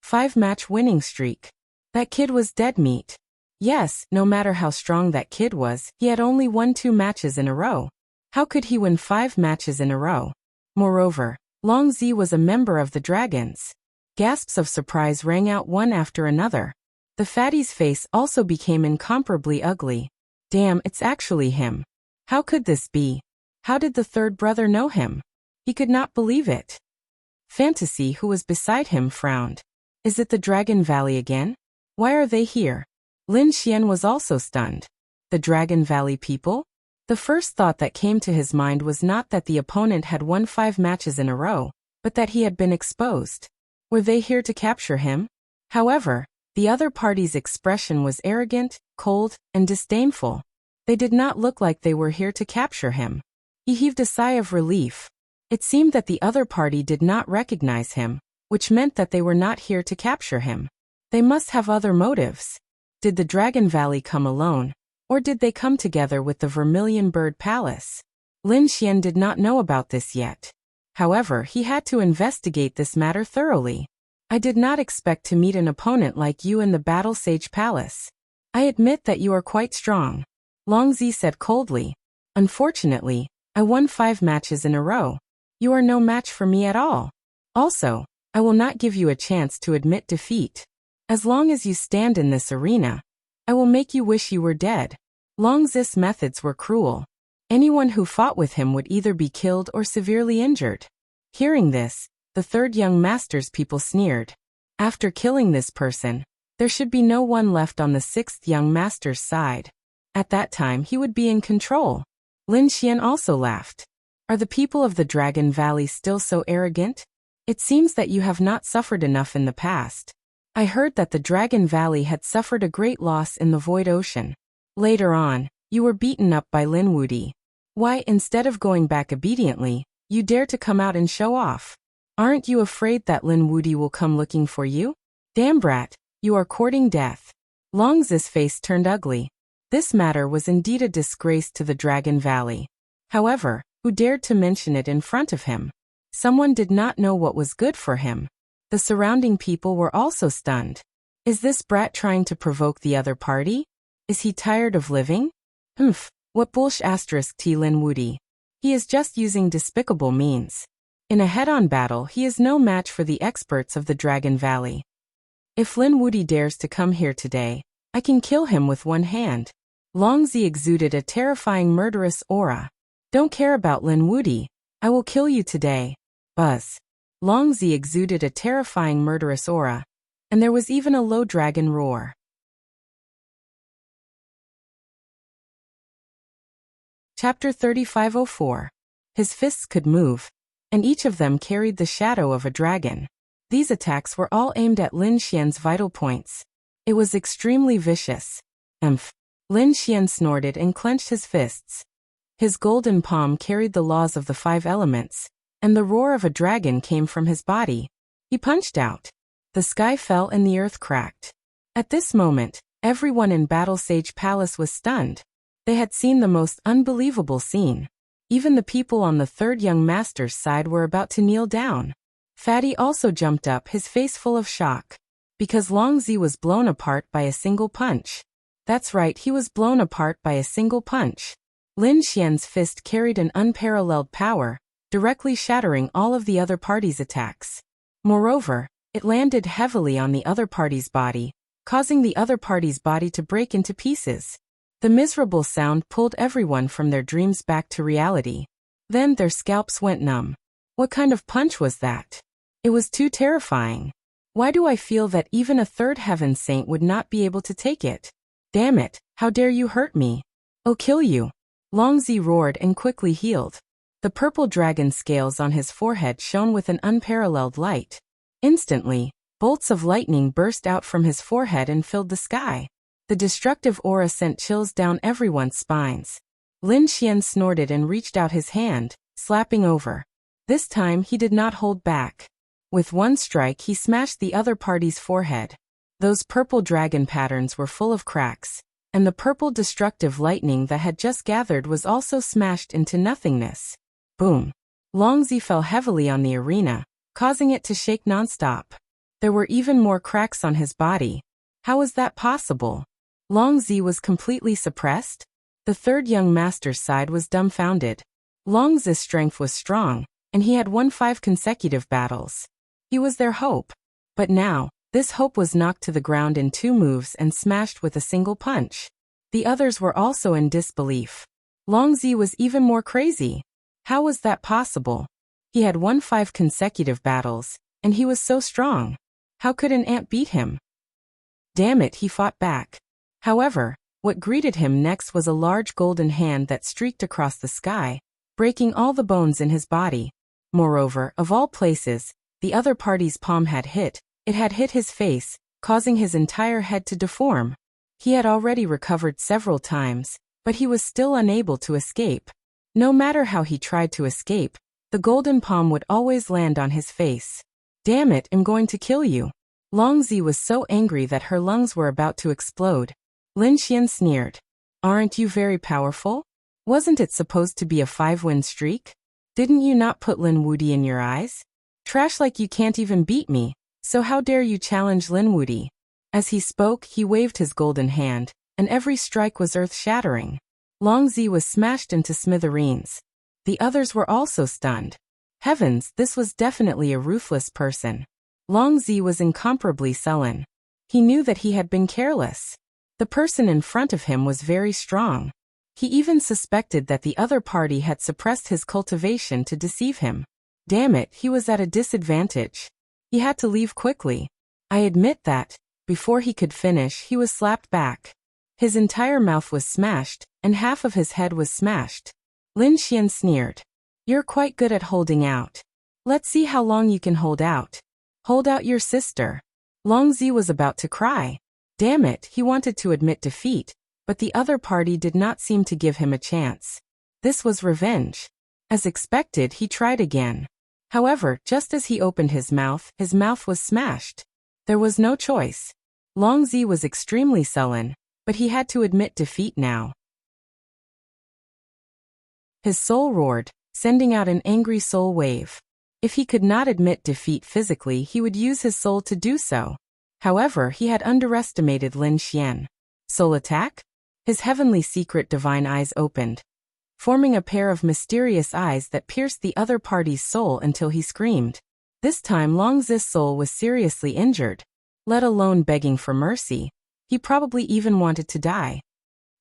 5-match winning streak. That kid was dead meat. Yes, no matter how strong that kid was, he had only won 2 matches in a row. How could he win 5 matches in a row? Moreover, Long Zi was a member of the Dragons. Gasps of surprise rang out one after another. The fatty's face also became incomparably ugly. Damn, it's actually him. How could this be? How did the third brother know him? He could not believe it. Fantasy, who was beside him, frowned. Is it the Dragon Valley again? Why are they here? Lin Xian was also stunned. The Dragon Valley people? The first thought that came to his mind was not that the opponent had won 5 matches in a row, but that he had been exposed. Were they here to capture him? However, the other party's expression was arrogant, cold, and disdainful. They did not look like they were here to capture him. He heaved a sigh of relief. It seemed that the other party did not recognize him, which meant that they were not here to capture him. They must have other motives. Did the Dragon Valley come alone, or did they come together with the Vermilion Bird Palace? Lin Xian did not know about this yet. However, he had to investigate this matter thoroughly. I did not expect to meet an opponent like you in the Battle Sage Palace. I admit that you are quite strong. Long Zi said coldly. Unfortunately, I won 5 matches in a row. You are no match for me at all. Also, I will not give you a chance to admit defeat. As long as you stand in this arena, I will make you wish you were dead. Long Zi's methods were cruel. Anyone who fought with him would either be killed or severely injured. Hearing this, the third young master's people sneered. After killing this person, there should be no one left on the 6th young master's side. At that time he would be in control. Lin Xian also laughed. Are the people of the Dragon Valley still so arrogant? It seems that you have not suffered enough in the past. I heard that the Dragon Valley had suffered a great loss in the Void Ocean. Later on, you were beaten up by Lin Wudi. Why, instead of going back obediently, you dare to come out and show off? Aren't you afraid that Lin Wudi will come looking for you? Damn brat, you are courting death. Long Zi's face turned ugly. This matter was indeed a disgrace to the Dragon Valley. However, who dared to mention it in front of him? Someone did not know what was good for him. The surrounding people were also stunned. Is this brat trying to provoke the other party? Is he tired of living? What bullsh** T Lin Wudi. He is just using despicable means. In a head-on battle he is no match for the experts of the Dragon Valley. If Lin Wudi dares to come here today, I can kill him with one hand. Long Zi exuded a terrifying murderous aura. Don't care about Lin Wudi. I will kill you today. Buzz. Long Zi exuded a terrifying murderous aura, and there was even a low dragon roar. Chapter 3504. His fists could move, and each of them carried the shadow of a dragon. These attacks were all aimed at Lin Xian's vital points. It was extremely vicious. Lin Xian snorted and clenched his fists. His golden palm carried the laws of the 5 elements, and the roar of a dragon came from his body. He punched out. The sky fell and the earth cracked. At this moment, everyone in Battle Sage Palace was stunned. They had seen the most unbelievable scene. Even the people on the 3rd young master's side were about to kneel down. Fatty also jumped up, his face full of shock. Because Long Zi was blown apart by a single punch. That's right, he was blown apart by a single punch. Lin Xian's fist carried an unparalleled power, directly shattering all of the other party's attacks. Moreover, it landed heavily on the other party's body, causing the other party's body to break into pieces. The miserable sound pulled everyone from their dreams back to reality. Then their scalps went numb. What kind of punch was that? It was too terrifying. Why do I feel that even a 3rd heaven saint would not be able to take it? Damn it, how dare you hurt me? I'll kill you. Long Zi roared and quickly healed. The purple dragon scales on his forehead shone with an unparalleled light. Instantly, bolts of lightning burst out from his forehead and filled the sky. The destructive aura sent chills down everyone's spines. Lin Xian snorted and reached out his hand, slapping over. This time he did not hold back. With one strike he smashed the other party's forehead. Those purple dragon patterns were full of cracks, and the purple destructive lightning that had just gathered was also smashed into nothingness. Boom. Long Zi fell heavily on the arena, causing it to shake nonstop. There were even more cracks on his body. How was that possible? Long Zi was completely suppressed? The third young master's side was dumbfounded. Long Zi's strength was strong, and he had won 5 consecutive battles. He was their hope. But now, this hope was knocked to the ground in 2 moves and smashed with a single punch. The others were also in disbelief. Long Zi was even more crazy. How was that possible? He had won 5 consecutive battles, and he was so strong. How could an ant beat him? Damn it, he fought back. However, what greeted him next was a large golden hand that streaked across the sky, breaking all the bones in his body. Moreover, of all places, the other party's palm had hit. It had hit his face, causing his entire head to deform. He had already recovered several times, but he was still unable to escape. No matter how he tried to escape, the golden palm would always land on his face. Damn it, I'm going to kill you. Long Zi was so angry that her lungs were about to explode. Lin Xian sneered. Aren't you very powerful? Wasn't it supposed to be a 5-win streak? Didn't you not put Lin Wudi in your eyes? Trash like you can't even beat me, so how dare you challenge Lin Wudi? As he spoke, he waved his golden hand, and every strike was earth-shattering. Long Zi was smashed into smithereens. The others were also stunned. Heavens, this was definitely a ruthless person. Long Zi was incomparably sullen. He knew that he had been careless. The person in front of him was very strong. He even suspected that the other party had suppressed his cultivation to deceive him. Damn it, he was at a disadvantage. He had to leave quickly. I admit that. Before he could finish, he was slapped back. His entire mouth was smashed, and half of his head was smashed. Lin Xian sneered. You're quite good at holding out. Let's see how long you can hold out. Hold out your sister. Long Zi was about to cry. Damn it, he wanted to admit defeat, but the other party did not seem to give him a chance. This was revenge. As expected, he tried again. However, just as he opened his mouth was smashed. There was no choice. Long Zi was extremely sullen, but he had to admit defeat now. His soul roared, sending out an angry soul wave. If he could not admit defeat physically, he would use his soul to do so. However, he had underestimated Lin Xian. Soul attack? His heavenly secret divine eyes opened, forming a pair of mysterious eyes that pierced the other party's soul until he screamed. This time Long Zi's soul was seriously injured. Let alone begging for mercy. He probably even wanted to die.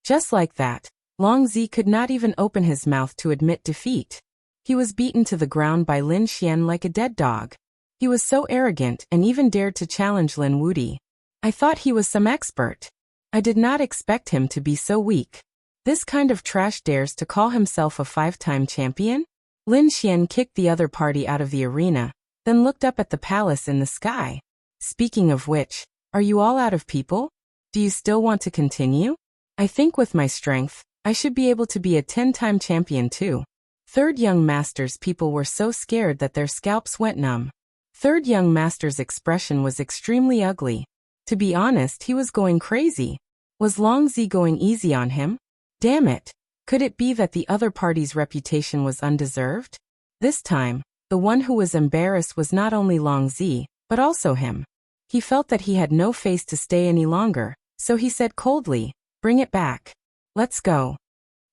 Just like that, Long Zi could not even open his mouth to admit defeat. He was beaten to the ground by Lin Xian like a dead dog. He was so arrogant and even dared to challenge Lin Wudi. I thought he was some expert. I did not expect him to be so weak. This kind of trash dares to call himself a 5-time champion? Lin Xian kicked the other party out of the arena, then looked up at the palace in the sky. Speaking of which, are you all out of people? Do you still want to continue? I think with my strength, I should be able to be a 10-time champion too. Third young master's people were so scared that their scalps went numb. Third young master's expression was extremely ugly. To be honest, he was going crazy. Was Long Zi going easy on him? Damn it! Could it be that the other party's reputation was undeserved? This time, the one who was embarrassed was not only Long Zi, but also him. He felt that he had no face to stay any longer, so he said coldly, "Bring it back. Let's go."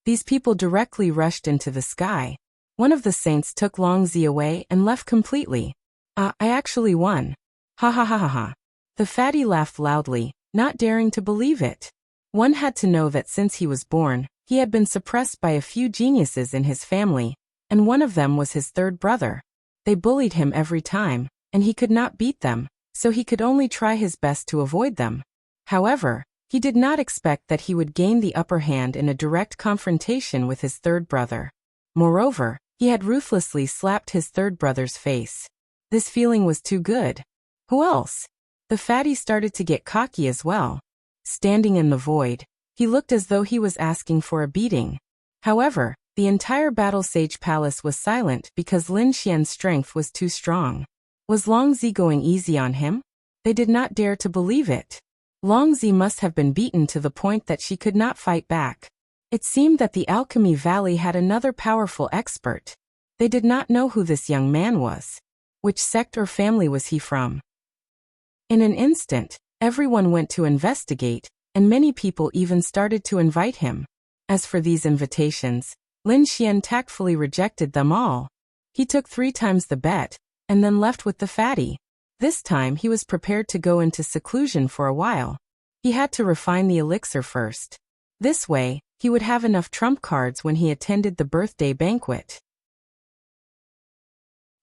These people directly rushed into the sky. One of the saints took Long Zi away and left completely. I actually won. Ha ha ha ha ha. The fatty laughed loudly, not daring to believe it. One had to know that since he was born, he had been suppressed by a few geniuses in his family, and one of them was his third brother. They bullied him every time, and he could not beat them, so he could only try his best to avoid them. However, he did not expect that he would gain the upper hand in a direct confrontation with his third brother. Moreover, he had ruthlessly slapped his third brother's face. This feeling was too good. Who else? The fatty started to get cocky as well. Standing in the void, he looked as though he was asking for a beating. However, the entire Battle Sage Palace was silent because Lin Xian's strength was too strong. Was Long Zi going easy on him? They did not dare to believe it. Long Zi must have been beaten to the point that she could not fight back. It seemed that the Alchemy Valley had another powerful expert. They did not know who this young man was. Which sect or family was he from? In an instant, Everyone went to investigate, and many people even started to invite him. As for these invitations, Lin Xian tactfully rejected them all. He took 3 times the bet, and then left with the fatty. This time he was prepared to go into seclusion for a while. He had to refine the elixir first. This way, he would have enough trump cards when he attended the birthday banquet.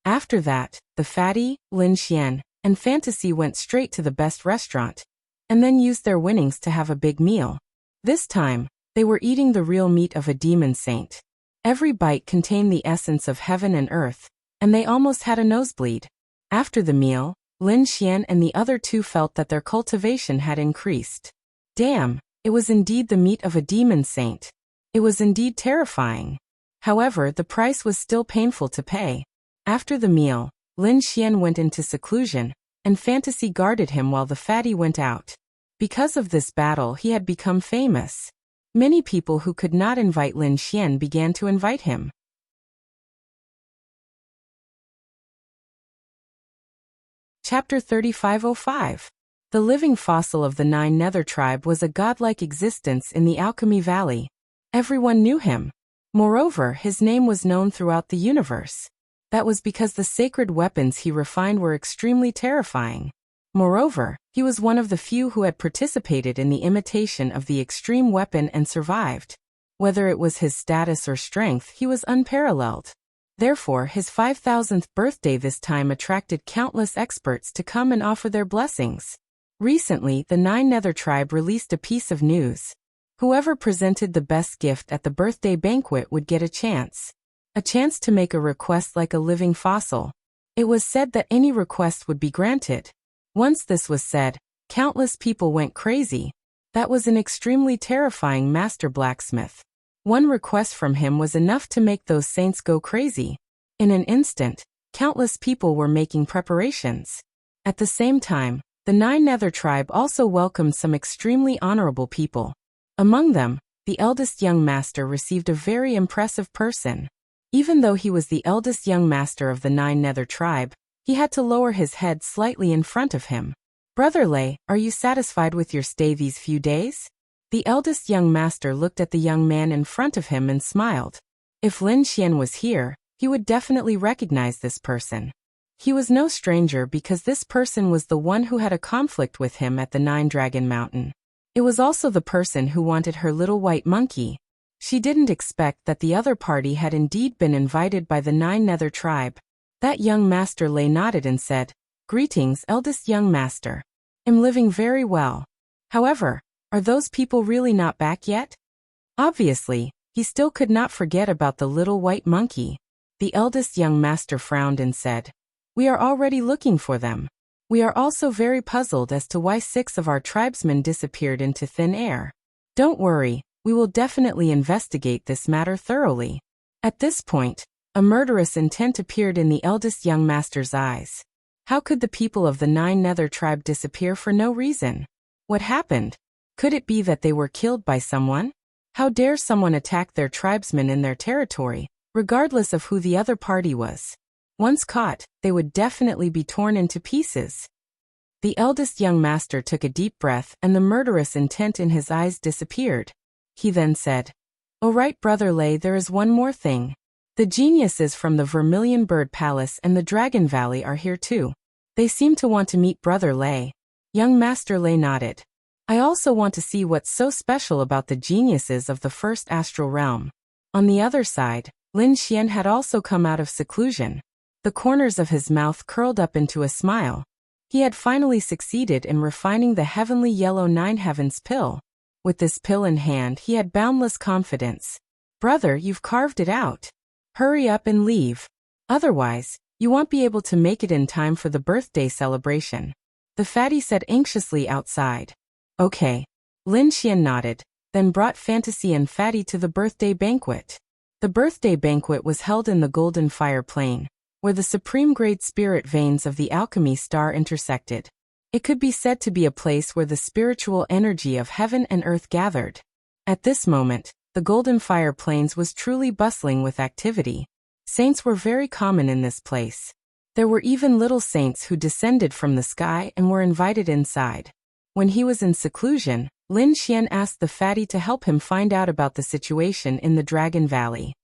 After that, the fatty, Lin Xian, and Fantasy went straight to the best restaurant, and then used their winnings to have a big meal. This time, they were eating the real meat of a demon saint. Every bite contained the essence of heaven and earth, and they almost had a nosebleed. After the meal, Lin Xian and the other 2 felt that their cultivation had increased. Damn, it was indeed the meat of a demon saint. It was indeed terrifying. However, the price was still painful to pay. After the meal, Lin Xian went into seclusion, and Fantasy guarded him while the fatty went out. Because of this battle, he had become famous. Many people who could not invite Lin Xian began to invite him. Chapter 3505. The living fossil of the 9 Nether tribe was a godlike existence in the Alchemy Valley. Everyone knew him. Moreover, his name was known throughout the universe. That was because the sacred weapons he refined were extremely terrifying. Moreover, he was one of the few who had participated in the imitation of the extreme weapon and survived. Whether it was his status or strength, he was unparalleled. Therefore, his 5,000th birthday this time attracted countless experts to come and offer their blessings. Recently, the 9 Nether tribe released a piece of news. Whoever presented the best gift at the birthday banquet would get a chance. A chance to make a request like a living fossil. It was said that any request would be granted. Once this was said, countless people went crazy. That was an extremely terrifying master blacksmith. One request from him was enough to make those saints go crazy. In an instant, countless people were making preparations. At the same time, the 9 Nether tribe also welcomed some extremely honorable people. Among them, the eldest young master received a very impressive person. Even though he was the eldest young master of the 9 Nether tribe, he had to lower his head slightly in front of him. Brother Lei, are you satisfied with your stay these few days? The eldest young master looked at the young man in front of him and smiled. If Lin Xian was here, he would definitely recognize this person. He was no stranger because this person was the one who had a conflict with him at the 9 Dragon Mountain. It was also the person who wanted her little white monkey. She didn't expect that the other party had indeed been invited by the 9 Nether tribe. That young master Lei nodded and said, "Greetings, eldest young master. I'm living very well. However, are those people really not back yet?" Obviously, he still could not forget about the little white monkey. The eldest young master frowned and said, "We are already looking for them. We are also very puzzled as to why 6 of our tribesmen disappeared into thin air. Don't worry, we will definitely investigate this matter thoroughly." At this point, a murderous intent appeared in the eldest young master's eyes. How could the people of the 9 Nether tribe disappear for no reason? What happened? Could it be that they were killed by someone? How dare someone attack their tribesmen in their territory, regardless of who the other party was? Once caught, they would definitely be torn into pieces. The eldest young master took a deep breath and the murderous intent in his eyes disappeared. He then said, "All right, Brother Lei, there is one more thing. The geniuses from the Vermilion Bird Palace and the Dragon Valley are here too. They seem to want to meet Brother Lei." Young Master Lei nodded. "I also want to see what's so special about the geniuses of the first astral realm." On the other side, Lin Xian had also come out of seclusion. The corners of his mouth curled up into a smile. He had finally succeeded in refining the heavenly yellow 9 heavens pill. With this pill in hand, he had boundless confidence. "Brother, you've carved it out. Hurry up and leave. Otherwise, you won't be able to make it in time for the birthday celebration," the fatty said anxiously outside. "Okay." Lin Xian nodded, then brought Fantasy and Fatty to the birthday banquet. The birthday banquet was held in the Golden Fire Plain, where the supreme grade spirit veins of the alchemy star intersected. It could be said to be a place where the spiritual energy of heaven and earth gathered. At this moment, the Golden Fire Plains was truly bustling with activity. Saints were very common in this place. There were even little saints who descended from the sky and were invited inside. When he was in seclusion, Lin Xian asked the fatty to help him find out about the situation in the Dragon Valley.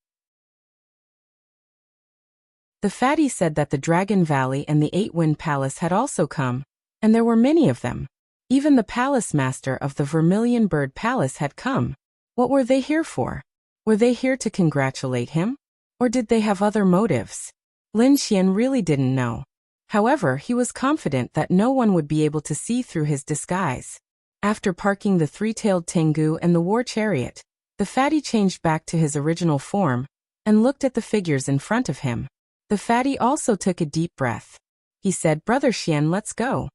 The fatty said that the Dragon Valley and the Eight-Wind Palace had also come, and there were many of them. Even the palace master of the Vermilion Bird Palace had come. What were they here for? Were they here to congratulate him? Or did they have other motives? Lin Xian really didn't know. However, he was confident that no one would be able to see through his disguise. After parking the three-tailed Tengu and the war chariot, the fatty changed back to his original form and looked at the figures in front of him. The fatty also took a deep breath. He said, "Brother Xian, let's go."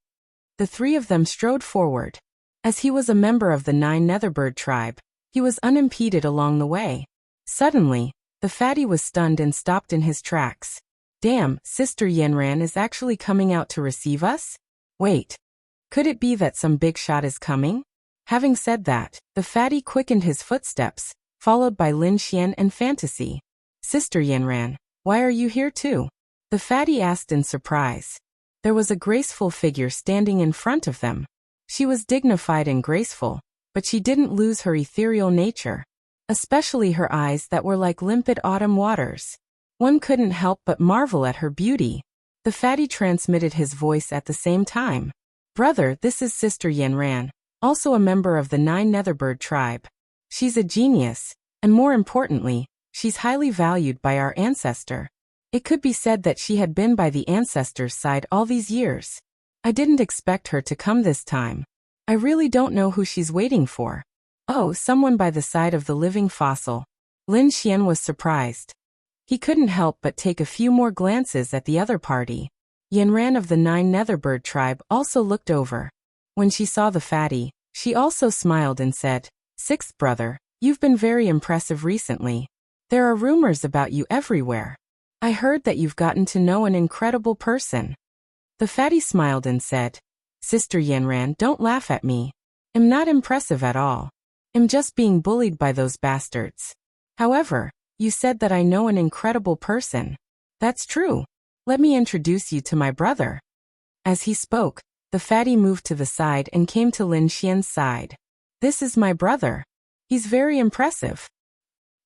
The three of them strode forward. As he was a member of the 9 Netherbird tribe, he was unimpeded along the way. Suddenly, the fatty was stunned and stopped in his tracks. Damn, Sister Yanran is actually coming out to receive us? Wait. Could it be that some big shot is coming? Having said that, the fatty quickened his footsteps, followed by Lin Xian and Fantasy. Sister Yanran, why are you here too? The fatty asked in surprise. There was a graceful figure standing in front of them. She was dignified and graceful, but she didn't lose her ethereal nature, especially her eyes that were like limpid autumn waters. One couldn't help but marvel at her beauty. The fatty transmitted his voice at the same time. Brother, this is Sister Yanran, also a member of the 9 Netherbird tribe. She's a genius, and more importantly, she's highly valued by our ancestor. It could be said that she had been by the ancestor's side all these years. I didn't expect her to come this time. I really don't know who she's waiting for. Oh, someone by the side of the living fossil. Lin Xian was surprised. He couldn't help but take a few more glances at the other party. Yanran of the 9 Netherbird tribe also looked over. When she saw the fatty, she also smiled and said, "Sixth brother, you've been very impressive recently. There are rumors about you everywhere. I heard that you've gotten to know an incredible person." The fatty smiled and said, "Sister Yanran, don't laugh at me. I'm not impressive at all. I'm just being bullied by those bastards. However, you said that I know an incredible person. That's true. Let me introduce you to my brother." As he spoke, the fatty moved to the side and came to Lin Xian's side. "This is my brother. He's very impressive."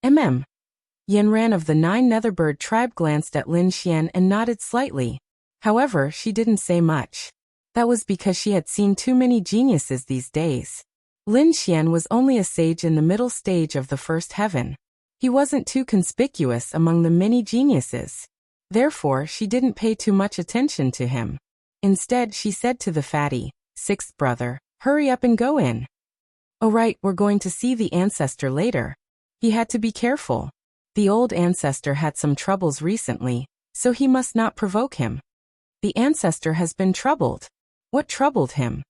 Yanran of the 9 Netherbird tribe glanced at Lin Xian and nodded slightly. However, she didn't say much. That was because she had seen too many geniuses these days. Lin Xian was only a sage in the middle stage of the first heaven. He wasn't too conspicuous among the many geniuses. Therefore, she didn't pay too much attention to him. Instead, she said to the fatty, "Sixth brother, hurry up and go in." "Oh right, we're going to see the ancestor later. He had to be careful. The old ancestor had some troubles recently, so he must not provoke him." "The ancestor has been troubled. What troubled him?"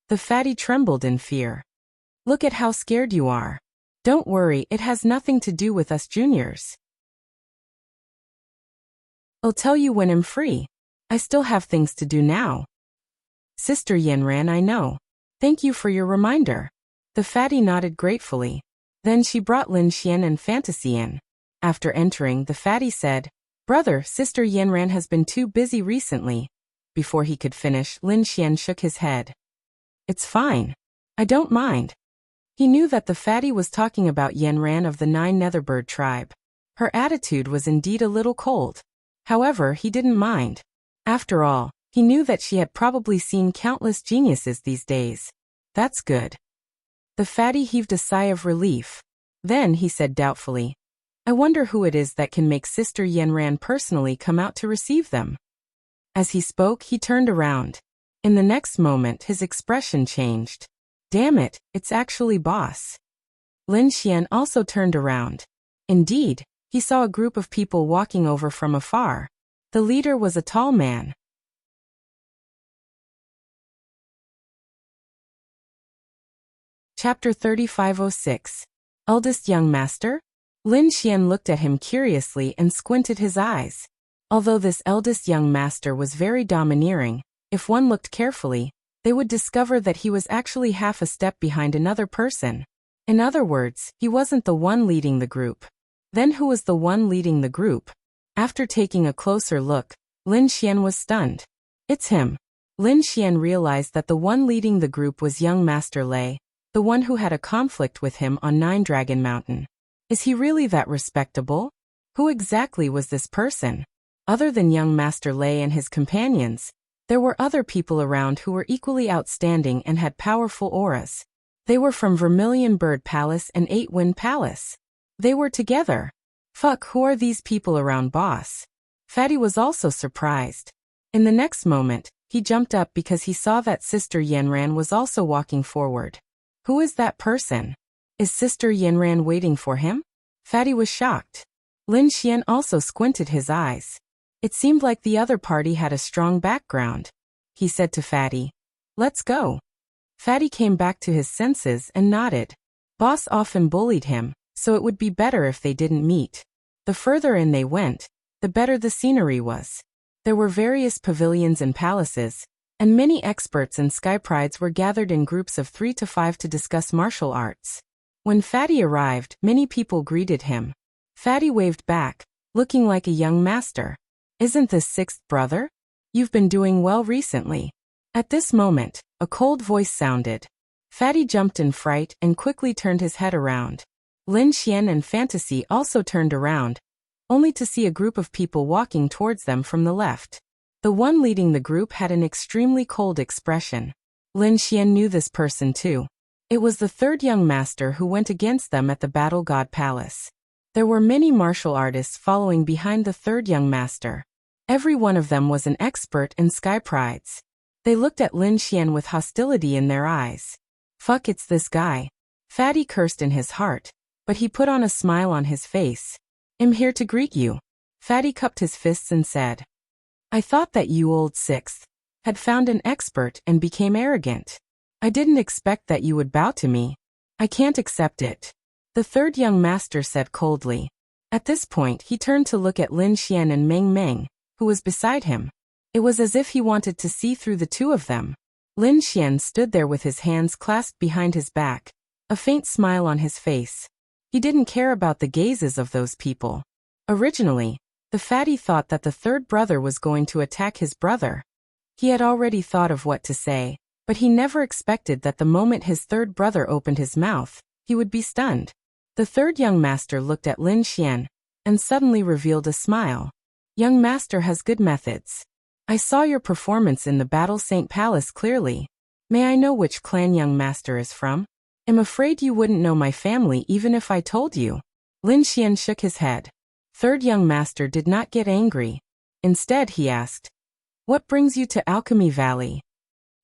The fatty trembled in fear. "Look at how scared you are. Don't worry, it has nothing to do with us juniors. I'll tell you when I'm free. I still have things to do now." "Sister Yanran, I know. Thank you for your reminder." The fatty nodded gratefully. Then she brought Lin Xian and Fantasy in. After entering, the fatty said, "Brother, Sister Yanran has been too busy recently." Before he could finish, Lin Xian shook his head. "It's fine. I don't mind." He knew that the fatty was talking about Yanran of the 9 Netherbird tribe. Her attitude was indeed a little cold. However, he didn't mind. After all, he knew that she had probably seen countless geniuses these days. That's good. The fatty heaved a sigh of relief. Then he said doubtfully, "I wonder who it is that can make Sister Yanran personally come out to receive them." As he spoke, he turned around. In the next moment, his expression changed. Damn it, it's actually Boss. Lin Xian also turned around. Indeed, he saw a group of people walking over from afar. The leader was a tall man. Chapter 3506. Eldest Young Master? Lin Xian looked at him curiously and squinted his eyes. Although this eldest young master was very domineering, if one looked carefully, they would discover that he was actually half a step behind another person. In other words, he wasn't the one leading the group. Then who was the one leading the group? After taking a closer look, Lin Xian was stunned. It's him. Lin Xian realized that the one leading the group was young Master Lei, the one who had a conflict with him on Nine Dragon Mountain. Is he really that respectable? Who exactly was this person? Other than young Master Lei and his companions, there were other people around who were equally outstanding and had powerful auras. They were from Vermilion Bird Palace and Eight Wind Palace. They were together. Fuck, who are these people around, boss? Fatty was also surprised. In the next moment, he jumped up because he saw that Sister Yanran was also walking forward. Who is that person? Is Sister Yanran waiting for him? Fatty was shocked. Lin Xian also squinted his eyes. It seemed like the other party had a strong background. He said to Fatty, "Let's go." Fatty came back to his senses and nodded. Boss often bullied him, so it would be better if they didn't meet. The further in they went, the better the scenery was. There were various pavilions and palaces, and many experts and sky prides were gathered in groups of 3 to 5 to discuss martial arts. When Fatty arrived, many people greeted him. Fatty waved back, looking like a young master. "Isn't this sixth brother? You've been doing well recently." At this moment, a cold voice sounded. Fatty jumped in fright and quickly turned his head around. Lin Xian and Fantasy also turned around, only to see a group of people walking towards them from the left. The one leading the group had an extremely cold expression. Lin Xian knew this person too. It was the third young master who went against them at the Battle God Palace. There were many martial artists following behind the third young master. Every one of them was an expert in sky prides. They looked at Lin Xian with hostility in their eyes. Fuck, it's this guy. Fatty cursed in his heart, but he put on a smile on his face. "I'm here to greet you." Fatty cupped his fists and said, "I thought that you old sixth had found an expert and became arrogant. I didn't expect that you would bow to me. I can't accept it," the third young master said coldly. At this point he turned to look at Lin Xian and Meng Meng, who was beside him. It was as if he wanted to see through the two of them. Lin Xian stood there with his hands clasped behind his back, a faint smile on his face. He didn't care about the gazes of those people. Originally, the fatty thought that the third brother was going to attack his brother. He had already thought of what to say, but he never expected that the moment his third brother opened his mouth, he would be stunned. The third young master looked at Lin Xian, and suddenly revealed a smile. "Young master has good methods. I saw your performance in the Battle Saint Palace clearly. May I know which clan young master is from? I'm afraid you wouldn't know my family even if I told you." Lin Xian shook his head. Third young master did not get angry. Instead he asked, "What brings you to Alchemy Valley?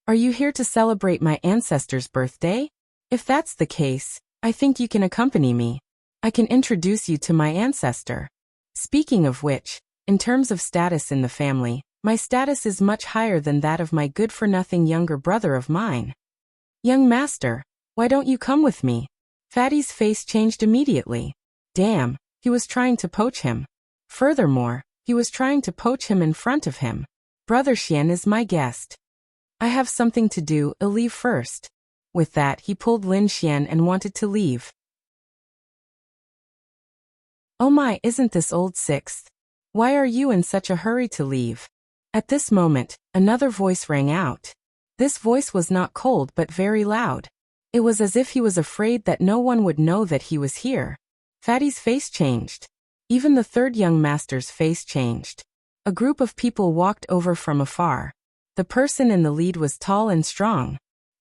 Are you here to celebrate my ancestor's birthday? If that's the case, I think you can accompany me. I can introduce you to my ancestor. Speaking of which, in terms of status in the family, my status is much higher than that of my good-for-nothing younger brother of mine. Young master, why don't you come with me?" Fatty's face changed immediately. Damn, he was trying to poach him. Furthermore, he was trying to poach him in front of him. "Brother Xian is my guest. I have something to do, I'll leave first." With that he pulled Lin Xian and wanted to leave. "Oh my, isn't this old sixth? Why are you in such a hurry to leave?" At this moment, another voice rang out. This voice was not cold but very loud. It was as if he was afraid that no one would know that he was here. Fatty's face changed. Even the third young master's face changed. A group of people walked over from afar. The person in the lead was tall and strong.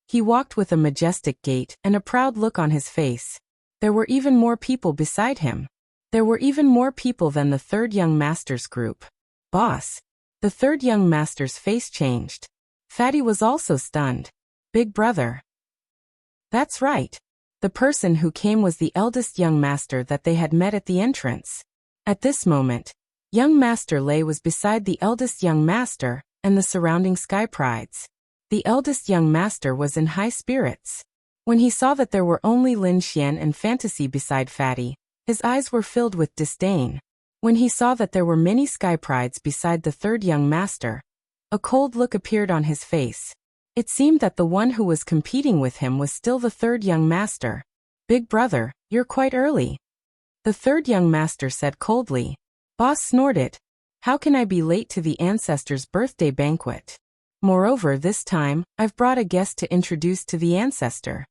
He walked with a majestic gait and a proud look on his face. There were even more people beside him. There were even more people than the third young master's group. "Boss." The third young master's face changed. Fatty was also stunned. "Big brother." That's right. The person who came was the eldest young master that they had met at the entrance. At this moment, young Master Lei was beside the eldest young master and the surrounding sky prides. The eldest young master was in high spirits. When he saw that there were only Lin Xian and Fantasy beside Fatty, his eyes were filled with disdain. When he saw that there were many sky prides beside the third young master, a cold look appeared on his face. It seemed that the one who was competing with him was still the third young master. "Big brother, you're quite early," the third young master said coldly. Boss snorted. "How can I be late to the ancestor's birthday banquet? Moreover, this time, I've brought a guest to introduce to the ancestor.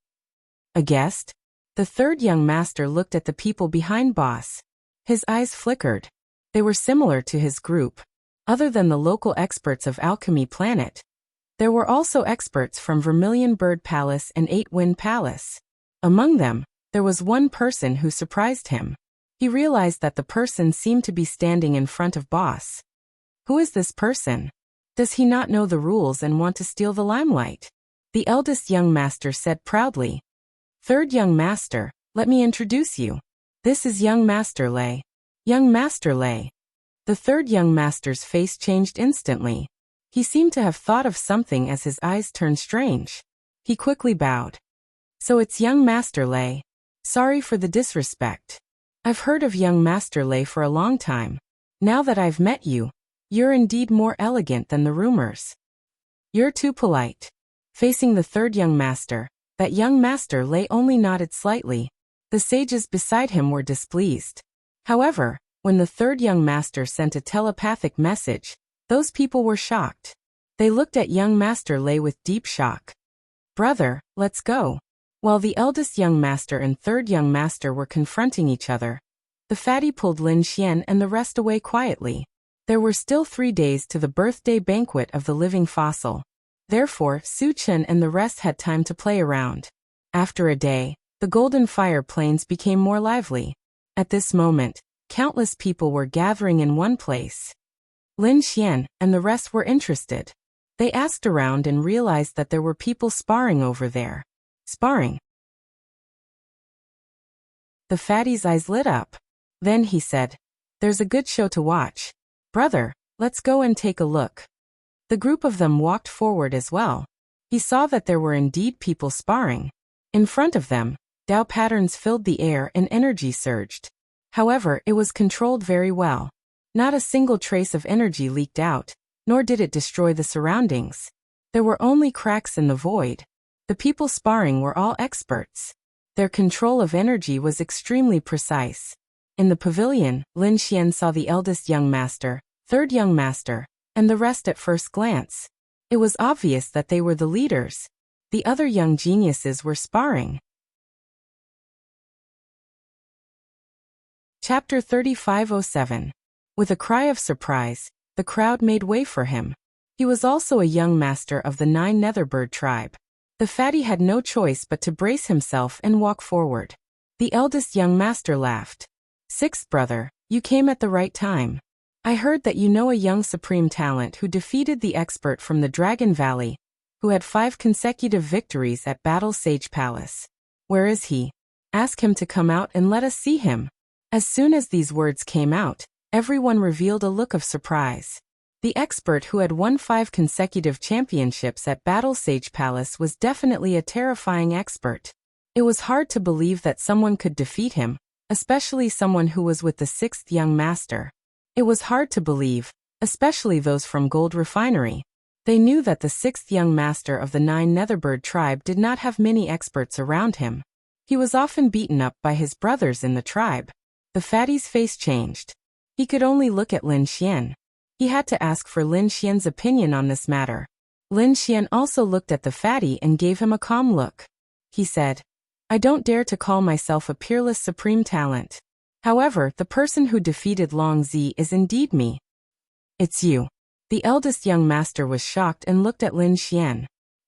A guest? The third young master looked at the people behind Boss. His eyes flickered. They were similar to his group. Other than the local experts of Alchemy Planet, there were also experts from Vermilion Bird Palace and Eight Wind Palace. Among them, there was one person who surprised him. He realized that the person seemed to be standing in front of Boss. Who is this person? Does he not know the rules and want to steal the limelight? The eldest young master said proudly. Third young master, let me introduce you. This is young Master Lei. Young Master Lei. The third young master's face changed instantly. He seemed to have thought of something as his eyes turned strange. He quickly bowed. So it's young Master Lei. Sorry for the disrespect. I've heard of young Master Lei for a long time. Now that I've met you, you're indeed more elegant than the rumors. You're too polite. Facing the third young master, that young Master Lei only nodded slightly. The sages beside him were displeased. However, when the third young master sent a telepathic message, those people were shocked. They looked at young Master Lei with deep shock. Brother, let's go. While the eldest young master and third young master were confronting each other, the fatty pulled Lin Xian and the rest away quietly. There were still 3 days to the birthday banquet of the living fossil. Therefore, Su Chen and the rest had time to play around. After a day, the golden fire plains became more lively. At this moment, countless people were gathering in one place. Lin Xian and the rest were interested. They asked around and realized that there were people sparring over there. Sparring. The fatty's eyes lit up. Then he said, "There's a good show to watch. Brother, let's go and take a look." The group of them walked forward as well. He saw that there were indeed people sparring. In front of them, Tao patterns filled the air and energy surged. However, it was controlled very well. Not a single trace of energy leaked out, nor did it destroy the surroundings. There were only cracks in the void. The people sparring were all experts. Their control of energy was extremely precise. In the pavilion, Lin Xian saw the eldest young master, third young master, and the rest at first glance. It was obvious that they were the leaders. The other young geniuses were sparring. Chapter 3507. With a cry of surprise, the crowd made way for him. He was also a young master of the 9 Netherbird tribe. The fatty had no choice but to brace himself and walk forward. The eldest young master laughed. "Sixth brother, you came at the right time. I heard that you know a young supreme talent who defeated the expert from the Dragon Valley, who had 5 consecutive victories at Battle Sage Palace. Where is he? Ask him to come out and let us see him." As soon as these words came out, everyone revealed a look of surprise. The expert who had won 5 consecutive championships at Battle Sage Palace was definitely a terrifying expert. It was hard to believe that someone could defeat him, especially someone who was with the 6th young master. It was hard to believe, especially those from Gold Refinery. They knew that the 6th young master of the 9 Netherbird tribe did not have many experts around him. He was often beaten up by his brothers in the tribe. The fatty's face changed. He could only look at Lin Xian. He had to ask for Lin Xian's opinion on this matter. Lin Xian also looked at the fatty and gave him a calm look. He said, "I don't dare to call myself a peerless supreme talent. However, the person who defeated Long Zi is indeed me." "It's you." The eldest young master was shocked and looked at Lin Xian.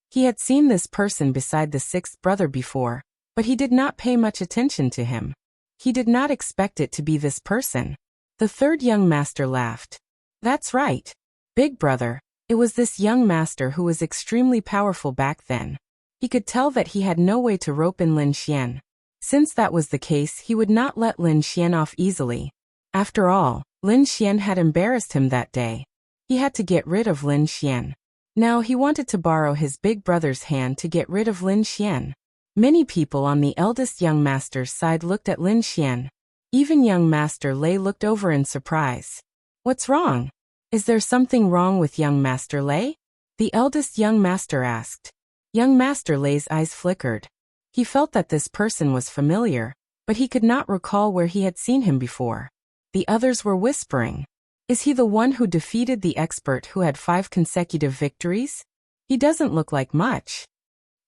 He had seen this person beside the 6th brother before, but he did not pay much attention to him. He did not expect it to be this person. The 3rd young master laughed. "That's right. Big brother, it was this young master who was extremely powerful back then." He could tell that he had no way to rope in Lin Xian. Since that was the case, he would not let Lin Xian off easily. After all, Lin Xian had embarrassed him that day. He had to get rid of Lin Xian. Now he wanted to borrow his big brother's hand to get rid of Lin Xian. Many people on the eldest young master's side looked at Lin Xian. Even young Master Lei looked over in surprise. "What's wrong? Is there something wrong with young Master Lei?" The eldest young master asked. Young Master Lei's eyes flickered. He felt that this person was familiar, but he could not recall where he had seen him before. The others were whispering. "Is he the one who defeated the expert who had 5 consecutive victories?" He doesn't look like much.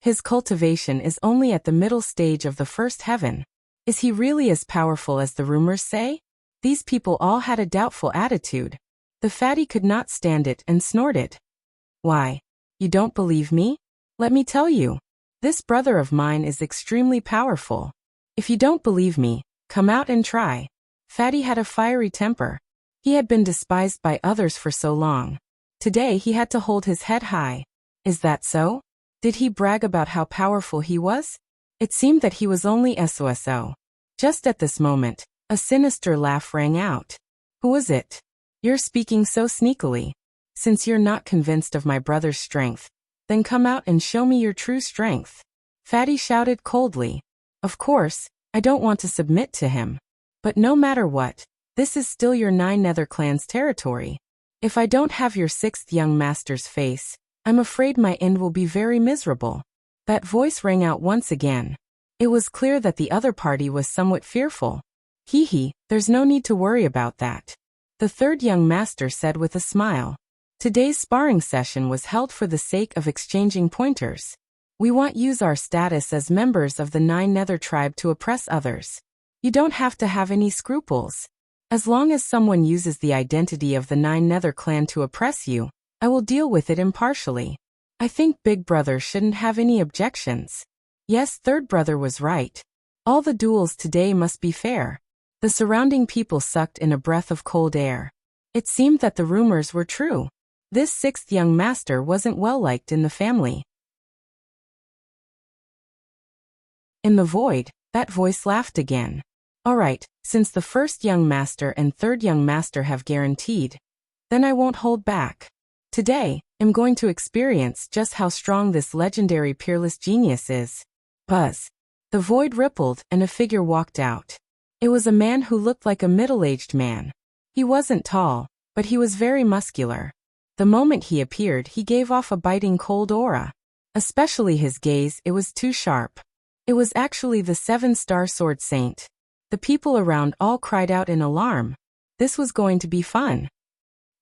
His cultivation is only at the middle stage of the first heaven. Is he really as powerful as the rumors say? These people all had a doubtful attitude. The fatty could not stand it and snorted. Why? You don't believe me? Let me tell you. This brother of mine is extremely powerful. If you don't believe me, come out and try. Fatty had a fiery temper. He had been despised by others for so long. Today he had to hold his head high. Is that so? Did he brag about how powerful he was? It seemed that he was only SOSO. Just at this moment, a sinister laugh rang out. Who is it? You're speaking so sneakily. Since you're not convinced of my brother's strength, then come out and show me your true strength. Fatty shouted coldly. Of course, I don't want to submit to him. But no matter what, this is still your 9 Nether Clans territory. If I don't have your 6th young master's face, I'm afraid my end will be very miserable. That voice rang out once again. It was clear that the other party was somewhat fearful. Hee, there's no need to worry about that. The 3rd young master said with a smile. Today's sparring session was held for the sake of exchanging pointers. We won't use our status as members of the 9 Nether tribe to oppress others. You don't have to have any scruples. As long as someone uses the identity of the 9 Nether clan to oppress you, I will deal with it impartially. I think Big Brother shouldn't have any objections. Yes, 3rd brother was right. All the duels today must be fair. The surrounding people sucked in a breath of cold air. It seemed that the rumors were true. This 6th young master wasn't well liked in the family. In the void, that voice laughed again. All right, since the 1st young master and 3rd young master have guaranteed, then I won't hold back. Today, I'm going to experience just how strong this legendary peerless genius is. Buzz. The void rippled and a figure walked out. It was a man who looked like a middle-aged man. He wasn't tall, but he was very muscular. The moment he appeared, he gave off a biting cold aura. Especially his gaze, it was too sharp. It was actually the 7-star sword saint. The people around all cried out in alarm. This was going to be fun.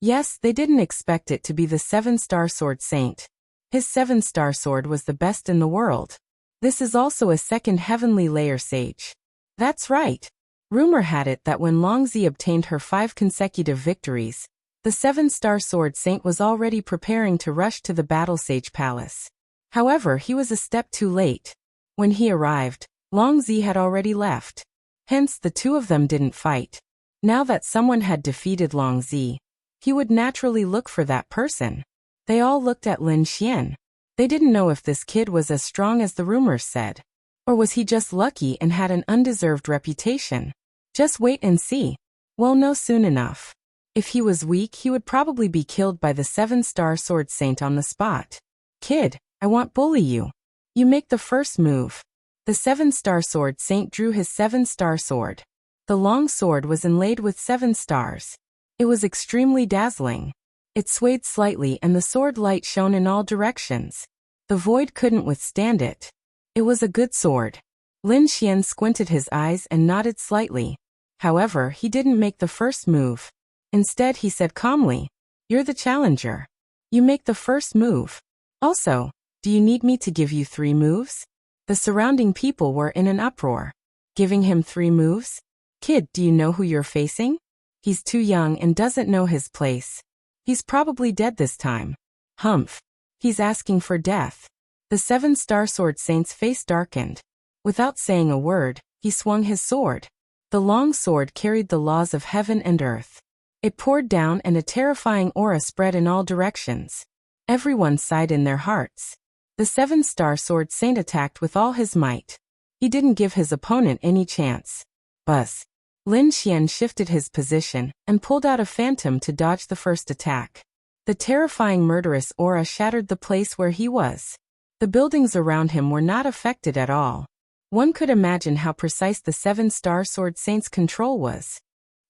Yes, they didn't expect it to be the 7-star sword saint. His 7-star sword was the best in the world. This is also a 2nd heavenly layer sage. That's right. Rumor had it that when Longzi obtained her 5 consecutive victories, the 7-star sword saint was already preparing to rush to the battle sage palace. However, he was a step too late. When he arrived, Longzi had already left. Hence, the two of them didn't fight. Now that someone had defeated Longzi, he would naturally look for that person. They all looked at Lin Xian. They didn't know if this kid was as strong as the rumors said. Or was he just lucky and had an undeserved reputation? Just wait and see. We'll know soon enough. If he was weak, he would probably be killed by the 7-star sword saint on the spot. Kid, I won't bully you. You make the first move. The 7-star sword saint drew his 7-star sword. The long sword was inlaid with 7 stars. It was extremely dazzling. It swayed slightly and the sword light shone in all directions. The void couldn't withstand it. It was a good sword. Lin Xian squinted his eyes and nodded slightly. However, he didn't make the first move. Instead, he said calmly, "You're the challenger. You make the first move. Also, do you need me to give you 3 moves?" The surrounding people were in an uproar. Giving him 3 moves? Kid, do you know who you're facing? He's too young and doesn't know his place. He's probably dead this time. Humph. He's asking for death. The 7-star sword saint's face darkened. Without saying a word, he swung his sword. The long sword carried the laws of heaven and earth. It poured down and a terrifying aura spread in all directions. Everyone sighed in their hearts. The 7-star sword saint attacked with all his might. He didn't give his opponent any chance. Buzz. Lin Xian shifted his position and pulled out a phantom to dodge the first attack. The terrifying murderous aura shattered the place where he was. The buildings around him were not affected at all. One could imagine how precise the 7-star sword saint's control was.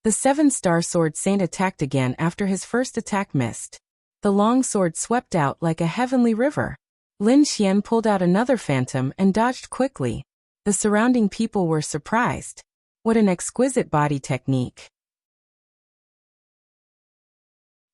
The 7-star sword saint attacked again after his first attack missed. The long sword swept out like a heavenly river. Lin Xian pulled out another phantom and dodged quickly. The surrounding people were surprised. What an exquisite body technique.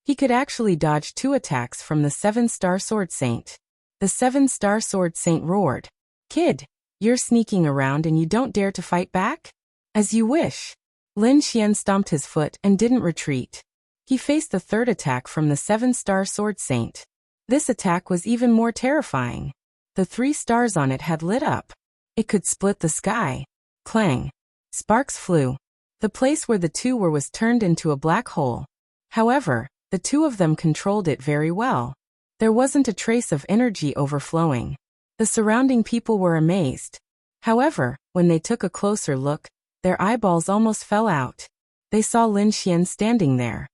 He could actually dodge 2 attacks from the 7-star sword saint. The seven-star sword saint roared. Kid, you're sneaking around and you don't dare to fight back? As you wish. Lin Xian stomped his foot and didn't retreat. He faced the third attack from the seven-star sword saint. This attack was even more terrifying. The 3 stars on it had lit up. It could split the sky. Clang. Sparks flew. The place where the two were was turned into a black hole. However, the two of them controlled it very well. There wasn't a trace of energy overflowing. The surrounding people were amazed. However, when they took a closer look, their eyeballs almost fell out. They saw Lin Xian standing there.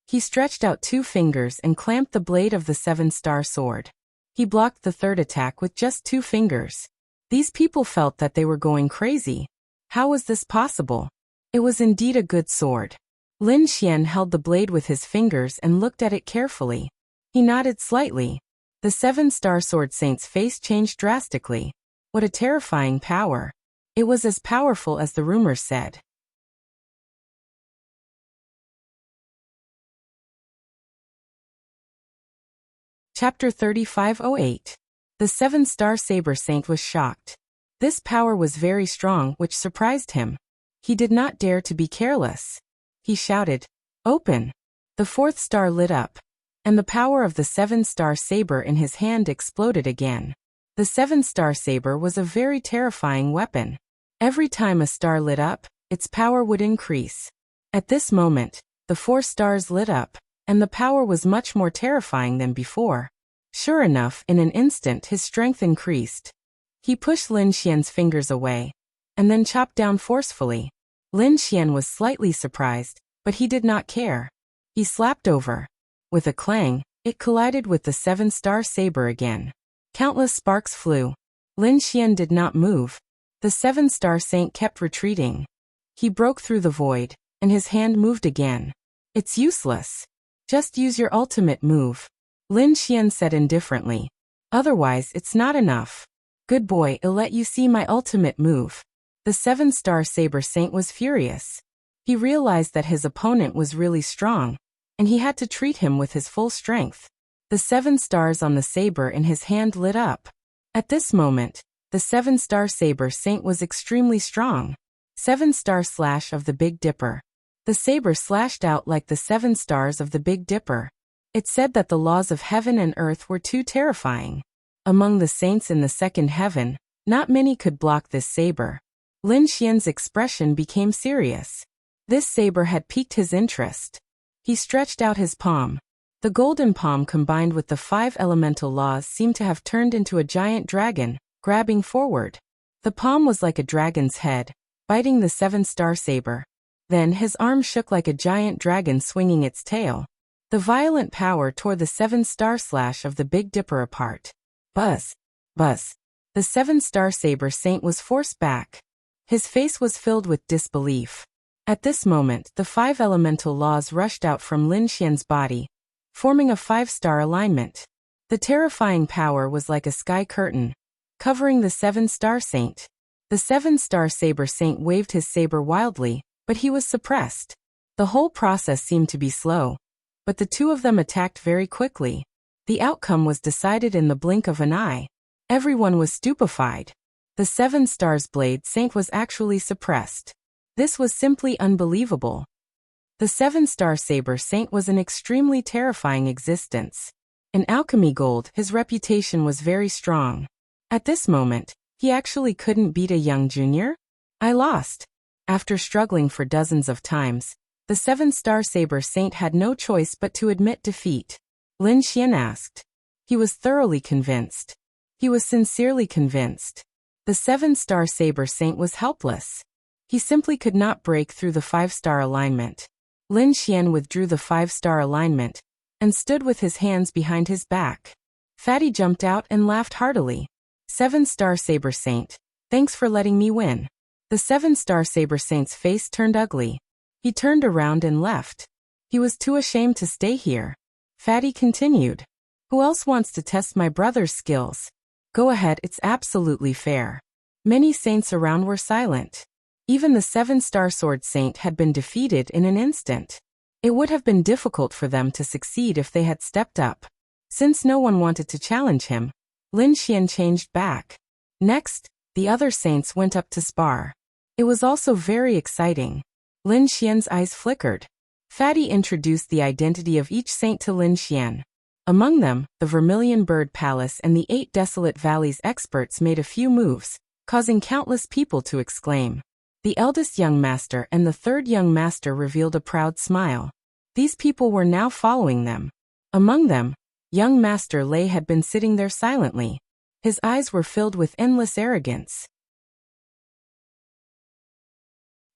He stretched out 2 fingers and clamped the blade of the seven-star sword. He blocked the third attack with just 2 fingers. These people felt that they were going crazy. How was this possible? It was indeed a good sword. Lin Xian held the blade with his fingers and looked at it carefully. He nodded slightly. The seven-star sword saint's face changed drastically. What a terrifying power. It was as powerful as the rumors said. Chapter 3508. The seven-star saber saint was shocked. This power was very strong, which surprised him. He did not dare to be careless. He shouted, "Open!" The 4th star lit up, and the power of the seven-star saber in his hand exploded again. The seven-star saber was a very terrifying weapon. Every time a star lit up, its power would increase. At this moment, the 4 stars lit up, and the power was much more terrifying than before. Sure enough, in an instant his strength increased. He pushed Lin Xian's fingers away, and then chopped down forcefully. Lin Xian was slightly surprised, but he did not care. He slapped over. With a clang, it collided with the seven-star saber again. Countless sparks flew. Lin Xian did not move. The seven-star saint kept retreating. He broke through the void, and his hand moved again. It's useless. Just use your ultimate move. Lin Xian said indifferently. Otherwise it's not enough. Good boy, I'll let you see my ultimate move. The seven-star saber saint was furious. He realized that his opponent was really strong, and he had to treat him with his full strength. The 7 stars on the saber in his hand lit up. At this moment, the 7-star saber saint was extremely strong. 7-star slash of the Big Dipper. The saber slashed out like the 7 stars of the Big Dipper. It said that the laws of heaven and earth were too terrifying. Among the saints in the second heaven, not many could block this saber. Lin Xian's expression became serious. This saber had piqued his interest. He stretched out his palm. The golden palm combined with the 5 elemental laws seemed to have turned into a giant dragon, grabbing forward. The palm was like a dragon's head, biting the 7-star saber. Then his arm shook like a giant dragon swinging its tail. The violent power tore the 7-star slash of the Big Dipper apart. Buzz! Buzz! The 7-star saber saint was forced back. His face was filled with disbelief. At this moment, the 5 elemental laws rushed out from Lin Xian's body, forming a 5-star alignment. The terrifying power was like a sky curtain, covering the 7-star saint. The 7-star saber saint waved his saber wildly, but he was suppressed. The whole process seemed to be slow, but the two of them attacked very quickly. The outcome was decided in the blink of an eye. Everyone was stupefied. The 7 stars blade saint was actually suppressed. This was simply unbelievable. The 7-star saber saint was an extremely terrifying existence. In alchemy gold, his reputation was very strong. At this moment, he actually couldn't beat a young junior? I lost. After struggling for dozens of times, the 7-star saber saint had no choice but to admit defeat. Lin Xian asked. He was thoroughly convinced. He was sincerely convinced. The 7-star saber saint was helpless. He simply could not break through the 5-star alignment. Lin Xian withdrew the 5-star alignment and stood with his hands behind his back. Fatty jumped out and laughed heartily. 7-star saber saint, thanks for letting me win. The 7-star saber saint's face turned ugly. He turned around and left. He was too ashamed to stay here. Fatty continued. Who else wants to test my brother's skills? Go ahead, it's absolutely fair. Many saints around were silent. Even the 7-star sword saint had been defeated in an instant. It would have been difficult for them to succeed if they had stepped up. Since no one wanted to challenge him, Lin Xian changed back. Next, the other saints went up to spar. It was also very exciting. Lin Xian's eyes flickered. Fatty introduced the identity of each saint to Lin Xian. Among them, the Vermilion Bird Palace and the 8 Desolate Valleys experts made a few moves, causing countless people to exclaim. The eldest young master and the third young master revealed a proud smile. These people were now following them. Among them, young Master Lei had been sitting there silently. His eyes were filled with endless arrogance.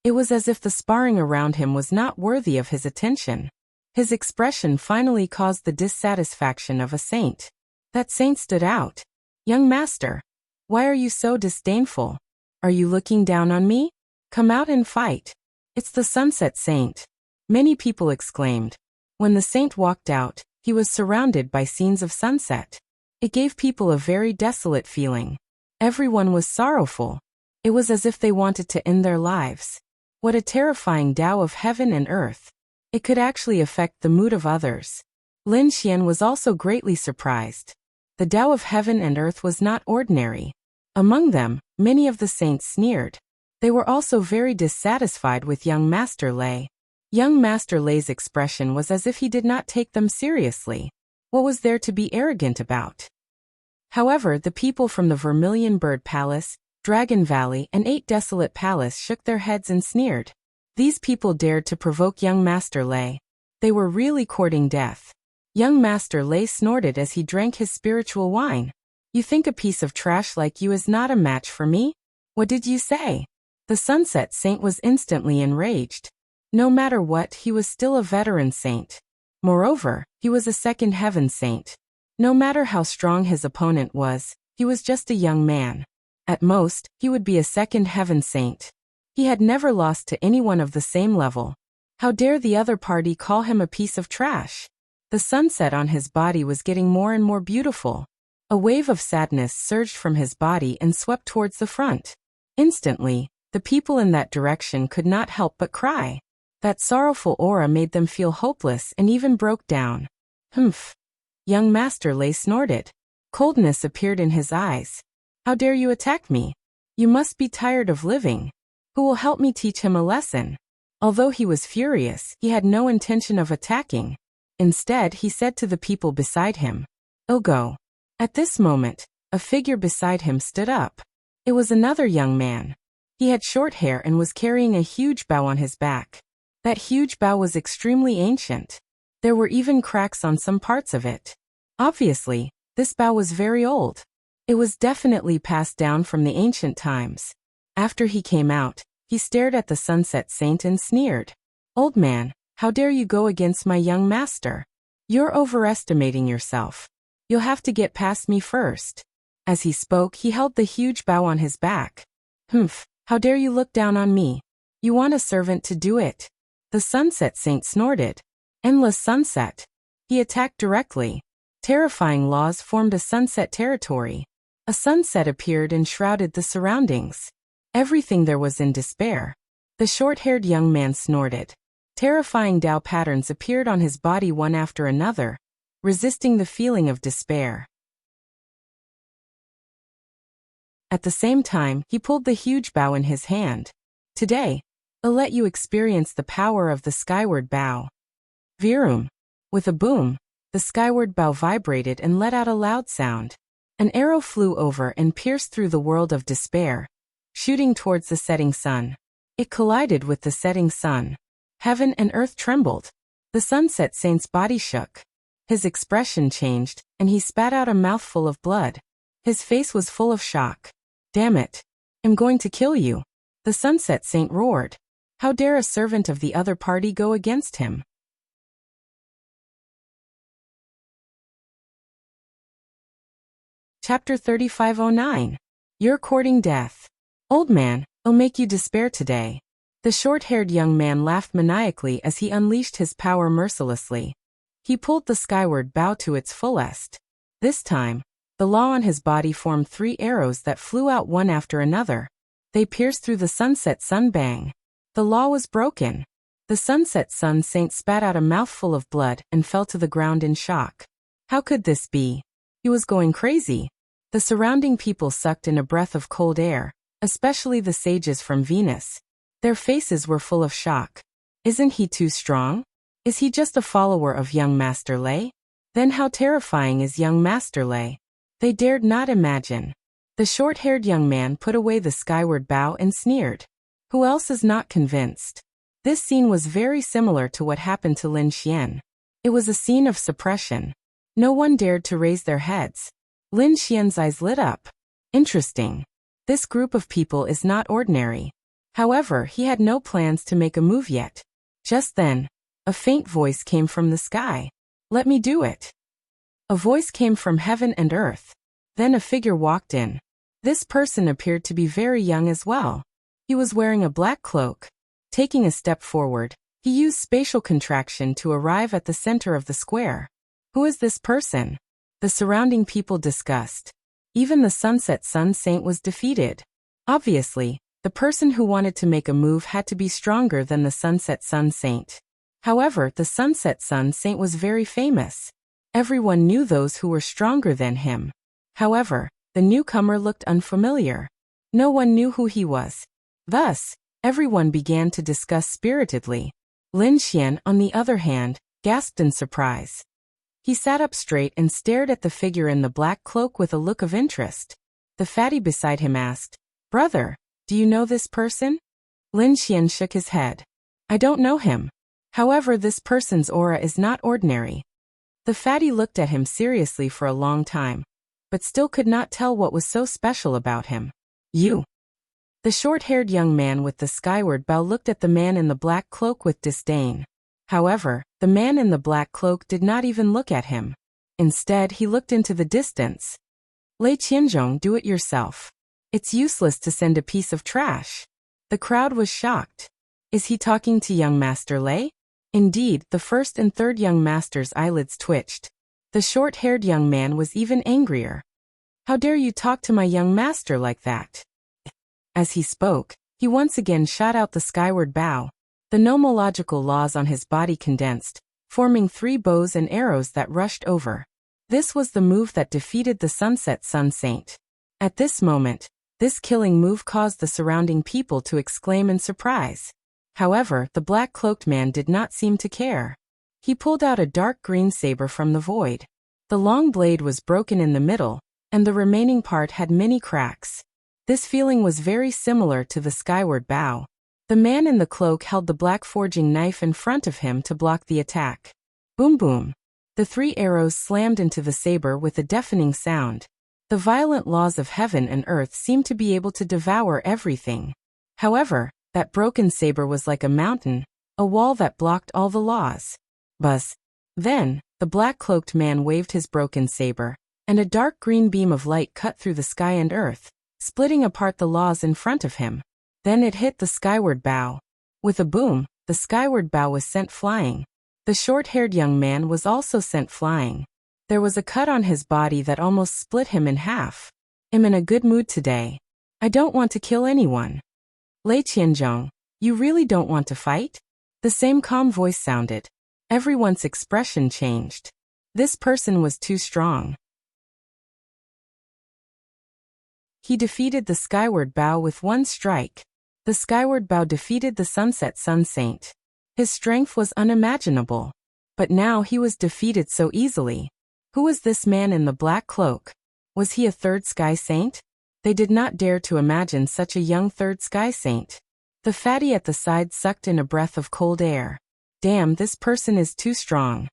It was as if the sparring around him was not worthy of his attention. His expression finally caused the dissatisfaction of a saint. That saint stood out. Young master, why are you so disdainful? Are you looking down on me? Come out and fight. It's the Sunset Saint. Many people exclaimed. When the saint walked out, he was surrounded by scenes of sunset. It gave people a very desolate feeling. Everyone was sorrowful. It was as if they wanted to end their lives. What a terrifying Tao of heaven and earth. It could actually affect the mood of others. Lin Xian was also greatly surprised. The Tao of heaven and earth was not ordinary. Among them, many of the saints sneered. They were also very dissatisfied with young Master Lei. Young Master Lei's expression was as if he did not take them seriously. What was there to be arrogant about? However, the people from the Vermilion Bird Palace, Dragon Valley and 8 Desolate Palace shook their heads and sneered. These people dared to provoke young Master Lei. They were really courting death. Young Master Lei snorted as he drank his spiritual wine. You think a piece of trash like you is not a match for me? What did you say? The Sunset Saint was instantly enraged. No matter what, he was still a veteran saint. Moreover, he was a second heaven saint. No matter how strong his opponent was, he was just a young man. At most, he would be a second heaven saint. He had never lost to anyone of the same level. How dare the other party call him a piece of trash? The sunset on his body was getting more and more beautiful. A wave of sadness surged from his body and swept towards the front. Instantly, the people in that direction could not help but cry. That sorrowful aura made them feel hopeless and even broke down. Humph! Young Master Lei snorted. Coldness appeared in his eyes. How dare you attack me? You must be tired of living. Who will help me teach him a lesson? Although he was furious, he had no intention of attacking. Instead, he said to the people beside him, "Go." At this moment, a figure beside him stood up. It was another young man. He had short hair and was carrying a huge bow on his back. That huge bow was extremely ancient. There were even cracks on some parts of it. Obviously, this bow was very old. It was definitely passed down from the ancient times. After he came out, he stared at the Sunset Saint and sneered. Old man, how dare you go against my young master? You're overestimating yourself. You'll have to get past me first. As he spoke, he held the huge bow on his back. Humph, how dare you look down on me? You want a servant to do it. The Sunset Saint snorted. Endless sunset. He attacked directly. Terrifying laws formed a sunset territory. A sunset appeared and shrouded the surroundings. Everything there was in despair. The short-haired young man snorted. Terrifying Tao patterns appeared on his body one after another, resisting the feeling of despair. At the same time, he pulled the huge bow in his hand. Today, I'll let you experience the power of the skyward bow. Virum. With a boom, the skyward bow vibrated and let out a loud sound. An arrow flew over and pierced through the world of despair, shooting towards the setting sun. It collided with the setting sun. Heaven and earth trembled. The Sunset Saint's body shook. His expression changed, and he spat out a mouthful of blood. His face was full of shock. Damn it! I'm going to kill you! The Sunset Saint roared. How dare a servant of the other party go against him? Chapter 3509. You're courting death. Old man, I'll make you despair today. The short-haired young man laughed maniacally as he unleashed his power mercilessly. He pulled the skyward bow to its fullest. This time, the law on his body formed 3 arrows that flew out one after another. They pierced through the sunset sun. Bang. The law was broken. The Sunset Sun Saint spat out a mouthful of blood and fell to the ground in shock. How could this be? He was going crazy. The surrounding people sucked in a breath of cold air, especially the sages from Venus. Their faces were full of shock. Isn't he too strong? Is he just a follower of young Master Lei? Then how terrifying is young Master Lei? They dared not imagine. The short-haired young man put away the skyward bow and sneered. Who else is not convinced? This scene was very similar to what happened to Lin Xian. It was a scene of suppression. No one dared to raise their heads. Lin Xian's eyes lit up. Interesting. This group of people is not ordinary. However, he had no plans to make a move yet. Just then, a faint voice came from the sky. Let me do it. A voice came from heaven and earth. Then a figure walked in. This person appeared to be very young as well. He was wearing a black cloak. Taking a step forward, he used spatial contraction to arrive at the center of the square. Who is this person? The surrounding people discussed. Even the Sunset Sun Saint was defeated. Obviously, the person who wanted to make a move had to be stronger than the Sunset Sun Saint. However, the Sunset Sun Saint was very famous. Everyone knew those who were stronger than him. However, the newcomer looked unfamiliar. No one knew who he was. Thus, everyone began to discuss spiritedly. Lin Xian, on the other hand, gasped in surprise. He sat up straight and stared at the figure in the black cloak with a look of interest. The fatty beside him asked, "Brother, do you know this person?" Lin Xian shook his head. "I don't know him. However, this person's aura is not ordinary." The fatty looked at him seriously for a long time, but still could not tell what was so special about him. "You." The short-haired young man with the skyward bow looked at the man in the black cloak with disdain. However, the man in the black cloak did not even look at him. Instead, he looked into the distance. "Lei Qianzhong, do it yourself. It's useless to send a piece of trash." The crowd was shocked. Is he talking to young Master Lei? Indeed, the first and third young master's eyelids twitched. The short-haired young man was even angrier. "How dare you talk to my young master like that?" As he spoke, he once again shot out the skyward bow. The nomological laws on his body condensed, forming 3 bows and arrows that rushed over. This was the move that defeated the Sunset Sun Saint. At this moment, this killing move caused the surrounding people to exclaim in surprise. However, the black-cloaked man did not seem to care. He pulled out a dark green saber from the void. The long blade was broken in the middle, and the remaining part had many cracks. This feeling was very similar to the skyward bow. The man in the cloak held the black forging knife in front of him to block the attack. Boom boom. The 3 arrows slammed into the saber with a deafening sound. The violent laws of heaven and earth seemed to be able to devour everything. However, that broken saber was like a mountain, a wall that blocked all the laws. Buzz. Then, the black-cloaked man waved his broken saber, and a dark green beam of light cut through the sky and earth, splitting apart the laws in front of him. Then it hit the skyward bow. With a boom, the skyward bow was sent flying. The short-haired young man was also sent flying. There was a cut on his body that almost split him in half. "I'm in a good mood today. I don't want to kill anyone." "Lei Qianzhong, you really don't want to fight?" The same calm voice sounded. Everyone's expression changed. This person was too strong. He defeated the skyward bow with 1 strike. The skyward bow defeated the Sunset Sun Saint. His strength was unimaginable. But now he was defeated so easily. Who was this man in the black cloak? Was he a third sky saint? They did not dare to imagine such a young third sky saint. The fatty at the side sucked in a breath of cold air. Damn, this person is too strong.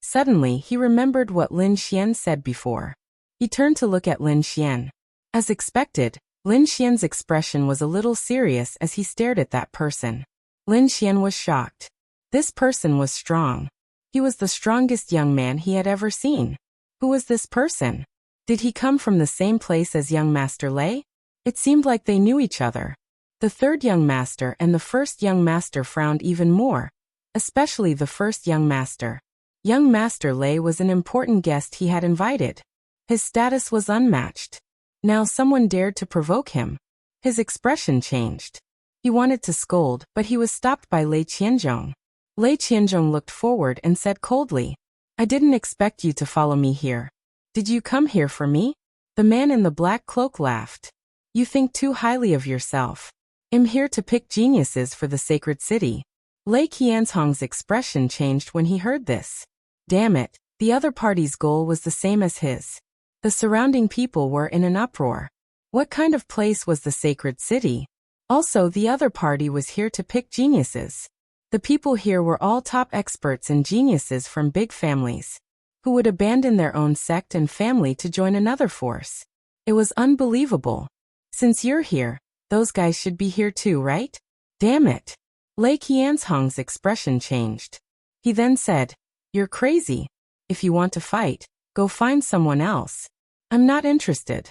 Suddenly, he remembered what Lin Xian said before. He turned to look at Lin Xian. As expected, Lin Xian's expression was a little serious as he stared at that person. Lin Xian was shocked. This person was strong. He was the strongest young man he had ever seen. Who was this person? Did he come from the same place as young Master Lei? It seemed like they knew each other. The third young master and the first young master frowned even more, especially the first young master. Young Master Lei was an important guest he had invited. His status was unmatched. Now someone dared to provoke him. His expression changed. He wanted to scold, but he was stopped by Lei Qianzhong. Lei Qianzhong looked forward and said coldly, "I didn't expect you to follow me here. Did you come here for me?" The man in the black cloak laughed. You think too highly of yourself. I'm here to pick geniuses for the sacred city. Lei Qianzhong's expression changed when he heard this. Damn it, the other party's goal was the same as his. The surrounding people were in an uproar. What kind of place was the sacred city? Also, the other party was here to pick geniuses. The people here were all top experts and geniuses from big families, who would abandon their own sect and family to join another force. It was unbelievable. Since you're here, those guys should be here too, right? Damn it. Lei Qianzhong's expression changed. He then said, You're crazy. If you want to fight, go find someone else. I'm not interested.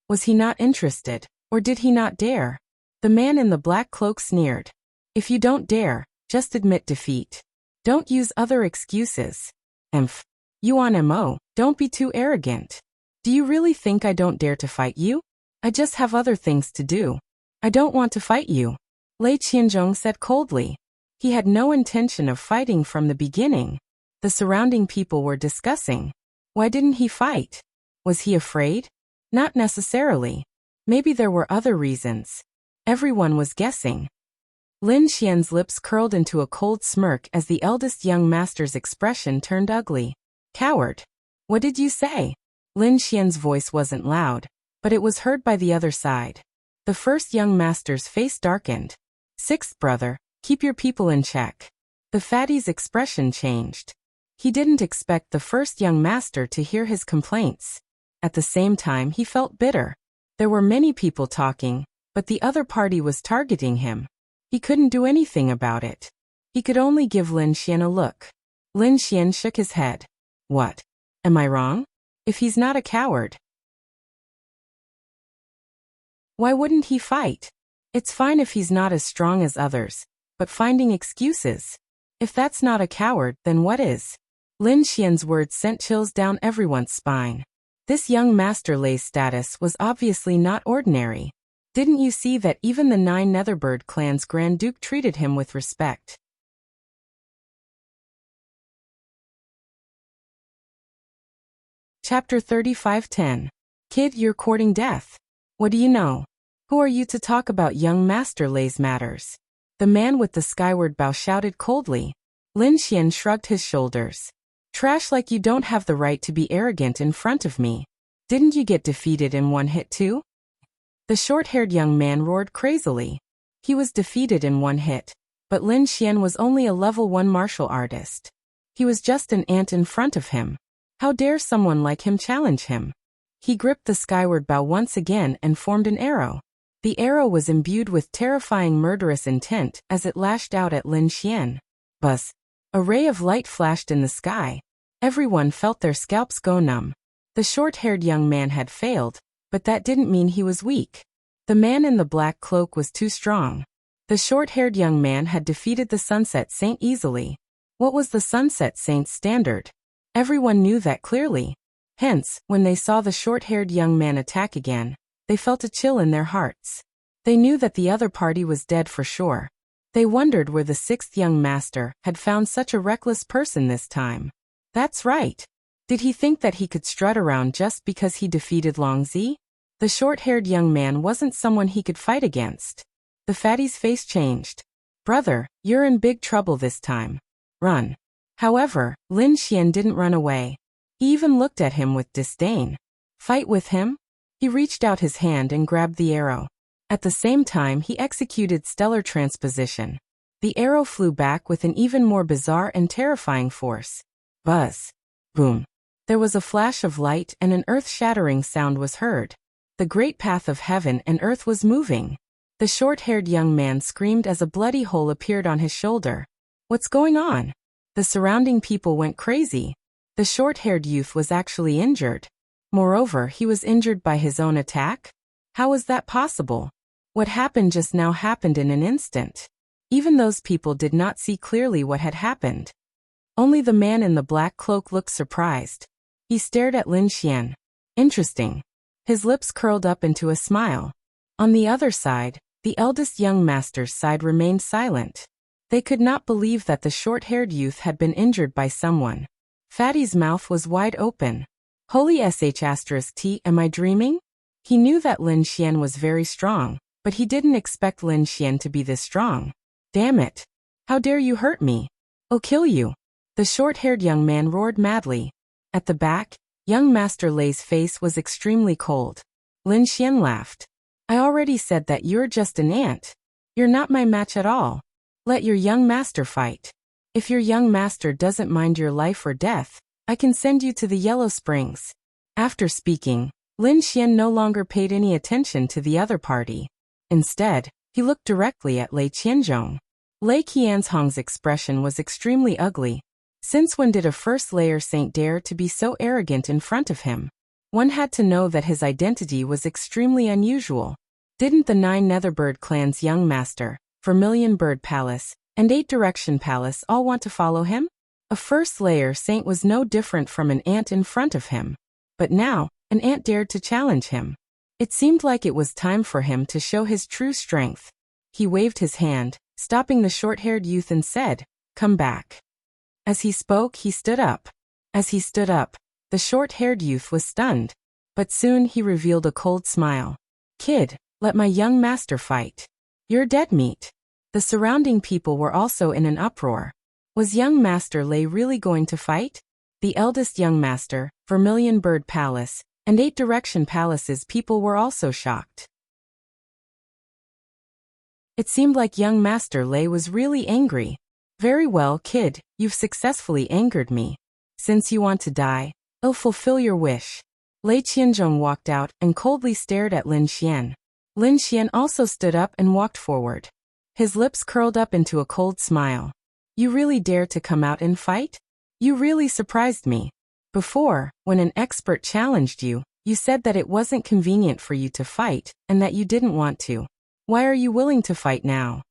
Was he not interested, or did he not dare? The man in the black cloak sneered. If you don't dare, just admit defeat. Don't use other excuses. You on MO, don't be too arrogant. Do you really think I don't dare to fight you? I just have other things to do. I don't want to fight you. Lei Qianzhong said coldly. He had no intention of fighting from the beginning. The surrounding people were discussing. Why didn't he fight? Was he afraid? Not necessarily. Maybe there were other reasons. Everyone was guessing. Lin Xian's lips curled into a cold smirk as the eldest young master's expression turned ugly. Coward. What did you say? Lin Xian's voice wasn't loud, but it was heard by the other side. The first young master's face darkened. Sixth brother, keep your people in check. The fatty's expression changed. He didn't expect the first young master to hear his complaints. At the same time, he felt bitter. There were many people talking, but the other party was targeting him. He couldn't do anything about it. He could only give Lin Xian a look. Lin Xian shook his head. What? Am I wrong? If he's not a coward, why wouldn't he fight? It's fine if he's not as strong as others, but finding excuses. If that's not a coward, then what is? Lin Xian's words sent chills down everyone's spine. This young master Lei's status was obviously not ordinary. Didn't you see that even the 9 Netherbird clan's Grand Duke treated him with respect? Chapter 35:10. Kid, you're courting death. What do you know? Who are you to talk about young Master Lei's matters? The man with the skyward bow shouted coldly. Lin Xian shrugged his shoulders. Trash, like you don't have the right to be arrogant in front of me. Didn't you get defeated in one hit too? The short-haired young man roared crazily. He was defeated in one hit, but Lin Xian was only a level 1 martial artist. He was just an ant in front of him. How dare someone like him challenge him? He gripped the skyward bow once again and formed an arrow. The arrow was imbued with terrifying murderous intent as it lashed out at Lin Xian. Buzz! A ray of light flashed in the sky. Everyone felt their scalps go numb. The short-haired young man had failed, but that didn't mean he was weak. The man in the black cloak was too strong. The short-haired young man had defeated the Sunset Saint easily. What was the Sunset Saint's standard? Everyone knew that clearly. Hence, when they saw the short-haired young man attack again, they felt a chill in their hearts. They knew that the other party was dead for sure. They wondered where the 6th young master had found such a reckless person this time. That's right. Did he think that he could strut around just because he defeated Longzi? The short-haired young man wasn't someone he could fight against. The fatty's face changed. Brother, you're in big trouble this time. Run. However, Lin Xian didn't run away. He even looked at him with disdain. Fight with him? He reached out his hand and grabbed the arrow. At the same time, he executed stellar transposition. The arrow flew back with an even more bizarre and terrifying force. Buzz. Boom. There was a flash of light and an earth-shattering sound was heard. The great path of heaven and earth was moving. The short-haired young man screamed as a bloody hole appeared on his shoulder. What's going on? The surrounding people went crazy. The short-haired youth was actually injured. Moreover, he was injured by his own attack? How was that possible? What happened just now happened in an instant. Even those people did not see clearly what had happened. Only the man in the black cloak looked surprised. He stared at Lin Xian. Interesting. His lips curled up into a smile. On the other side, the eldest young master's side remained silent. They could not believe that the short-haired youth had been injured by someone. Fatty's mouth was wide open. Holy sh*t, am I dreaming? He knew that Lin Xian was very strong, but he didn't expect Lin Xian to be this strong. Damn it. How dare you hurt me? I'll kill you. The short-haired young man roared madly. At the back, young Master Lei's face was extremely cold. Lin Xian laughed. I already said that you're just an ant. You're not my match at all. Let your young master fight. If your young master doesn't mind your life or death, I can send you to the Yellow Springs. After speaking, Lin Xian no longer paid any attention to the other party. Instead, he looked directly at Lei Qianzhong. Lei Qianzhong's expression was extremely ugly. Since when did a first-layer saint dare to be so arrogant in front of him? One had to know that his identity was extremely unusual. Didn't the 9 Netherbird clan's young master, Vermilion Bird Palace, and 8 Direction Palace all want to follow him? A first-layer saint was no different from an ant in front of him. But now, an ant dared to challenge him. It seemed like it was time for him to show his true strength. He waved his hand, stopping the short-haired youth and said, "Come back." As he spoke, he stood up. As he stood up, the short-haired youth was stunned. But soon he revealed a cold smile. "Kid, let my young master fight. You're dead meat." The surrounding people were also in an uproar. Was young Master Lei really going to fight? The eldest young master, Vermilion Bird Palace, and 8 Direction Palace's people were also shocked. It seemed like young Master Lei was really angry. "Very well, kid, you've successfully angered me. Since you want to die, I'll fulfill your wish." Lei Qianzhong walked out and coldly stared at Lin Xian. Lin Xian also stood up and walked forward. His lips curled up into a cold smile. "You really dare to come out and fight? You really surprised me. Before, when an expert challenged you, you said that it wasn't convenient for you to fight and that you didn't want to. Why are you willing to fight now?"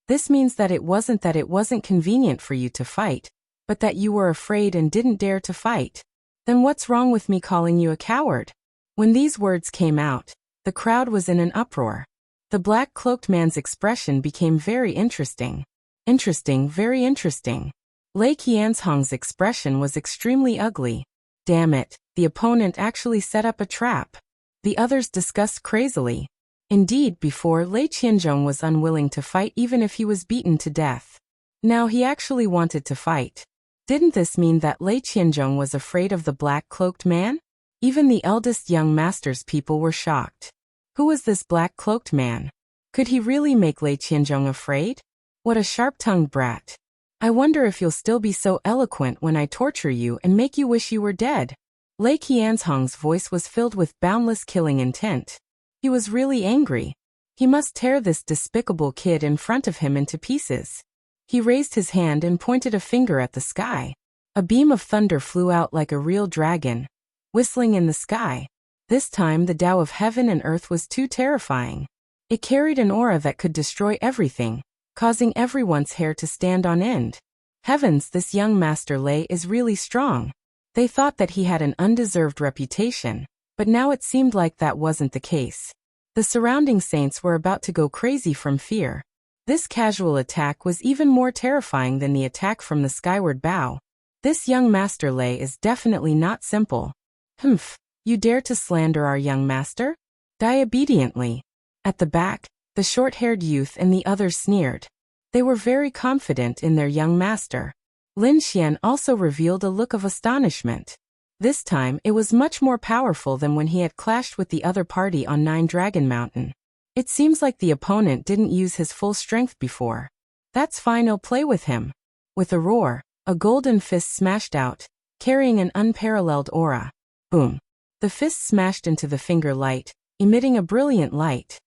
This means that it wasn't convenient for you to fight, but that you were afraid and didn't dare to fight. Then what's wrong with me calling you a coward? When these words came out, the crowd was in an uproar. The black-cloaked man's expression became very interesting. Interesting, very interesting. Lei Qianzhong's expression was extremely ugly. Damn it, the opponent actually set up a trap. The others discussed crazily. Indeed, before, Lei Qianzhong was unwilling to fight even if he was beaten to death. Now he actually wanted to fight. Didn't this mean that Lei Qianzhong was afraid of the black-cloaked man? Even the eldest young master's people were shocked. Who was this black-cloaked man? Could he really make Lei Qianzhong afraid? What a sharp-tongued brat. I wonder if you'll still be so eloquent when I torture you and make you wish you were dead. Lei Qianzhong's voice was filled with boundless killing intent. He was really angry. He must tear this despicable kid in front of him into pieces. He raised his hand and pointed a finger at the sky. A beam of thunder flew out like a real dragon, whistling in the sky. This time the Tao of heaven and earth was too terrifying. It carried an aura that could destroy everything, causing everyone's hair to stand on end. Heavens, this young Master Lei is really strong. They thought that he had an undeserved reputation, but now it seemed like that wasn't the case. The surrounding saints were about to go crazy from fear. This casual attack was even more terrifying than the attack from the skyward bow. This young Master Lei is definitely not simple. Humph, you dare to slander our young master? Die obediently. At the back, the short-haired youth and the others sneered. They were very confident in their young master. Lin Xian also revealed a look of astonishment. This time it was much more powerful than when he had clashed with the other party on 9 Dragon Mountain. It seems like the opponent didn't use his full strength before. That's fine, I'll play with him. With a roar, a golden fist smashed out, carrying an unparalleled aura. Boom. The fist smashed into the finger light, emitting a brilliant light.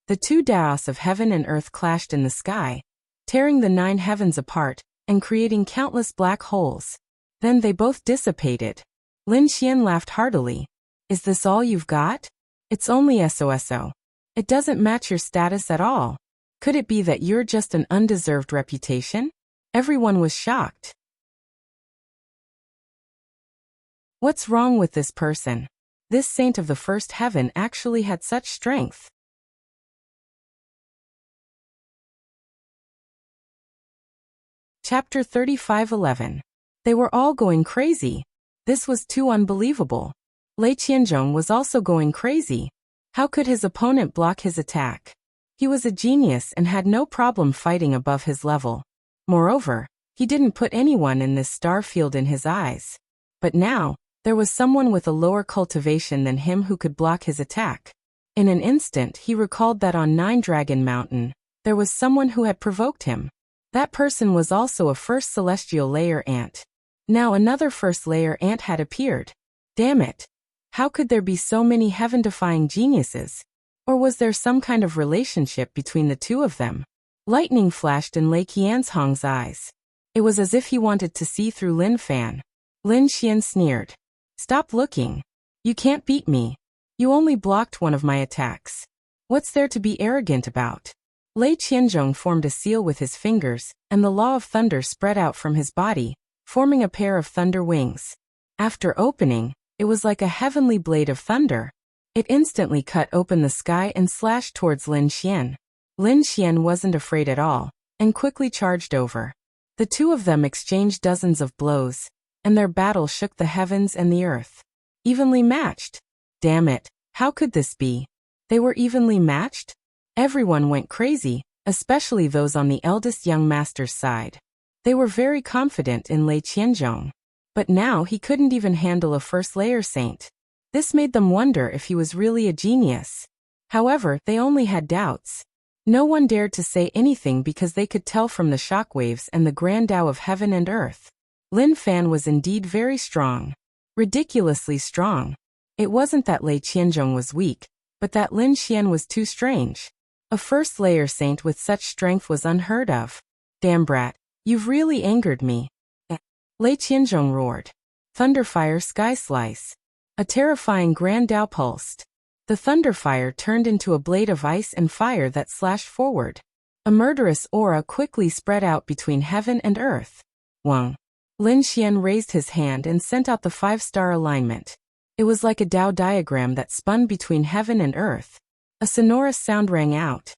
The 2 Daos of heaven and earth clashed in the sky, tearing the 9 heavens apart and creating countless black holes. Then they both dissipated. Lin Xian laughed heartily. Is this all you've got? It's only SOSO. It doesn't match your status at all. Could it be that you're just an undeserved reputation? Everyone was shocked. What's wrong with this person? This saint of the first heaven actually had such strength. Chapter 35:11. They were all going crazy. This was too unbelievable. Lei Qianzhong was also going crazy. How could his opponent block his attack? He was a genius and had no problem fighting above his level. Moreover, he didn't put anyone in this star field in his eyes. But now, there was someone with a lower cultivation than him who could block his attack. In an instant he recalled that on Nine Dragon Mountain, there was someone who had provoked him. That person was also a first celestial layer ant. Now another first layer ant had appeared. Damn it! How could there be so many heaven-defying geniuses? Or was there some kind of relationship between the two of them? Lightning flashed in Lei Qianzhong's eyes. It was as if he wanted to see through Lin Fan. Lin Xian sneered. Stop looking. You can't beat me. You only blocked one of my attacks. What's there to be arrogant about? Lei Qianzhong formed a seal with his fingers, and the law of thunder spread out from his body, forming a pair of thunder wings. After opening, it was like a heavenly blade of thunder. It instantly cut open the sky and slashed towards Lin Xian. Lin Xian wasn't afraid at all, and quickly charged over. The two of them exchanged dozens of blows, and their battle shook the heavens and the earth. Evenly matched. Damn it, how could this be? They were evenly matched? Everyone went crazy, especially those on the eldest young master's side. They were very confident in Lei Qianzhong. But now he couldn't even handle a first layer saint. This made them wonder if he was really a genius. However, they only had doubts. No one dared to say anything because they could tell from the shockwaves and the grand Tao of heaven and earth. Lin Fan was indeed very strong. Ridiculously strong. It wasn't that Lei Qianzhong was weak, but that Lin Xian was too strange. A first layer saint with such strength was unheard of. Damn brat, you've really angered me. Lei Qianzhong roared. Thunderfire sky slice. A terrifying grand Tao pulsed. The thunderfire turned into a blade of ice and fire that slashed forward. A murderous aura quickly spread out between heaven and earth. Wang. Lin Xian raised his hand and sent out the 5-star alignment. It was like a Tao diagram that spun between heaven and earth. A sonorous sound rang out.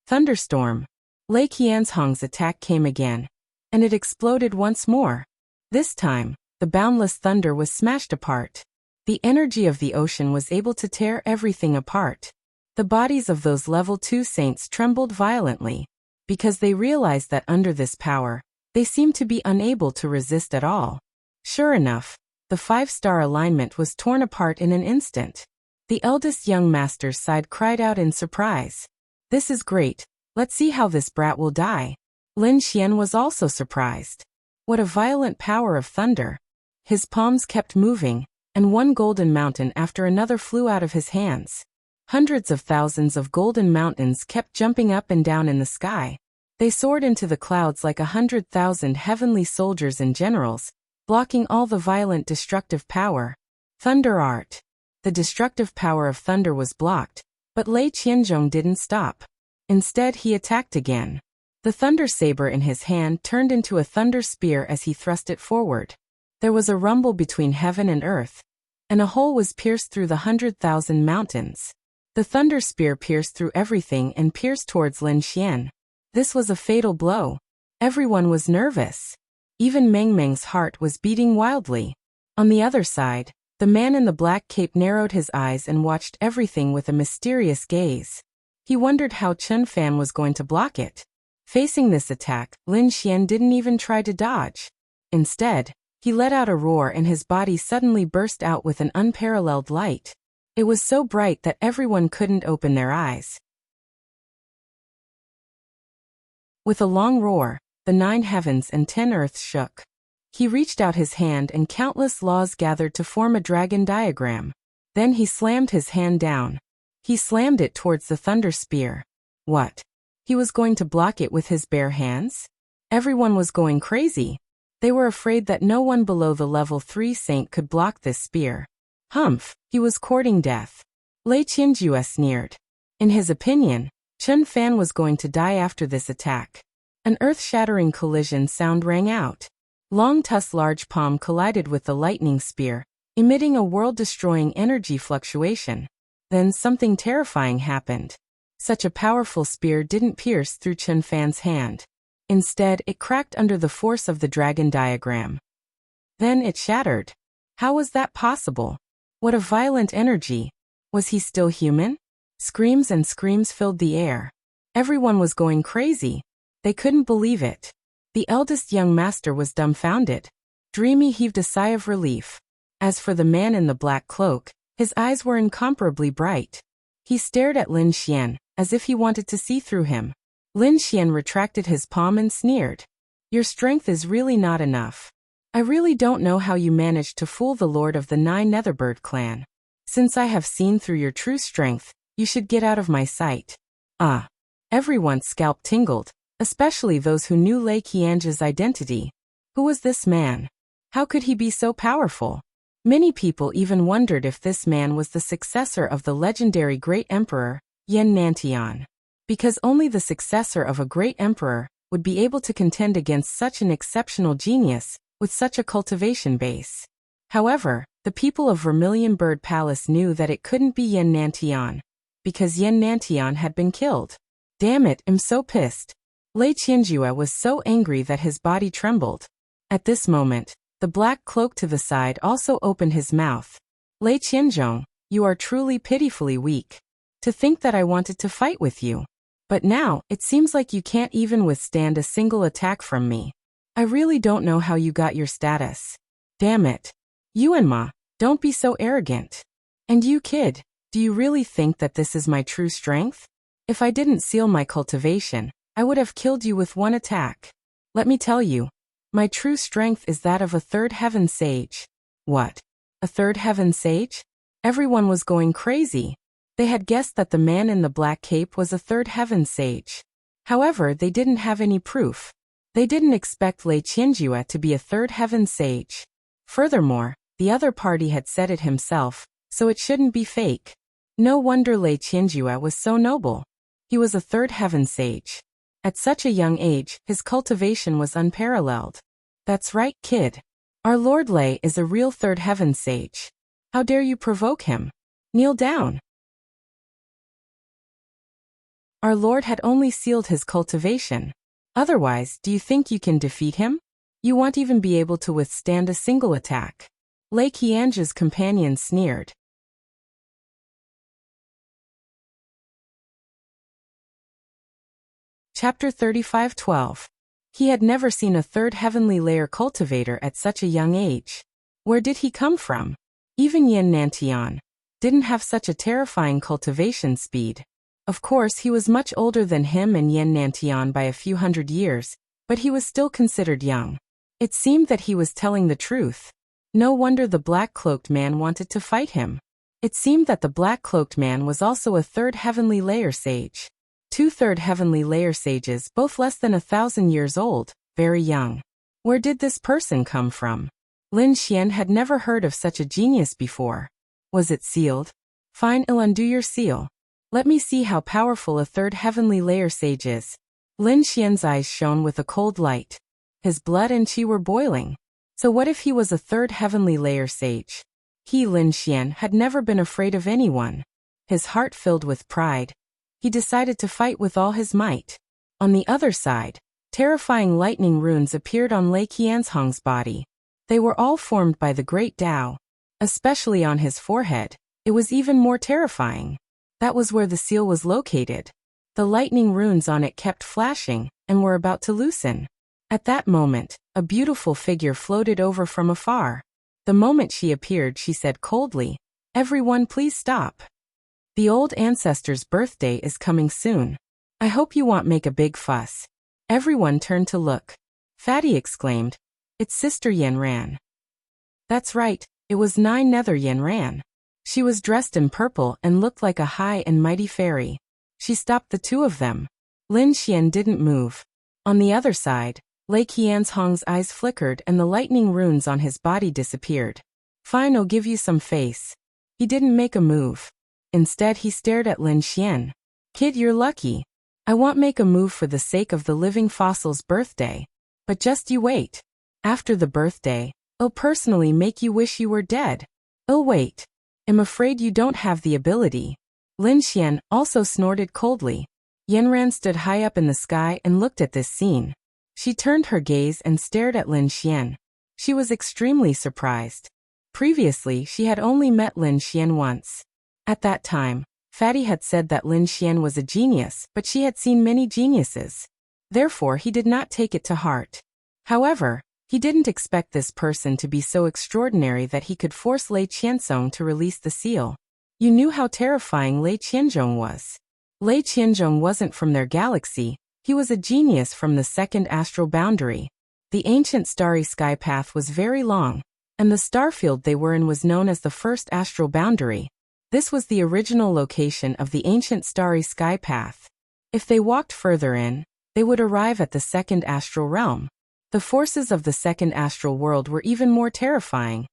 Thunderstorm. Lei Qianzhong's attack came again. And it exploded once more. This time, the boundless thunder was smashed apart. The energy of the ocean was able to tear everything apart. The bodies of those level 2 saints trembled violently, because they realized that under this power, they seemed to be unable to resist at all. Sure enough, the 5-star alignment was torn apart in an instant. The eldest young master's side cried out in surprise. This is great, let's see how this brat will die. Lin Xian was also surprised. What a violent power of thunder. His palms kept moving, and one golden mountain after another flew out of his hands. Hundreds of thousands of golden mountains kept jumping up and down in the sky. They soared into the clouds like 100,000 heavenly soldiers and generals, blocking all the violent destructive power. Thunder art. The destructive power of thunder was blocked, but Lei Qianzhong didn't stop. Instead he attacked again. The thunder saber in his hand turned into a thunder spear as he thrust it forward. There was a rumble between heaven and earth, and a hole was pierced through the 100,000 mountains. The thunder spear pierced through everything and pierced towards Lin Xian. This was a fatal blow. Everyone was nervous. Even Meng Meng's heart was beating wildly. On the other side, the man in the black cape narrowed his eyes and watched everything with a mysterious gaze. He wondered how Chen Fan was going to block it. Facing this attack, Lin Xian didn't even try to dodge. Instead, he let out a roar and his body suddenly burst out with an unparalleled light. It was so bright that everyone couldn't open their eyes. With a long roar, the 9 heavens and 10 earths shook. He reached out his hand and countless laws gathered to form a dragon diagram. Then he slammed his hand down. He slammed it towards the thunder spear. What? He was going to block it with his bare hands? Everyone was going crazy. They were afraid that no one below the level 3 saint could block this spear. Humph, he was courting death. Lei Qianzhong sneered. In his opinion, Chen Fan was going to die after this attack. An earth-shattering collision sound rang out. Long Tu's large palm collided with the lightning spear, emitting a world-destroying energy fluctuation. Then something terrifying happened. Such a powerful spear didn't pierce through Chen Fan's hand. Instead, it cracked under the force of the dragon diagram. Then it shattered. How was that possible? What a violent energy. Was he still human? Screams and screams filled the air. Everyone was going crazy. They couldn't believe it. The eldest young master was dumbfounded. Dreamy heaved a sigh of relief. As for the man in the black cloak, his eyes were incomparably bright. He stared at Lin Xian, as if he wanted to see through him. Lin Xian retracted his palm and sneered. Your strength is really not enough. I really don't know how you managed to fool the lord of the 9 Netherbird clan. Since I have seen through your true strength, you should get out of my sight. Ah. Everyone's scalp tingled, especially those who knew Lei Qianzhi's identity. Who was this man? How could he be so powerful? Many people even wondered if this man was the successor of the legendary great emperor, Yan Nantian. Because only the successor of a great emperor would be able to contend against such an exceptional genius, with such a cultivation base. However, the people of Vermilion Bird Palace knew that it couldn't be Yan Nantian, because Yan Nantian had been killed. Damn it, I'm so pissed. Lei Qianjue was so angry that his body trembled. At this moment, the black cloak to the side also opened his mouth. Lei Qianzhong, you are truly pitifully weak. To think that I wanted to fight with you. But now, it seems like you can't even withstand a single attack from me. I really don't know how you got your status. Damn it. Yuanma, don't be so arrogant. And you kid, do you really think that this is my true strength? If I didn't seal my cultivation, I would have killed you with one attack. Let me tell you, my true strength is that of a third heaven sage. What? A third heaven sage? Everyone was going crazy. They had guessed that the man in the black cape was a third heaven sage. However, they didn't have any proof. They didn't expect Lei Qianjue to be a third heaven sage. Furthermore, the other party had said it himself, so it shouldn't be fake. No wonder Lei Qianjue was so noble. He was a third heaven sage. At such a young age, his cultivation was unparalleled. That's right, kid. Our Lord Lei is a real third heaven sage. How dare you provoke him? Kneel down. Our Lord had only sealed his cultivation. Otherwise, do you think you can defeat him? You won't even be able to withstand a single attack. Lei Qianzhi's companion sneered. Chapter 35:12. He had never seen a third heavenly layer cultivator at such a young age. Where did he come from? Even Yan Nantian didn't have such a terrifying cultivation speed. Of course, he was much older than him and Yan Nantian by a few hundred years, but he was still considered young. It seemed that he was telling the truth. No wonder the black-cloaked man wanted to fight him. It seemed that the black-cloaked man was also a third heavenly layer sage. 2 third heavenly layer sages, both less than 1,000 years old, very young. Where did this person come from? Lin Xian had never heard of such a genius before. Was it sealed? Fine, I'll undo your seal. Let me see how powerful a third heavenly layer sage is. Lin Xian's eyes shone with a cold light. His blood and qi were boiling. So what if he was a third heavenly layer sage? He, Lin Xian, had never been afraid of anyone. His heart filled with pride. He decided to fight with all his might. On the other side, terrifying lightning runes appeared on Lei Qianzhong's body. They were all formed by the great Tao. Especially on his forehead, it was even more terrifying. That was where the seal was located. The lightning runes on it kept flashing, and were about to loosen. At that moment, a beautiful figure floated over from afar. The moment she appeared, she said coldly, "Everyone please stop. The old ancestor's birthday is coming soon. I hope you won't make a big fuss." Everyone turned to look. Fatty exclaimed, "It's Sister Yanran." That's right, it was 9 Nether Yanran. She was dressed in purple and looked like a high and mighty fairy. She stopped the two of them. Lin Xian didn't move. On the other side, Lei Qianzhong's eyes flickered and the lightning runes on his body disappeared. "Fine, I'll give you some face." He didn't make a move. Instead, he stared at Lin Xian. "Kid, you're lucky. I won't make a move for the sake of the living fossil's birthday. But just you wait. After the birthday, I'll personally make you wish you were dead. I'll wait. I'm afraid you don't have the ability." Lin Xian also snorted coldly. Yanran stood high up in the sky and looked at this scene. She turned her gaze and stared at Lin Xian. She was extremely surprised. Previously, she had only met Lin Xian once. At that time, Fatty had said that Lin Xian was a genius, but she had seen many geniuses. Therefore, he did not take it to heart. However, he didn't expect this person to be so extraordinary that he could force Lei Qianzong to release the seal. You knew how terrifying Lei Qianzong was. Lei Qianzong wasn't from their galaxy, he was a genius from the second astral boundary. The ancient starry sky path was very long, and the starfield they were in was known as the first astral boundary. This was the original location of the ancient starry sky path. If they walked further in, they would arrive at the second astral realm. The forces of the second astral world were even more terrifying,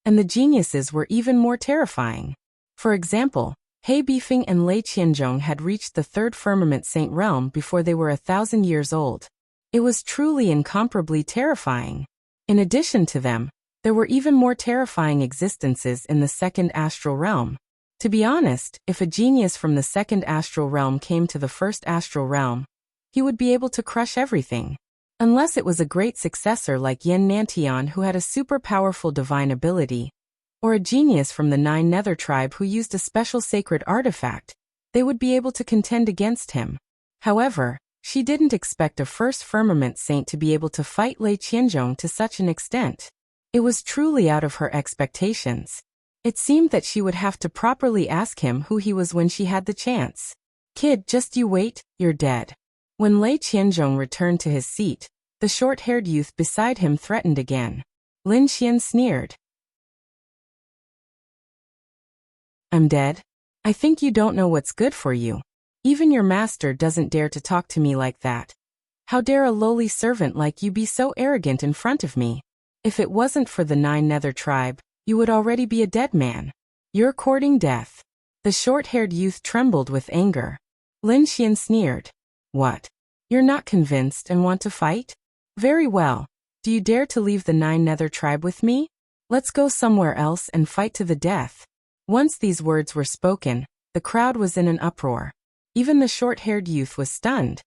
and the geniuses were even more terrifying. For example, He Bifeng and Lei Qianzong had reached the third firmament saint realm before they were 1,000 years old. It was truly incomparably terrifying. In addition to them, there were even more terrifying existences in the second astral realm. To be honest, if a genius from the second astral realm came to the first astral realm, he would be able to crush everything. Unless it was a great successor like Yen Nantian who had a super powerful divine ability, or a genius from the Nine Nether tribe who used a special sacred artifact, they would be able to contend against him. However, she didn't expect a first firmament saint to be able to fight Lei Qianzong to such an extent. It was truly out of her expectations. It seemed that she would have to properly ask him who he was when she had the chance. Kid, just you wait, you're dead. When Lei Qianzong returned to his seat, the short-haired youth beside him threatened again. Lin Xian sneered. I'm dead? I think you don't know what's good for you. Even your master doesn't dare to talk to me like that. How dare a lowly servant like you be so arrogant in front of me? If it wasn't for the Nine Nether tribe, you would already be a dead man. You're courting death. The short-haired youth trembled with anger. Lin Xian sneered. What? You're not convinced and want to fight? Very well. Do you dare to leave the Nine Nether tribe with me? Let's go somewhere else and fight to the death. Once these words were spoken, the crowd was in an uproar. Even the short-haired youth was stunned.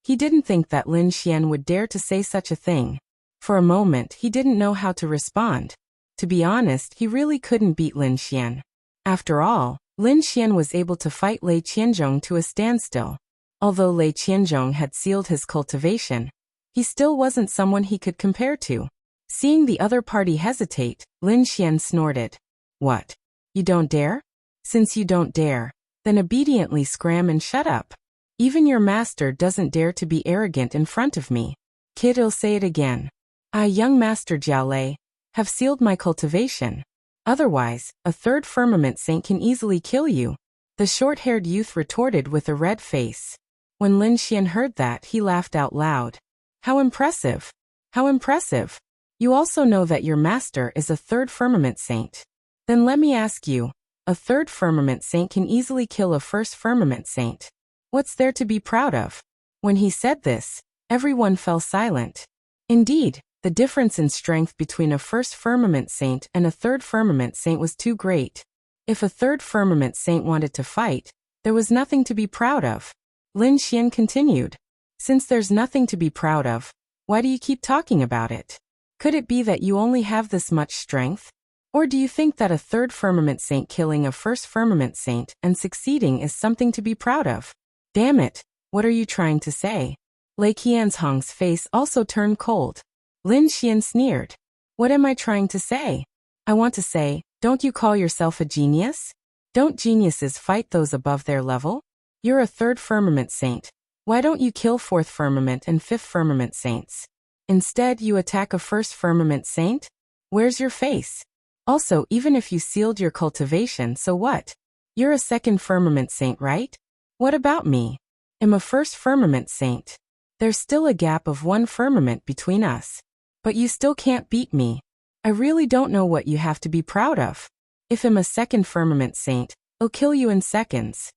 He didn't think that Lin Xian would dare to say such a thing. For a moment, he didn't know how to respond. To be honest, he really couldn't beat Lin Xian. After all, Lin Xian was able to fight Lei Qianzong to a standstill. Although Lei Qianzong had sealed his cultivation, he still wasn't someone he could compare to. Seeing the other party hesitate, Lin Xian snorted. What? You don't dare? Since you don't dare, then obediently scram and shut up. Even your master doesn't dare to be arrogant in front of me. Kid, I'll say it again. I, young master Jiao Lei, have sealed my cultivation. Otherwise, a third firmament saint can easily kill you. The short-haired youth retorted with a red face. When Lin Xian heard that, he laughed out loud. How impressive! How impressive! You also know that your master is a third firmament saint. Then let me ask you, a third firmament saint can easily kill a first firmament saint. What's there to be proud of? When he said this, everyone fell silent. Indeed, the difference in strength between a first firmament saint and a third firmament saint was too great. If a third firmament saint wanted to fight, there was nothing to be proud of. Lin Xian continued. Since there's nothing to be proud of, why do you keep talking about it? Could it be that you only have this much strength? Or do you think that a third firmament saint killing a first firmament saint and succeeding is something to be proud of? Damn it, what are you trying to say? Lei Qianzong's face also turned cold. Lin Xian sneered. What am I trying to say? I want to say, don't you call yourself a genius? Don't geniuses fight those above their level? You're a third firmament saint. Why don't you kill fourth firmament and fifth firmament saints? Instead, you attack a first firmament saint? Where's your face? Also, even if you sealed your cultivation, so what? You're a second firmament saint, right? What about me? I'm a first firmament saint. There's still a gap of one firmament between us. But you still can't beat me. I really don't know what you have to be proud of. If I'm a second firmament saint, I'll kill you in seconds.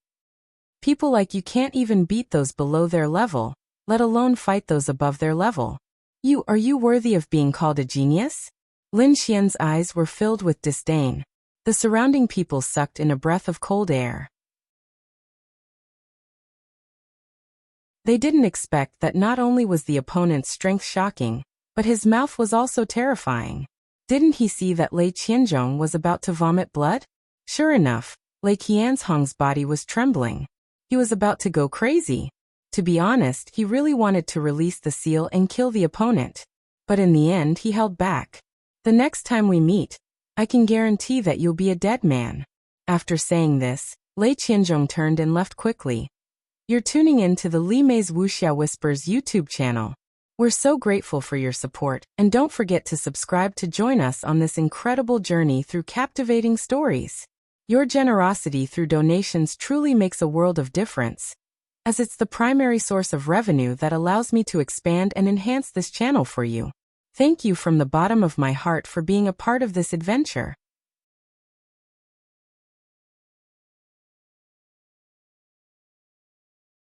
People like you can't even beat those below their level, let alone fight those above their level. Are you worthy of being called a genius? Lin Xian's eyes were filled with disdain. The surrounding people sucked in a breath of cold air. They didn't expect that not only was the opponent's strength shocking, but his mouth was also terrifying. Didn't he see that Lei Qianzhong was about to vomit blood? Sure enough, Lei Qianzhong's body was trembling. He was about to go crazy. To be honest, he really wanted to release the seal and kill the opponent. But in the end, he held back. The next time we meet, I can guarantee that you'll be a dead man. After saying this, Lei Qianzhong turned and left quickly. You're tuning in to the Li Mei's Wuxia Whispers YouTube channel. We're so grateful for your support, and don't forget to subscribe to join us on this incredible journey through captivating stories. Your generosity through donations truly makes a world of difference, as it's the primary source of revenue that allows me to expand and enhance this channel for you. Thank you from the bottom of my heart for being a part of this adventure.